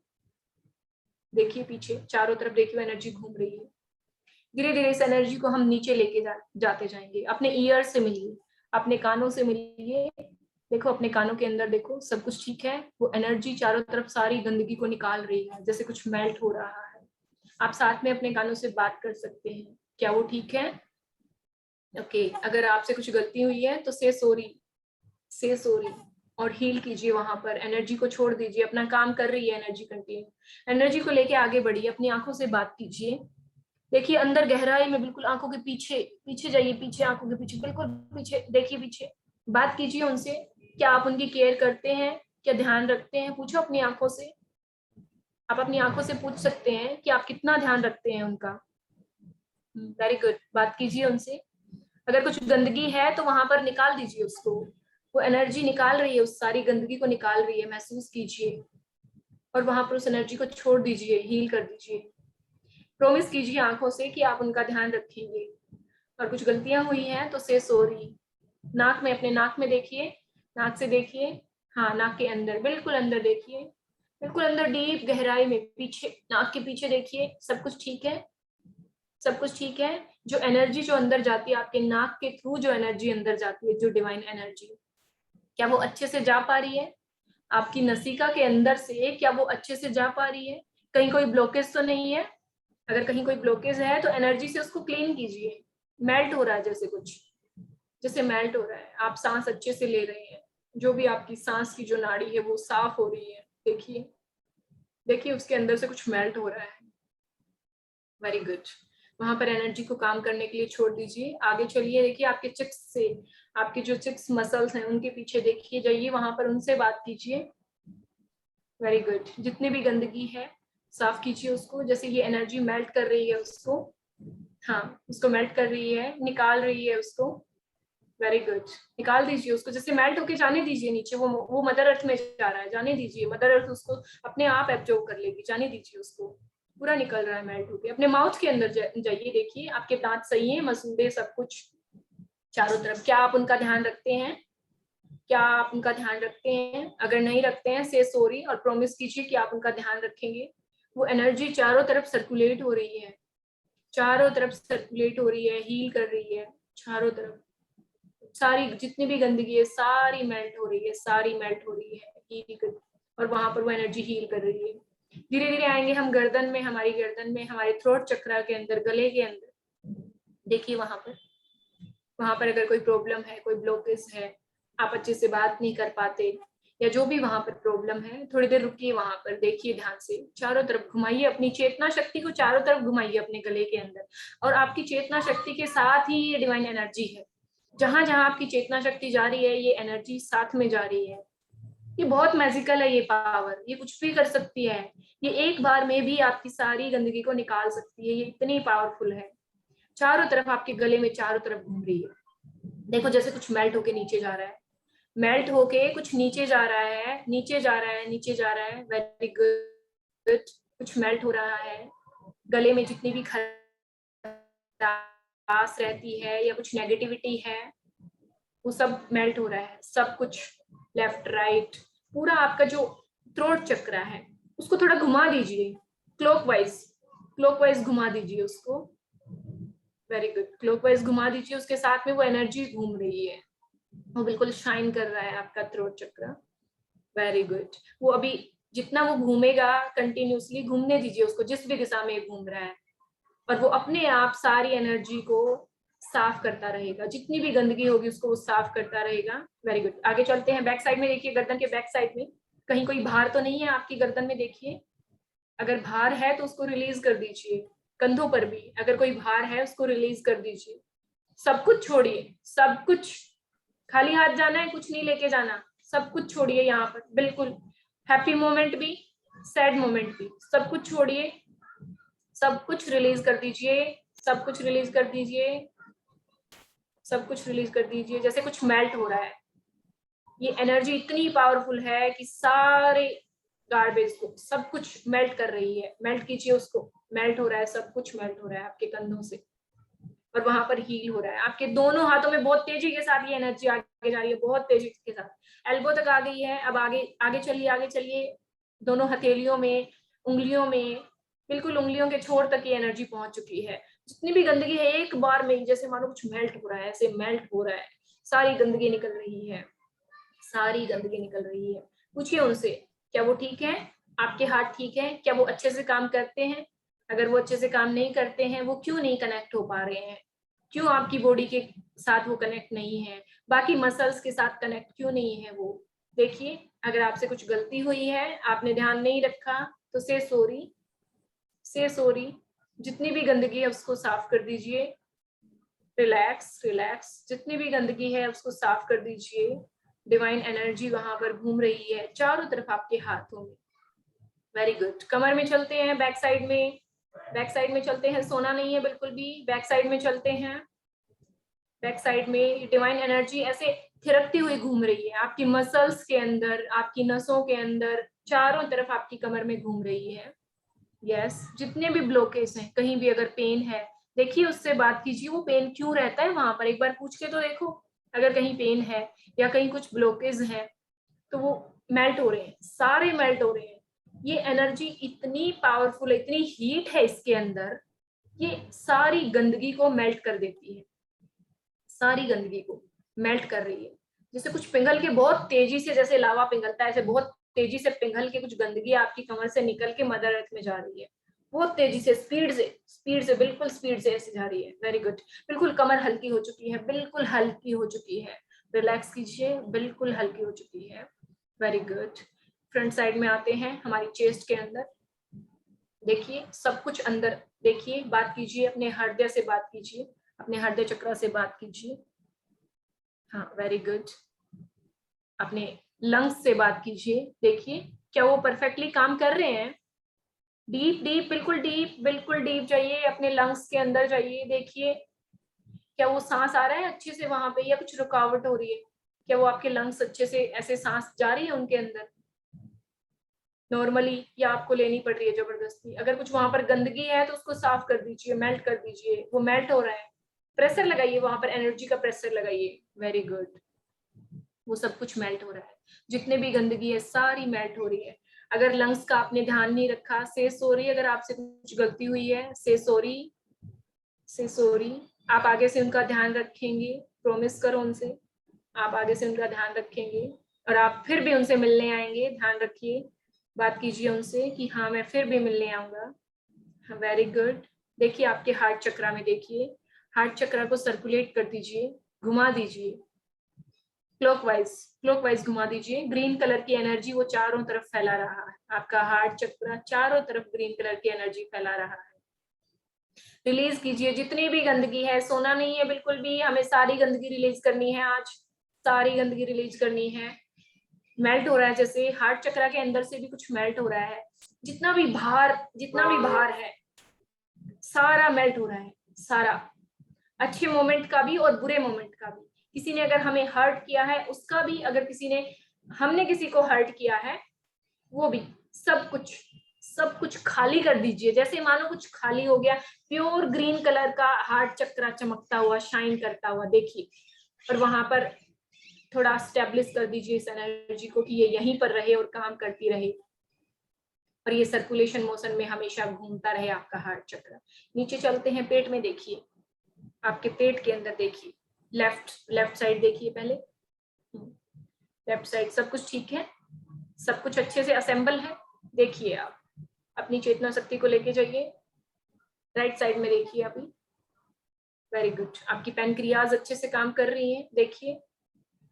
देखिए, पीछे चारों तरफ देखिए एनर्जी घूम रही है। धीरे धीरे इस एनर्जी को हम नीचे लेके जाते जाएंगे। अपने ईयर से मिलिए, अपने कानों से मिलिए। देखो अपने कानों के अंदर देखो, सब कुछ ठीक है। वो एनर्जी चारों तरफ सारी गंदगी को निकाल रही है, जैसे कुछ मेल्ट हो रहा है। आप साथ में अपने कानों से बात कर सकते हैं, क्या वो ठीक है? ओके, अगर आपसे कुछ गलती हुई है तो से सॉरी, से सॉरी, और हील कीजिए वहां पर। एनर्जी को छोड़ दीजिए, अपना काम कर रही है एनर्जी, कंटिन्यू एनर्जी को लेके आगे बढ़िए। अपनी आंखों से बात कीजिए, देखिए अंदर गहराई में, बिल्कुल आंखों के पीछे, पीछे जाइए, पीछे आंखों के पीछे, बिल्कुल पीछे देखिए, पीछे। बात कीजिए उनसे, क्या आप उनकी केयर करते हैं, क्या ध्यान रखते हैं? पूछो अपनी आंखों से। आप अपनी आंखों से पूछ सकते हैं कि आप कितना ध्यान रखते हैं उनका। Very good. बात कीजिए उनसे। अगर कुछ गंदगी है तो वहां पर निकाल दीजिए उसको। वो एनर्जी निकाल रही है, उस सारी गंदगी को निकाल रही है, महसूस कीजिए। और वहां पर उस एनर्जी को छोड़ दीजिए, हील कर दीजिए। प्रॉमिस कीजिए आंखों से कि आप उनका ध्यान रखेंगे। और कुछ गलतियां हुई हैं तो से सॉरी। नाक में, अपने नाक में देखिए, नाक से देखिए, हाँ नाक के अंदर, बिल्कुल अंदर देखिए, बिल्कुल अंदर डीप गहराई में, पीछे नाक के पीछे देखिए। सब कुछ ठीक है, सब कुछ ठीक है। जो एनर्जी जो अंदर जाती है आपके नाक के थ्रू, जो एनर्जी अंदर जाती है, जो डिवाइन एनर्जी, क्या वो अच्छे से जा पा रही है आपकी नसिका के अंदर से? क्या वो अच्छे से जा पा रही है? कहीं कोई ब्लॉकेज तो नहीं है? अगर कहीं कोई ब्लॉकेज है तो एनर्जी से उसको क्लीन कीजिए। मेल्ट हो रहा है, जैसे कुछ, जैसे मेल्ट हो रहा है। आप सांस अच्छे से ले रहे हैं, जो भी आपकी सांस की जो नाड़ी है वो साफ हो रही है। देखिए, देखिए उसके अंदर से कुछ मेल्ट हो रहा है। Very good. वहां पर एनर्जी को काम करने के लिए छोड़ दीजिए। आगे चलिए, देखिए आपके चिक्स से, आपके जो चिक्स मसल्स हैं उनके पीछे देखिए, जाइए वहां पर, उनसे बात कीजिए। Very good. जितनी भी गंदगी है साफ कीजिए उसको, जैसे ये एनर्जी मेल्ट कर रही है उसको। हाँ, उसको मेल्ट कर रही है, निकाल रही है उसको। वेरी गुड, निकाल दीजिए उसको, जैसे मेल्ट होके जाने दीजिए नीचे, वो मदर अर्थ में जा रहा है, जाने दीजिए, मदर अर्थ उसको अपने आप एब्जॉर्ब कर लेगी, जाने दीजिए उसको, पूरा निकल रहा है मेल्ट होके। अपने माउथ के अंदर जाइए, देखिए आपके दांत सही है, मसूड़े सब कुछ चारों तरफ। क्या आप उनका ध्यान रखते हैं? क्या आप उनका ध्यान रखते हैं? अगर नहीं रखते हैं, से सॉरी और प्रॉमिस कीजिए कि आप उनका ध्यान रखेंगे। वो एनर्जी चारों तरफ सर्कुलेट हो रही है, चारों तरफ सर्कुलेट हो रही है, हील कर रही है चारों तरफ। सारी जितनी भी गंदगी है सारी मेल्ट हो रही है, सारी मेल्ट हो रही है, हील कर, और वहां पर वो एनर्जी हील कर रही है। धीरे धीरे आएंगे हम गर्दन में, हमारी गर्दन में, हमारे थ्रोट चक्रा के अंदर, गले के अंदर। देखिए वहां पर अगर कोई प्रॉब्लम है, कोई ब्लॉकेज है, आप अच्छे से बात नहीं कर पाते, या जो भी वहां पर प्रॉब्लम है, थोड़ी देर रुकिए वहां पर, देखिए ध्यान से, चारों तरफ घुमाइए, अपनी चेतना शक्ति को चारों तरफ घुमाइए अपने गले के अंदर। और आपकी चेतना शक्ति के साथ ही ये डिवाइन एनर्जी है, जहां जहां आपकी चेतना शक्ति जा रही है, ये एनर्जी साथ में जा रही है। ये बहुत मैजिकल है, ये पावर, ये कुछ भी कर सकती है, ये एक बार में भी आपकी सारी गंदगी को निकाल सकती है, ये इतनी पावरफुल है। चारों तरफ आपके गले में चारों तरफ घूम रही है। देखो जैसे कुछ मेल्ट होके नीचे जा रहा है, मेल्ट होके कुछ नीचे जा रहा है, नीचे जा रहा है, नीचे जा रहा है। वेरी गुड, कुछ मेल्ट हो रहा है। गले में जितनी भी खटास रहती है या कुछ नेगेटिविटी है, वो सब मेल्ट हो रहा है, सब कुछ। लेफ्ट राइट पूरा आपका जो थ्रोट चक्र है उसको थोड़ा घुमा दीजिए, क्लॉकवाइज घुमा दीजिए उसको। वेरी गुड, क्लॉकवाइज घुमा दीजिए, उसके साथ में वो एनर्जी घूम रही है, वो बिल्कुल शाइन कर रहा है आपका थ्रोट चक्र। वेरी गुड, वो अभी जितना वो घूमेगा, कंटिन्यूसली घूमने दीजिए उसको, जिस भी दिशा में घूम रहा है, और वो अपने आप सारी एनर्जी को साफ करता रहेगा, जितनी भी गंदगी होगी उसको वो साफ करता रहेगा। वेरी गुड, आगे चलते हैं। बैक साइड में देखिए, गर्दन के बैक साइड में कहीं कोई भार तो नहीं है आपकी गर्दन में? देखिए अगर भार है तो उसको रिलीज कर दीजिए। कंधों पर भी अगर कोई भार है उसको रिलीज कर दीजिए। सब कुछ छोड़िए, सब कुछ, खाली हाथ जाना है, कुछ नहीं लेके जाना, सब कुछ छोड़िए यहाँ पर, बिल्कुल। हैप्पी मोमेंट भी, सैड मोमेंट भी, सब कुछ छोड़िए, सब कुछ रिलीज कर दीजिए, सब कुछ रिलीज कर दीजिए, सब कुछ रिलीज कर दीजिए। जैसे कुछ मेल्ट हो रहा है, ये एनर्जी इतनी पावरफुल है कि सारे गार्बेज को, सब कुछ मेल्ट कर रही है। मेल्ट कीजिए उसको, मेल्ट हो रहा है, सब कुछ मेल्ट हो रहा है आपके कंधों से, और वहां पर हील हो रहा है। आपके दोनों हाथों में बहुत तेजी के साथ ये एनर्जी आगे जा रही है, बहुत तेजी के साथ। एल्बो तक आ गई है, अब आगे आगे चलिए, आगे चलिए, दोनों हथेलियों में, उंगलियों में, बिल्कुल उंगलियों के छोर तक ये एनर्जी पहुंच चुकी है। जितनी भी गंदगी है एक बार में, जैसे मानो कुछ मेल्ट हो रहा है, ऐसे मेल्ट हो रहा है, सारी गंदगी निकल रही है, सारी गंदगी निकल रही है। पूछिए उनसे, क्या वो ठीक है? आपके हाथ ठीक है? क्या वो अच्छे से काम करते हैं? अगर वो अच्छे से काम नहीं करते हैं, वो क्यों नहीं कनेक्ट हो पा रहे हैं? क्यों आपकी बॉडी के साथ वो कनेक्ट नहीं है? बाकी मसल्स के साथ कनेक्ट क्यों नहीं है वो? देखिए, अगर आपसे कुछ गलती हुई है, आपने ध्यान नहीं रखा, तो से सॉरी, से सॉरी। जितनी भी गंदगी है उसको साफ कर दीजिए। रिलैक्स रिलैक्स, जितनी भी गंदगी है उसको साफ कर दीजिए। डिवाइन एनर्जी वहां पर घूम रही है चारों तरफ आपके हाथों में। वेरी गुड, कमर में चलते हैं, बैक साइड में, बैक साइड में चलते हैं, सोना नहीं है बिल्कुल भी, बैक साइड में चलते हैं। बैक साइड में डिवाइन एनर्जी ऐसे थिरकती हुई घूम रही है आपकी मसल्स के अंदर, आपकी नसों के अंदर, चारों तरफ आपकी कमर में घूम रही है। यस, जितने भी ब्लॉकेज हैं, कहीं भी अगर पेन है, देखिए उससे बात कीजिए, वो पेन क्यों रहता है वहां पर, एक बार पूछ के तो देखो। अगर कहीं पेन है या कहीं कुछ ब्लॉकेज है, तो वो मेल्ट हो रहे हैं, सारे मेल्ट हो रहे हैं। ये एनर्जी इतनी पावरफुल है, इतनी हीट है इसके अंदर, ये सारी गंदगी को मेल्ट कर देती है, सारी गंदगी को मेल्ट कर रही है। जैसे कुछ पिघल के बहुत तेजी से, जैसे लावा पिघलता है, ऐसे बहुत तेजी से पिघल के कुछ गंदगी आपकी कमर से निकल के मदर अर्थ में जा रही है, बहुत तेजी से, स्पीड से, बिल्कुल स्पीड से ऐसे जा रही है। वेरी गुड, बिल्कुल कमर हल्की हो चुकी है, बिल्कुल हल्की हो चुकी है। रिलैक्स कीजिए, बिल्कुल हल्की हो चुकी है। वेरी गुड, फ्रंट साइड में आते हैं, हमारी चेस्ट के अंदर देखिए, सब कुछ अंदर देखिए, बात कीजिए अपने हृदय से, बात कीजिए अपने हृदय चक्र से, बात कीजिए। हाँ, वेरी गुड, अपने लंग्स से बात कीजिए, देखिए क्या वो परफेक्टली काम कर रहे हैं? डीप डीप, बिल्कुल डीप जाइए, अपने लंग्स के अंदर जाइए। देखिए क्या वो सांस आ रहा है अच्छे से वहां पे, या कुछ रुकावट हो रही है? क्या वो आपके लंग्स अच्छे से ऐसे सांस जा रही है उनके अंदर नॉर्मली, या आपको लेनी पड़ रही है जबरदस्ती? अगर कुछ वहां पर गंदगी है तो उसको साफ कर दीजिए, मेल्ट कर दीजिए। वो मेल्ट हो रहा है, प्रेशर लगाइए वहां पर, एनर्जी का प्रेशर लगाइए। वेरी गुड, वो सब कुछ मेल्ट हो रहा है। जितने भी गंदगी है सारी मेल्ट हो रही है। अगर लंग्स का आपने ध्यान नहीं रखा, से सॉरी। अगर आपसे कुछ गलती हुई है, से सॉरी, से सॉरी। आप आगे से उनका ध्यान रखेंगे, प्रॉमिस करो उनसे, आप आगे से उनका ध्यान रखेंगे। और आप फिर भी उनसे मिलने आएंगे, ध्यान रखिए, बात कीजिए उनसे कि हाँ मैं फिर भी मिलने आऊंगा। Very good. देखिए आपके हार्ट चक्रा में, देखिए हार्ट चक्रा को सर्कुलेट कर दीजिए, घुमा दीजिए, क्लॉकवाइज घुमा दीजिए। ग्रीन कलर की एनर्जी वो चारों तरफ फैला रहा है, आपका हार्ट चक्रा चारों तरफ ग्रीन कलर की एनर्जी फैला रहा है। रिलीज कीजिए जितनी भी गंदगी है, सोना नहीं है बिल्कुल भी, हमें सारी गंदगी रिलीज करनी है आज, सारी गंदगी रिलीज करनी है। मेल्ट हो रहा है, जैसे हार्ट चक्रा के अंदर से भी कुछ मेल्ट हो रहा है। जितना भी भार है सारा मेल्ट हो रहा है, सारा, अच्छे मोमेंट का भी और बुरे मोमेंट का भी। किसी ने अगर हमें हर्ट किया है उसका भी, अगर किसी ने, हमने किसी को हर्ट किया है वो भी, सब कुछ खाली कर दीजिए। जैसे मानो कुछ खाली हो गया, प्योर ग्रीन कलर का हार्ट चक्रा चमकता हुआ, शाइन करता हुआ, देखिए। और वहां पर थोड़ा स्टेब्लिश कर दीजिए इस एनर्जी को कि ये यहीं पर रहे और काम करती रहे, और ये सर्कुलेशन मोशन में हमेशा घूमता रहे आपका हार्ट चक्र। नीचे चलते हैं, पेट में देखिए, आपके पेट के अंदर देखिए, लेफ्ट साइड देखिए पहले, लेफ्ट साइड सब कुछ ठीक है, सब कुछ अच्छे से असेंबल है। देखिए आप अपनी चेतना शक्ति को लेके जाइए, राइट साइड में देखिए अभी। वेरी गुड, आपकी पैनक्रियाज अच्छे से काम कर रही है। देखिए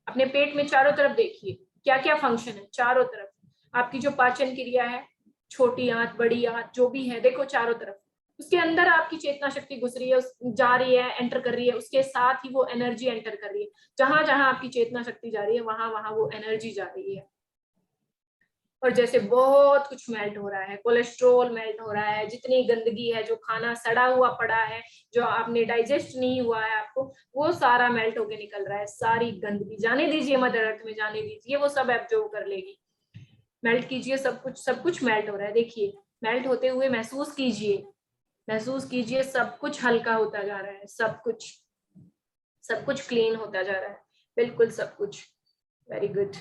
अपने पेट में चारों तरफ देखिए क्या क्या फंक्शन है चारों तरफ। आपकी जो पाचन क्रिया है, छोटी आंत बड़ी आंत जो भी है, देखो चारों तरफ, उसके अंदर आपकी चेतना शक्ति घुस रही है, जा रही है, एंटर कर रही है, उसके साथ ही वो एनर्जी एंटर कर रही है। जहां जहां आपकी चेतना शक्ति जा रही है वहां वहां वो एनर्जी जा रही है। और जैसे बहुत कुछ मेल्ट हो रहा है, कोलेस्ट्रॉल मेल्ट हो रहा है, जितनी गंदगी है, जो खाना सड़ा हुआ पड़ा है, जो आपने डाइजेस्ट नहीं हुआ है आपको, वो सारा मेल्ट होके निकल रहा है। सारी गंदगी जाने दीजिए, मदर अर्थ में जाने दीजिए, वो सब एब्जॉर्ब कर लेगी। मेल्ट कीजिए, सब कुछ मेल्ट हो रहा है। देखिए मेल्ट होते हुए महसूस कीजिए, सब कुछ हल्का होता जा रहा है, सब कुछ क्लीन होता जा रहा है, बिल्कुल सब कुछ। वेरी गुड,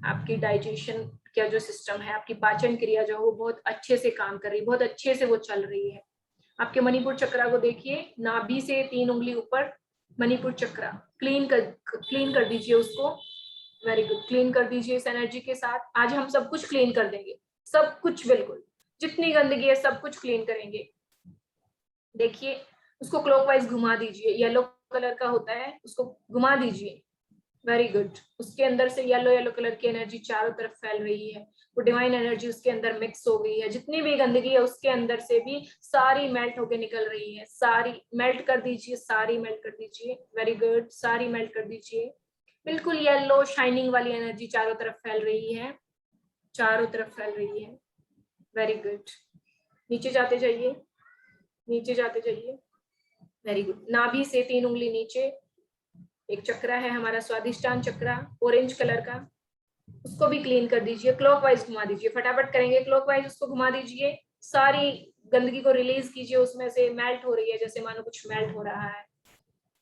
आपकी डाइजेशन का जो सिस्टम है, आपकी पाचन क्रिया जो है वो बहुत अच्छे से काम कर रही है, बहुत अच्छे से वो चल रही है। आपके मणिपुर चक्रा को देखिए, नाभि से 3 उंगली ऊपर मणिपुर चक्रा, क्लीन कर दीजिए उसको। वेरी गुड, क्लीन कर दीजिए इस एनर्जी के साथ। आज हम सब कुछ क्लीन कर देंगे, सब कुछ, बिल्कुल जितनी गंदगी है सब कुछ क्लीन करेंगे। देखिए उसको क्लॉकवाइज घुमा दीजिए, येलो कलर का होता है, उसको घुमा दीजिए। वेरी गुड, उसके अंदर से येलो कलर की एनर्जी चारों तरफ फैल रही है, वो डिवाइन एनर्जी उसके अंदर मिक्स हो गई है। जितनी भी गंदगी है उसके अंदर से भी सारी मेल्ट होके निकल रही है, सारी मेल्ट कर दीजिए, सारी मेल्ट कर दीजिए। वेरी गुड, सारी मेल्ट कर दीजिए। बिल्कुल येलो शाइनिंग वाली एनर्जी चारों तरफ फैल रही है, चारों तरफ फैल रही है। वेरी गुड, नीचे जाते जाइए, नीचे जाते जाइए। वेरी गुड, नाभि से 3 उंगली नीचे एक चक्रा है हमारा स्वादिष्टान चक्रा, ऑरेंज कलर का, उसको भी क्लीन कर दीजिए, क्लॉकवाइज घुमा दीजिए। फटाफट करेंगे, क्लॉकवाइज उसको घुमा दीजिए, सारी गंदगी को रिलीज कीजिए, उसमें से मेल्ट हो रही है, जैसे मानो कुछ मेल्ट हो रहा है,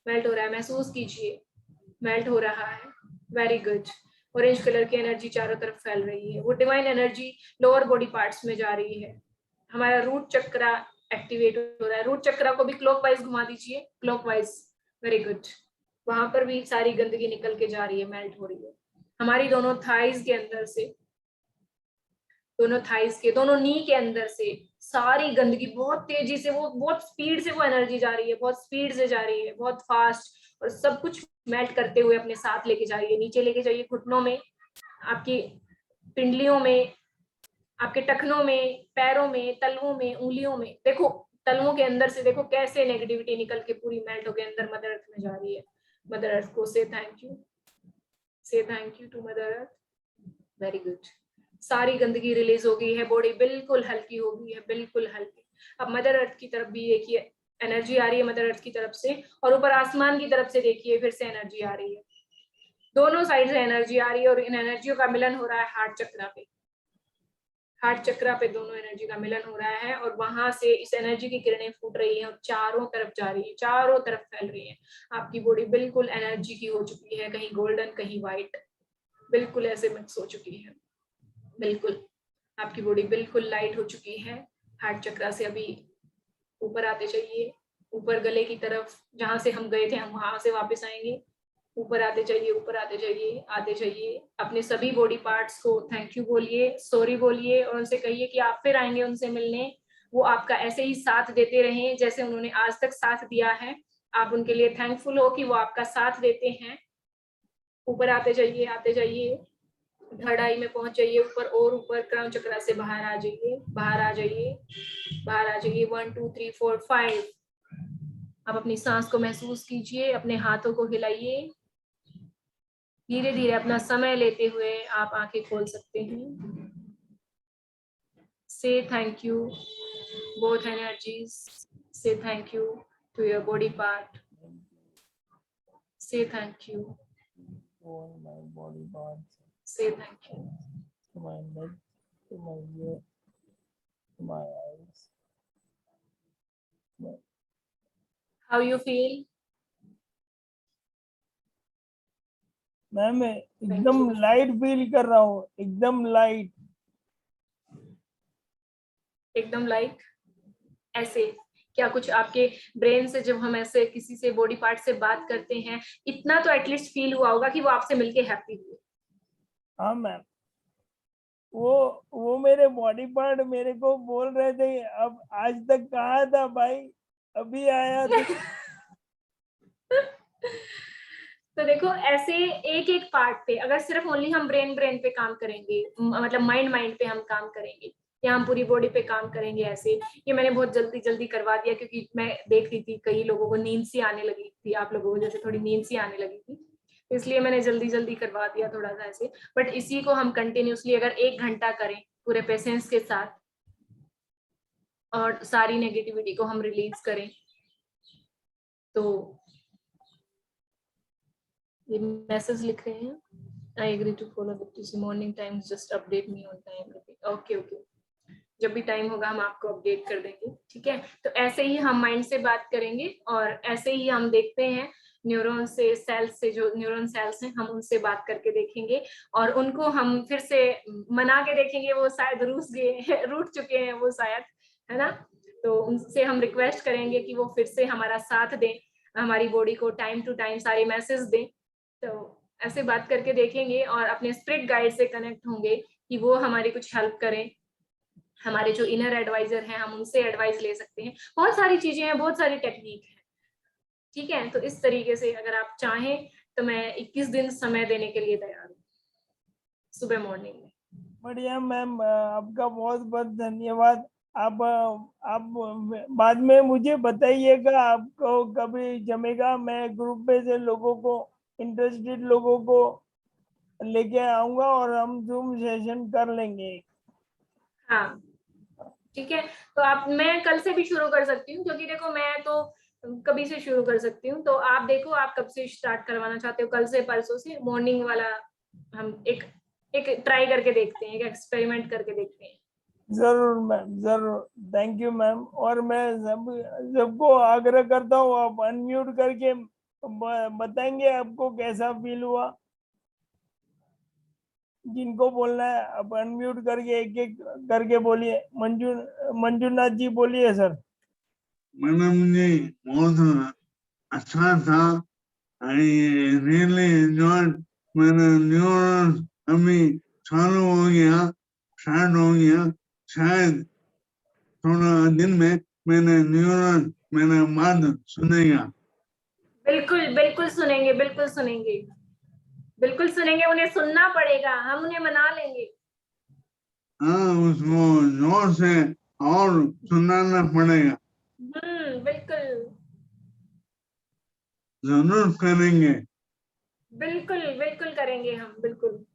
मेल्ट हो रहा है, महसूस कीजिए, मेल्ट हो रहा है। वेरी गुड, ऑरेंज कलर की एनर्जी चारों तरफ फैल रही है, वो divine energy lower body parts में जा रही है। हमारा रूट चक्रा एक्टिवेट हो रहा है, रूट चक्रा को भी क्लॉकवाइज घुमा दीजिए, क्लॉकवाइज। वेरी गुड, वहां पर भी सारी गंदगी निकल के जा रही है, मेल्ट हो रही है। हमारी दोनों थाइज के अंदर से, दोनों नी के अंदर से सारी गंदगी बहुत तेजी से, वो बहुत स्पीड से वो एनर्जी जा रही है, बहुत स्पीड से जा रही है, बहुत फास्ट, और सब कुछ मेल्ट करते हुए अपने साथ लेके जा रही है। नीचे लेके जाइए, घुटनों में, आपकी पिंडलियों में, आपके टखनों में, पैरों में, तलवों में, उंगलियों में। देखो तलवों के अंदर से देखो कैसे नेगेटिविटी निकल के पूरी मेल्ट होके अंदर मदर अर्थ में जा रही है। मदर अर्थ को से thank you, say thank you to mother earth. Very good, सारी गंदगी रिलीज हो गई है, बॉडी बिल्कुल हल्की हो गई है, बिल्कुल हल्की। अब मदर अर्थ की तरफ भी देखिए एनर्जी आ रही है, मदर अर्थ की तरफ से, और ऊपर आसमान की तरफ से देखिए फिर से एनर्जी आ रही है। दोनों साइड से एनर्जी आ रही है और इन एनर्जियों का मिलन हो रहा है हार्ट चक्रा पे। हार्ट चक्रा पे दोनों एनर्जी का मिलन हो रहा है और वहां से इस एनर्जी की किरणें फूट रही हैं और चारों तरफ जा रही है, चारों तरफ फैल रही है। आपकी बॉडी बिल्कुल एनर्जी की हो चुकी है, कहीं गोल्डन कहीं व्हाइट, बिल्कुल ऐसे मिक्स हो चुकी है। बिल्कुल आपकी बॉडी बिल्कुल लाइट हो चुकी है। हार्ट चक्रा से अभी ऊपर आते जाइए, ऊपर गले की तरफ जहां से हम गए थे हम वहां से वापस आएंगे। ऊपर आते जाइए, ऊपर आते जाइए, आते जाइए। अपने सभी बॉडी पार्ट्स को थैंक यू बोलिए, सॉरी बोलिए और उनसे कहिए कि आप फिर आएंगे उनसे मिलने। वो आपका ऐसे ही साथ देते रहें जैसे उन्होंने आज तक साथ दिया है। आप उनके लिए थैंकफुल हो कि वो आपका साथ देते हैं। ऊपर आते जाइए, आते जाइए, थर्ड आई में पहुंच जाइए, ऊपर और ऊपर क्राउन चक्रा से बाहर आ जाइए, बाहर आ जाइए, बाहर आ जाइए। 1 2 3 4 5। अब अपनी सांस को महसूस कीजिए, अपने हाथों को हिलाइए। धीरे धीरे अपना समय लेते हुए आप आंखें खोल सकते हैं। से thank you both energies, say thank you to your body part, say thank you, all my body parts, say thank you. to my neck, to my ear, to my eyes. How you feel? Ma'am एकदम light feel कर रहा हूँ, एकदम light. एकदम like ऐसे क्या कुछ आपके ब्रेन से जब हम ऐसे किसी से बॉडी पार्ट से बात करते हैं, इतना तो एटलीस्ट फील हुआ होगा कि वो आपसे मिलके हैप्पी हुए। हाँ मैम, वो मेरे बॉडी पार्ट मेरे को बोल रहे थे अब आज तक कहाँ था भाई, अभी आया तो। तो देखो ऐसे एक एक पार्ट पे अगर सिर्फ ओनली हम ब्रेन पे काम करेंगे, मतलब माइंड पे हम काम करेंगे या हम पूरी बॉडी पे काम करेंगे ऐसे। ये मैंने बहुत जल्दी जल्दी करवा दिया क्योंकि मैं देख रही थी कई लोगों को नींद सी आने लगी थी, आप लोगों को जैसे थोड़ी नींद सी आने लगी थी, इसलिए मैंने जल्दी जल्दी करवा दिया थोड़ा सा ऐसे। बट इसी को हम कंटिन्यूसली अगर 1 घंटा करें पूरे पेशेंस के साथ और सारी नेगेटिविटी को हम रिलीज करें, तो ये मैसेज लिख रहे हैं, I agree to follow with morning times, just update me on time. Okay okay, जब भी टाइम होगा हम आपको अपडेट कर देंगे, ठीक है। तो ऐसे ही हम माइंड से बात करेंगे और ऐसे ही हम देखते हैं न्यूरॉन से, सेल्स से, जो न्यूरॉन सेल्स हैं हम उनसे बात करके देखेंगे और उनको हम फिर से मना के देखेंगे। वो शायद रूठ चुके हैं वो शायद, है ना। तो उनसे हम रिक्वेस्ट करेंगे कि वो फिर से हमारा साथ दें, हमारी बॉडी को टाइम टू टाइम सारे मैसेज दें। तो ऐसे बात करके देखेंगे और अपने स्पिरिट गाइड से कनेक्ट होंगे कि वो हमारी कुछ हेल्प करें। हमारे जो इनर एडवाइजर हैं हम उनसे एडवाइस ले सकते हैं। बहुत सारी चीजें हैं, बहुत सारी टेक्निक है, ठीक है। तो इस तरीके से अगर आप चाहें तो मैं 21 दिन समय देने के लिए तैयार हूँ सुबह मॉर्निंग में। बढ़िया मैम, आपका बहुत बहुत धन्यवाद। आप बाद में मुझे बताइएगा, आपको कभी जमेगा, मैं ग्रुप में से लोगों को, इंटरेस्टेड लोगों को लेके आऊंगा और हम जूम सेशन कर लेंगे। हाँ ठीक है, तो आप, मैं कल से भी शुरू कर सकती हूँ क्योंकि देखो मैं तो कभी से शुरू कर सकती हूँ। तो आप देखो आप कब से स्टार्ट करवाना चाहते हो, कल से, परसों से? मॉर्निंग वाला हम एक ट्राई करके देखते हैं, एक एक्सपेरिमेंट करके देखते हैं। जरूर मैम, जरूर। Thank you ma'am. और मैं सबको आग्रह करता हूँ, आप अनम्यूट करके बताएंगे आपको कैसा फील हुआ। जिनको बोलना है आप अनम्यूट करके एक एक करके बोलिए। मंजूनाथ जी बोलिए सर। मैडम जी बहुत अच्छा था। I really enjoyed मेरा न्यूरॉन अभी चालू हो गया, स्टार्ट हो गया। शायद थोड़ा दिन में मेरा न्यूरॉन मेरा बात सुनेगा। बिल्कुल बिल्कुल सुनेंगे, बिल्कुल सुनेंगे, बिल्कुल सुनेंगे। उन्हें सुनना पड़ेगा, हम उन्हें मना लेंगे। हाँ, उसको जोर से और सुनाना पड़ेगा। बिल्कुल जरूर करेंगे। बिल्कुल बिल्कुल करेंगे हम, बिल्कुल।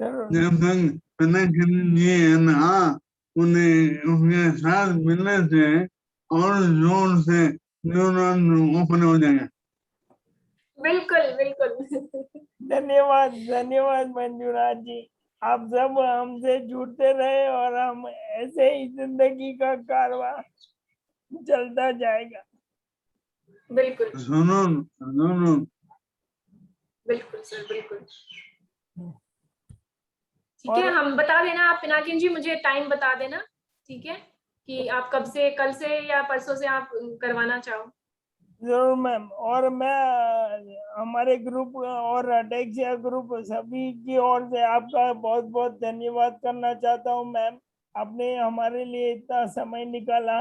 जरूर जब तक कनेक्शन ये है ना, उन्हें उसके साथ मिलने से और जोर से न्यूरॉन ओपन हो जाएगा। बिल्कुल बिल्कुल। धन्यवाद धन्यवाद मंजुनाथ जी। आप सब हमसे जुड़ते रहे और हम ऐसे ही जिंदगी का कारवां चलता जाएगा। बिल्कुल सुनो सुनो, बिल्कुल सर बिल्कुल। ठीक और है, हम बता देना आप पिनाकिन जी, मुझे टाइम बता देना, ठीक है, कि आप कब से, कल से या परसों से आप करवाना चाहो। जरूर मैम। और मैं हमारे ग्रुप और अटेक्सिया ग्रुप सभी की ओर से आपका बहुत बहुत धन्यवाद करना चाहता हूँ मैम। आपने हमारे लिए इतना समय निकाला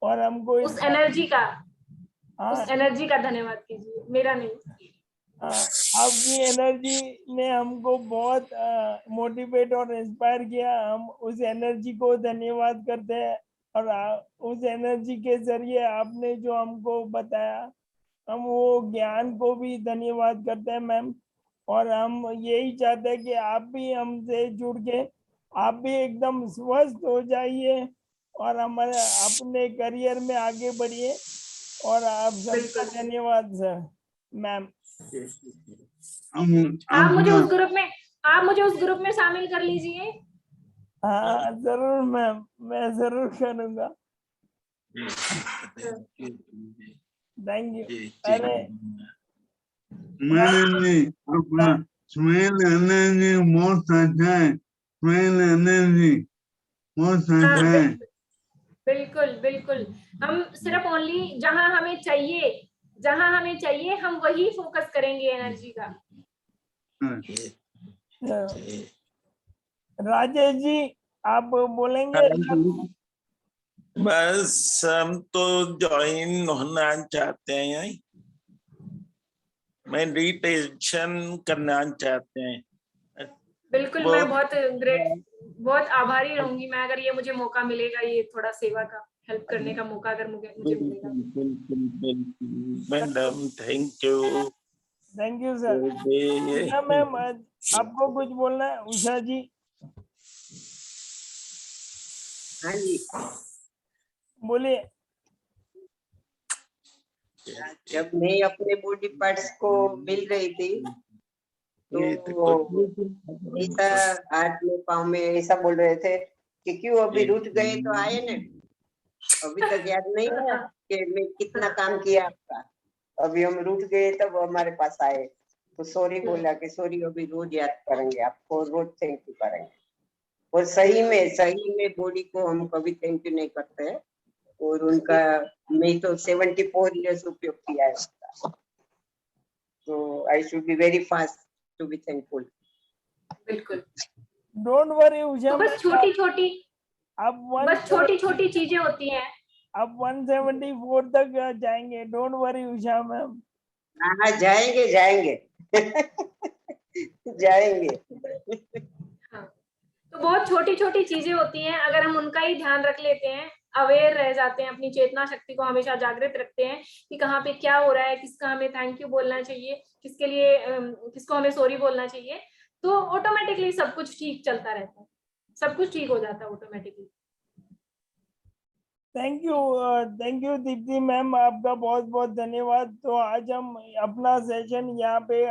और हमको उस एनर्जी का, हाँ उस एनर्जी का धन्यवाद कीजिए, मेरा नहीं। हाँ, आपकी एनर्जी ने हमको बहुत मोटिवेट और इंस्पायर किया। हम उस एनर्जी को धन्यवाद करते हैं और उस एनर्जी के जरिए आपने जो हमको बताया, हम वो ज्ञान को भी धन्यवाद करते हैं मैम। और हम यही चाहते हैं कि आप भी हमसे जुड़ के आप भी एकदम स्वस्थ हो जाइए और हमारे अपने करियर में आगे बढ़िए। और आप सबका बिल्कुल। धन्यवाद सर मैम। आप मुझे अपना उस ग्रुप में, आप मुझे उस ग्रुप में शामिल कर लीजिए। हाँ जरूर मैम, मैं जरूर करूँगा। Thank you. अरे मैंने भी अपना स्मेल एनर्जी बहुत अच्छा है, स्मेल एनर्जी बहुत हाँ अच्छा है। बिल्कुल बिल्कुल। हम सिर्फ ओनली जहां हमें चाहिए, जहां हमें चाहिए हम वही फोकस करेंगे एनर्जी का। राजेश जी आप बोलेंगे? बस हम तो ज्वाइन होना चाहते हैं, मेडिटेशन करना चाहते हैं। बिल्कुल, मैं बहुत बहुत आभारी रहूंगी मैं, अगर ये मुझे मौका मिलेगा, ये थोड़ा सेवा का हेल्प करने का मौका अगर मुझे मिलेगा। Madam thank you. Thank you sir. Usha ma'am आपको कुछ बोलना है? उषा जी हाँ जी। बोलिए। जब मैं अपने बॉडी पार्ट्स को मिल रही थी तो ऐसा हाथ में पाँव में ऐसा बोल रहे थे कि क्यों अभी रुठ गए तो आए ना, अभी तक याद नहीं आया कि मैं कितना काम किया आपका, अभी हम रुठ गए तब हमारे पास आए तो सॉरी बोला कि सॉरी, अभी रोज याद करेंगे आपको, रोज थैंक यू करेंगे। और सही में बॉडी को हम कभी थैंक यू नहीं करते हैं। और उनका मैं तो 74 इयर्स उपयोग किया है उसका, तो I should be very fast to be thankful. बिल्कुल। डोंट वरी उषा तो बस मैम, छोटी छोटी, आप बस छोटी छोटी चीजें होती हैं। आप 174 तक जाएंगे। Don't worry Usha ma'am. हाँ जाएंगे जाएंगे जाएंगे। हाँ, तो बहुत छोटी छोटी चीजें होती हैं, अगर हम उनका ही ध्यान रख लेते हैं, अवेयर रह जाते हैं, अपनी चेतना शक्ति को हमेशा जागृत रखते हैं कि कहाँ पे क्या हो रहा है, किसका हमें थैंक यू बोलना चाहिए, किसके लिए किसको हमें सॉरी बोलना चाहिए, तो ऑटोमेटिकली सब कुछ ठीक चलता रहता है, सब कुछ ठीक हो जाता है automatically. Thank you Deepti ma'am, आपका बहुत बहुत धन्यवाद। तो आज हम अपना सेशन यहाँ पे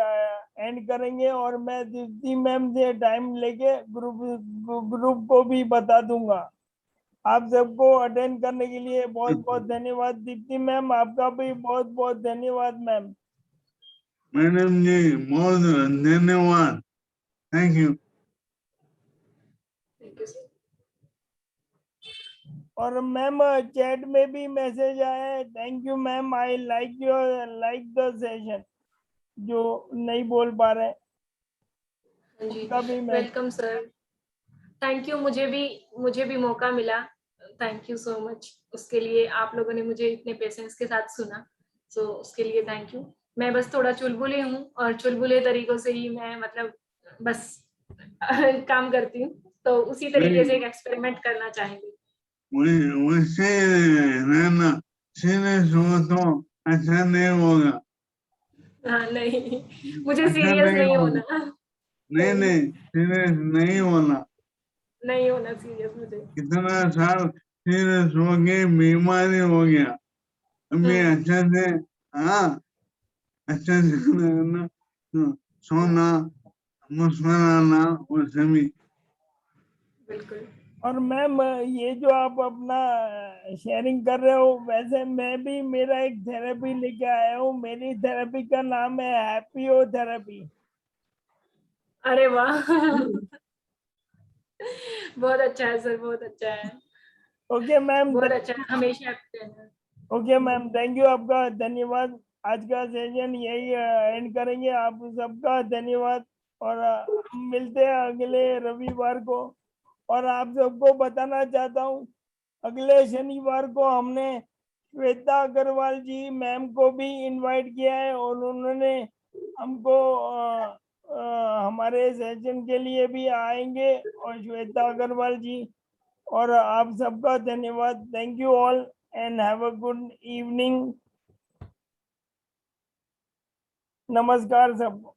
एंड करेंगे और मैं दीप्ति मैम से टाइम लेके ग्रुप को भी बता दूंगा। आप सबको अटेंड करने के लिए बहुत बहुत धन्यवाद। दीप्ति मैम आपका भी बहुत बहुत धन्यवाद मैम। मैडम जी बहुत धन्यवाद, thank you. Thank you sir. और मैम चैट में भी मैसेज आया है, thank you ma'am, I like the session. जो नहीं बोल पा रहे हाँ जी, उनका भी मैं वेलकम सर, थैंक यू, मुझे भी मौका मिला, थैंक यू सो मच उसके लिए, आप लोगों ने मुझे इतने पेशेंस के साथ सुना, सो उसके लिए थैंक यू। मैं बस थोड़ा चुलबुली हूँ और चुलबुले तरीकों से ही मैं मतलब बस काम करती हूँ, तो उसी तरीके से एक एक्सपेरिमेंट करना चाहेंगे। वैसे रहना, सीरियस हो तो अच्छा नहीं होगा। हाँ नहीं, मुझे अच्छा सीरियस नहीं नहीं होगा। होना। नहीं सीरियस नहीं होना, नहीं होना सीरियस मुझे। कितना साल सीरियस हो गई, बीमारी हो गया, अभी अच्छे से, हाँ अच्छे से रहना, सोना, मुस्कुराना और सभी। बिल्कुल। और मैम ये जो आप अपना शेयरिंग कर रहे हो, वैसे मैं भी मेरा एक थेरेपी लेके आया हूँ। मेरी थेरेपी का नाम है हैप्पीओ थेरेपी। अरे वाह बहुत अच्छा है सर, बहुत अच्छा है, ओके मैम, बहुत अच्छा है, हमेशा happy रहना। ओके मैम, थैंक यू, आपका धन्यवाद। आज का सेशन यही एंड करेंगे। आप सबका धन्यवाद, और हम मिलते हैं अगले रविवार को। और आप सबको बताना चाहता हूँ, अगले शनिवार को हमने श्वेता अग्रवाल जी मैम को भी इनवाइट किया है, और उन्होंने हमको हमारे सेशन के लिए भी आएंगे, और श्वेता अग्रवाल जी। और आप सबका धन्यवाद। Thank you all and have a good evening. नमस्कार सबको।